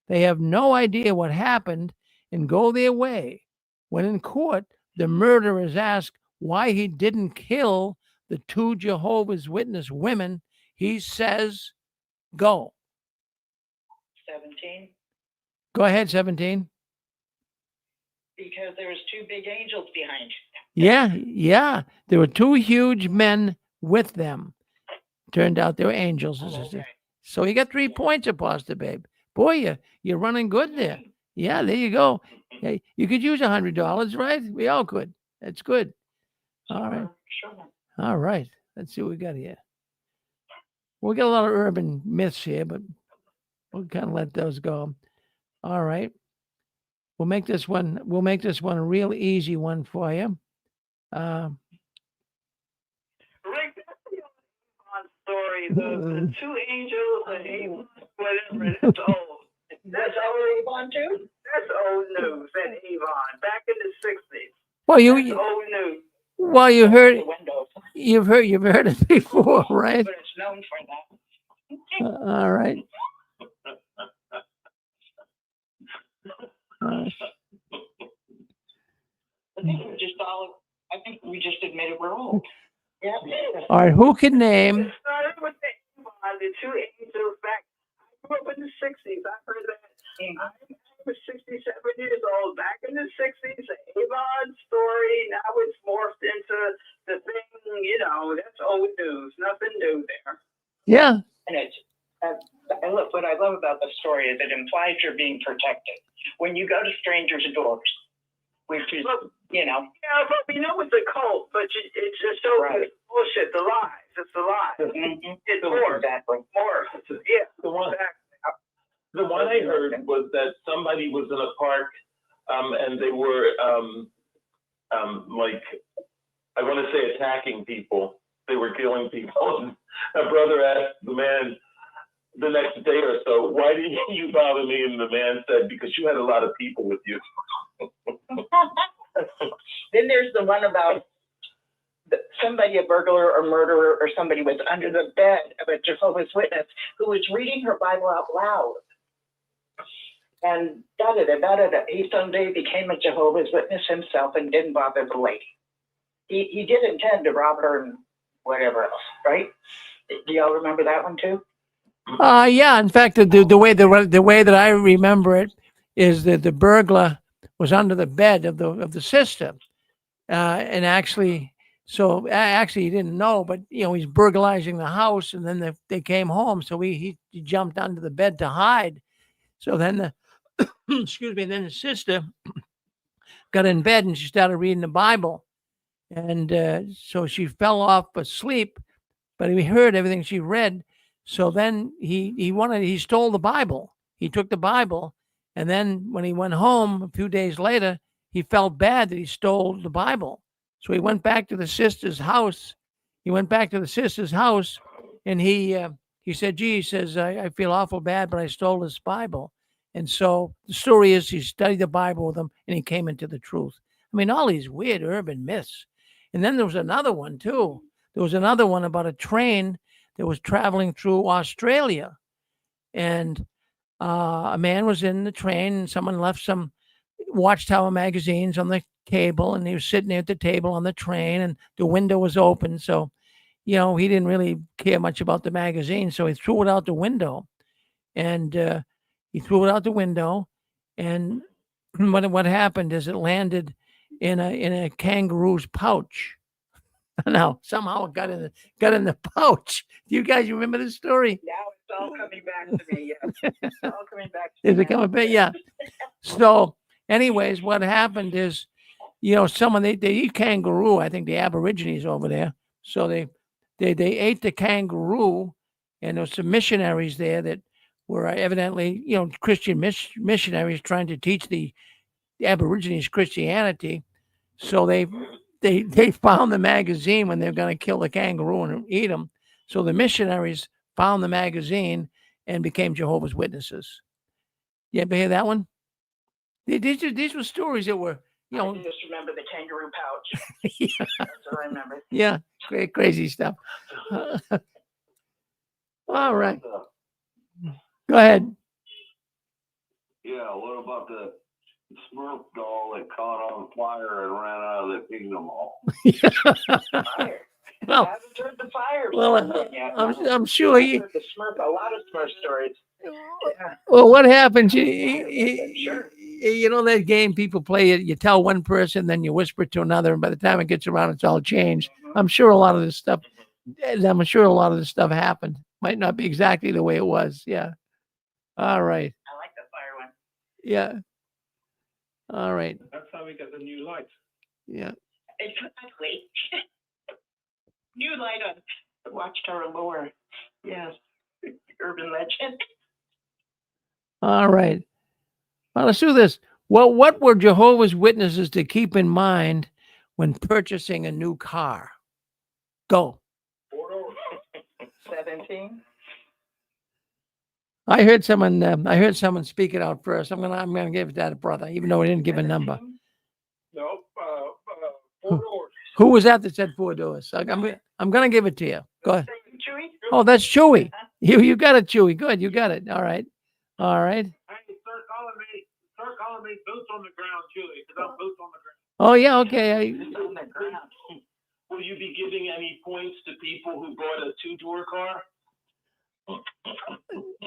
They have no idea what happened and go their way. When in court, the murderer is asked why he didn't kill the 2 Jehovah's Witness women. He says, go. 17. Go ahead, 17. Because there was 2 big angels behind you. Yeah. There were 2 huge men with them. Turned out they were angels. Okay. So you got 3 points, Apostle Babe. Boy, you're running good there. Yeah, there you go. Hey, you could use $100, right? We all could. That's good. All right. Sure. All right. Let's see what we got here. We got a lot of urban myths here, but we'll kind of let those go. All right. We'll make this one a real easy one for you. Rick, that's the Avon story. The 2 angels and Avon, whatever. That's old. That's old Avon too? That's old news and Avon back in the 60s. Well, That's old news. Well, you've heard it before, right? But it's known for that. All right. I think we just admitted we're old. Yeah. All right. Who can name? It started with the 2 angels back. I grew up in the 60s. I heard that. I was 67 years old. Back in the 60s, the Avon story. Now it's morphed into the thing, that's old news. Nothing new there. Yeah. And look, what I love about the story is it implies you're being protected. When you go to strangers' doors, which is, Yeah, but we know it's a cult, but it's just so bullshit. The lies. It's the lies. Mm-hmm. It's more. Exactly. More. Yeah. The one I heard was that somebody was in a park, and they were, I want to say attacking people. They were killing people. A brother asked the man the next day or so, why didn't you bother me? And the man said, because you had a lot of people with you. Then there's the one about somebody, a burglar or murderer or somebody was under the bed of a Jehovah's Witness who was reading her Bible out loud. And he someday became a Jehovah's Witness himself and didn't bother the lady. He did intend to rob her and whatever else, right? Do y'all remember that one too? Yeah. In fact, the way that I remember it is that the burglar was under the bed of the sister, and actually So actually, he didn't know, but he's burglarizing the house, and then they came home. So he jumped under the bed to hide. So then the excuse me, then the sister got in bed and she started reading the Bible, and so she fell off asleep. But he heard everything she read. So then he stole the Bible. He took the Bible, and then when he went home a few days later, he felt bad that he stole the Bible. So he went back to the sister's house. And he said, "Gee," he says, I feel awful bad, but I stole this Bible." And so the story is he studied the Bible with him, and he came into the truth. I mean, all these weird urban myths. And then there was another one too. There was another one about a train that was traveling through Australia, and a man was in the train, and someone left some Watchtower magazines on the table, and he was sitting there at the table on the train, and the window was open. So, he didn't really care much about the magazine, so he threw it out the window, and and what happened is it landed in a kangaroo's pouch. Now somehow it got in the pouch. Do you guys remember this story? Now it's all coming back to me. Yes. It's all coming back to Is me. it coming back? Yeah. So, anyways, what happened is, someone they eat kangaroo. I think the Aborigines over there. So they ate the kangaroo, and there was some missionaries there that were evidently Christian missionaries trying to teach the Aborigines Christianity. So they found the magazine when they were going to kill the kangaroo and eat them. So the missionaries found the magazine and became Jehovah's Witnesses. You ever hear that one? These were stories that were, I just remember the kangaroo pouch. yeah, That's what I remember. yeah, crazy stuff. All right. Go ahead. Yeah, what about the Smurf doll that caught on fire and ran out of the Kingdom Hall? Fire. Well, I haven't heard the fire. Well, yet. I'm sure I've heard the Smurf, a lot of Smurf stories. Yeah. Well, what happens? Sure. That game people play. You tell one person, then you whisper to another, and by the time it gets around, it's all changed. I'm sure a lot of this stuff. I'm sure a lot of this stuff happened. Might not be exactly the way it was. Yeah. All right. I like the fire one. Yeah. All right. That's how we got the new lights. Yeah. Exactly. New light on the Watchtower Lower. Yes. Urban legend. All right. Well, let's do this. Well, what were Jehovah's Witnesses to keep in mind when purchasing a new car? Go. 17. I heard someone speak it out first. I'm gonna give that a brother, even though he didn't give a number. No, 4 doors. Who was that said 4 doors? I'm gonna give it to you. Go ahead. Chewy? Oh, that's Chewy. You got it, Chewy. Good, you got it. All right. All right. Hey, start calling me boots on the ground, Julie, because I'm boots on the ground. Oh yeah, okay. On the ground. Will you be giving any points to people who bought a 2-door car?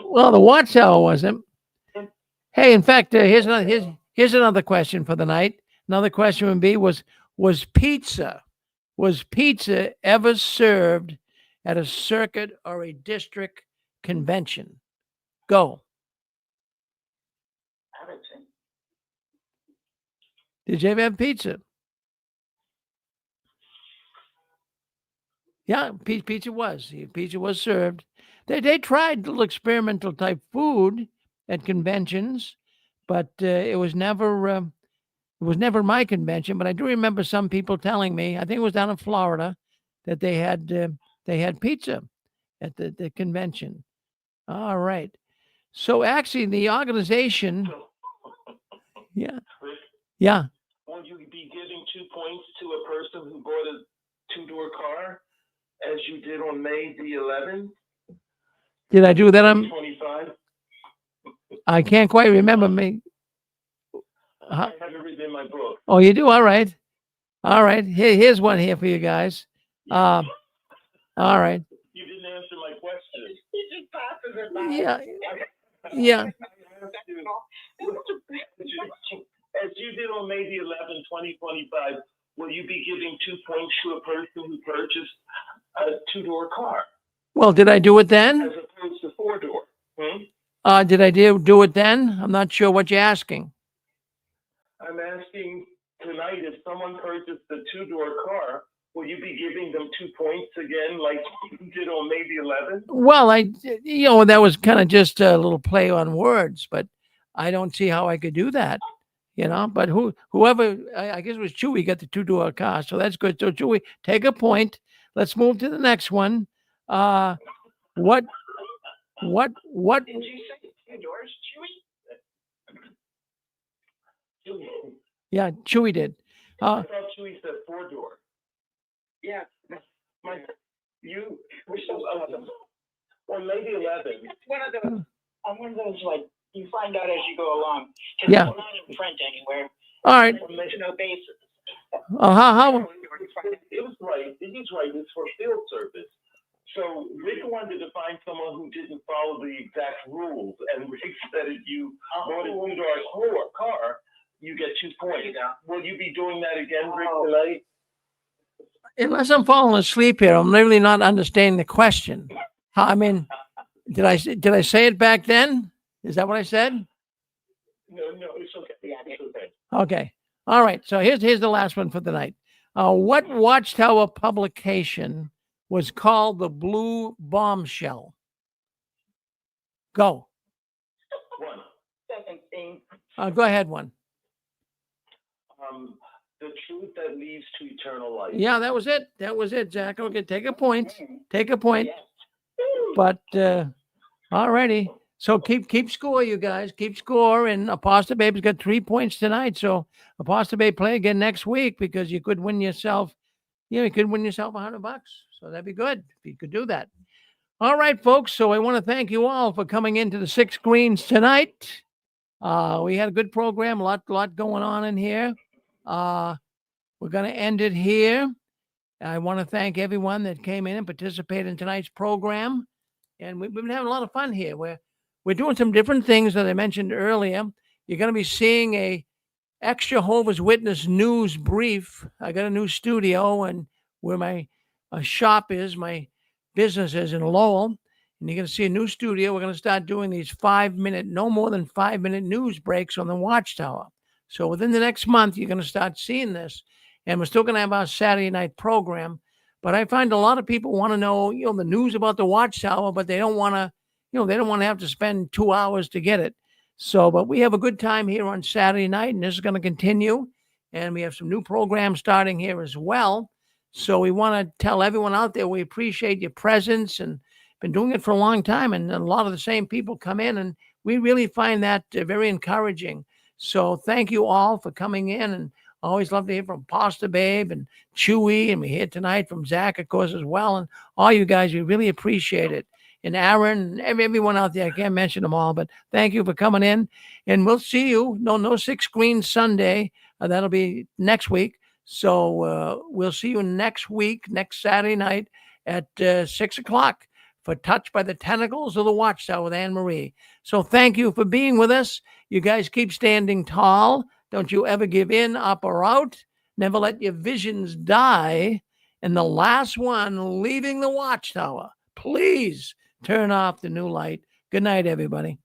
Well, the Watchtower wasn't. Hey, in fact, here's another question for the night. Another question would be: Was pizza ever served at a circuit or a district convention? Go. Did you ever have pizza? Yeah, pizza was served. They tried little experimental type food at conventions, but it was never my convention. But I do remember some people telling me, I think it was down in Florida, that they had pizza at the convention. All right. So actually, the organization, yeah. Won't you be giving 2 points to a person who bought a 2-door car, as you did on May the 11th? Did I do that? 25. I can't quite remember me. I have it written in my book. Oh, you do? All right. All right. Here's one here for you guys. All right. You didn't answer my question. He just passes it by. Yeah. As you did on May the 11th, 2025, will you be giving 2 points to a person who purchased a two-door car Well, did I do it then? as opposed to four-door? Did I do it then? I'm not sure what you're asking. I'm asking tonight, if someone purchased a two-door car, will you be giving them 2 points again, like you did on May the 11th? Well, that was kind of just a little play on words, but I don't see how I could do that, But whoever, I guess it was Chewy, got the two-door car, so that's good. So Chewy, take a point. Let's move to the next one. What? Did you say 2 doors, Chewy? Yeah, Chewy did. I thought Chewy said four-door. Yeah. You were so on May the 11th. It's one of those. I'm one of those like you find out as you go along. Yeah. It's not in print anywhere. All right. There's no basis. How? It was right. He's right. It's for field service. So Rick wanted to find someone who didn't follow the exact rules, and Rick said if you bought a two-door car, you get 2 points. Will you be doing that again, Rick, tonight? Unless I'm falling asleep here, I'm really not understanding the question. I mean, did I say it back then? Is that what I said? No, it's okay. Yeah, it's okay. Okay. All right. So here's the last one for the night. What Watchtower publication was called the Blue Bombshell? Go. One. 17. Go ahead, one. The truth that leads to eternal life. Yeah, that was it, Zach. Okay, take a point. But all righty. So keep score, you guys. Keep score. And Apostle Babe's got 3 points tonight. So Apostle Babe, play again next week because you could win yourself. You could win yourself $100. So that'd be good if you could do that. All right, folks. So I want to thank you all for coming into the 6 Screens tonight. We had a good program, a lot going on in here. We're going to end it here. I want to thank everyone that came in and participated in tonight's program. And we've been having a lot of fun here. We're doing some different things that I mentioned earlier. You're going to be seeing a ex-Jehovah's Witness news brief. I got a new studio and where my shop is, my business is in Lowell. And you're going to see a new studio. We're going to start doing these 5-minute, no more than 5-minute news breaks on the Watchtower. So within the next month, you're going to start seeing this. And we're still going to have our Saturday night program. But I find a lot of people want to know, the news about the Watchtower, but they don't want to, they don't want to have to spend 2 hours to get it. So, but we have a good time here on Saturday night, and this is going to continue. And we have some new programs starting here as well. So we want to tell everyone out there, we appreciate your presence and been doing it for a long time. And a lot of the same people come in, and we really find that very encouraging. So thank you all for coming in, and I always love to hear from Pastor Babe and Chewy, and we hear tonight from Zach, of course, as well. And all you guys, we really appreciate it. And Aaron, and everyone out there, I can't mention them all, but thank you for coming in. And we'll see you. No 6 Screens Sunday. That'll be next week. So we'll see you next week, next Saturday night at 6 o'clock for Touched by the Tentacles of the Watchtower with Anne Marie. So thank you for being with us. You guys keep standing tall. Don't you ever give in, up, or out. Never let your visions die. And the last one leaving the Watchtower, please turn off the new light. Good night, everybody.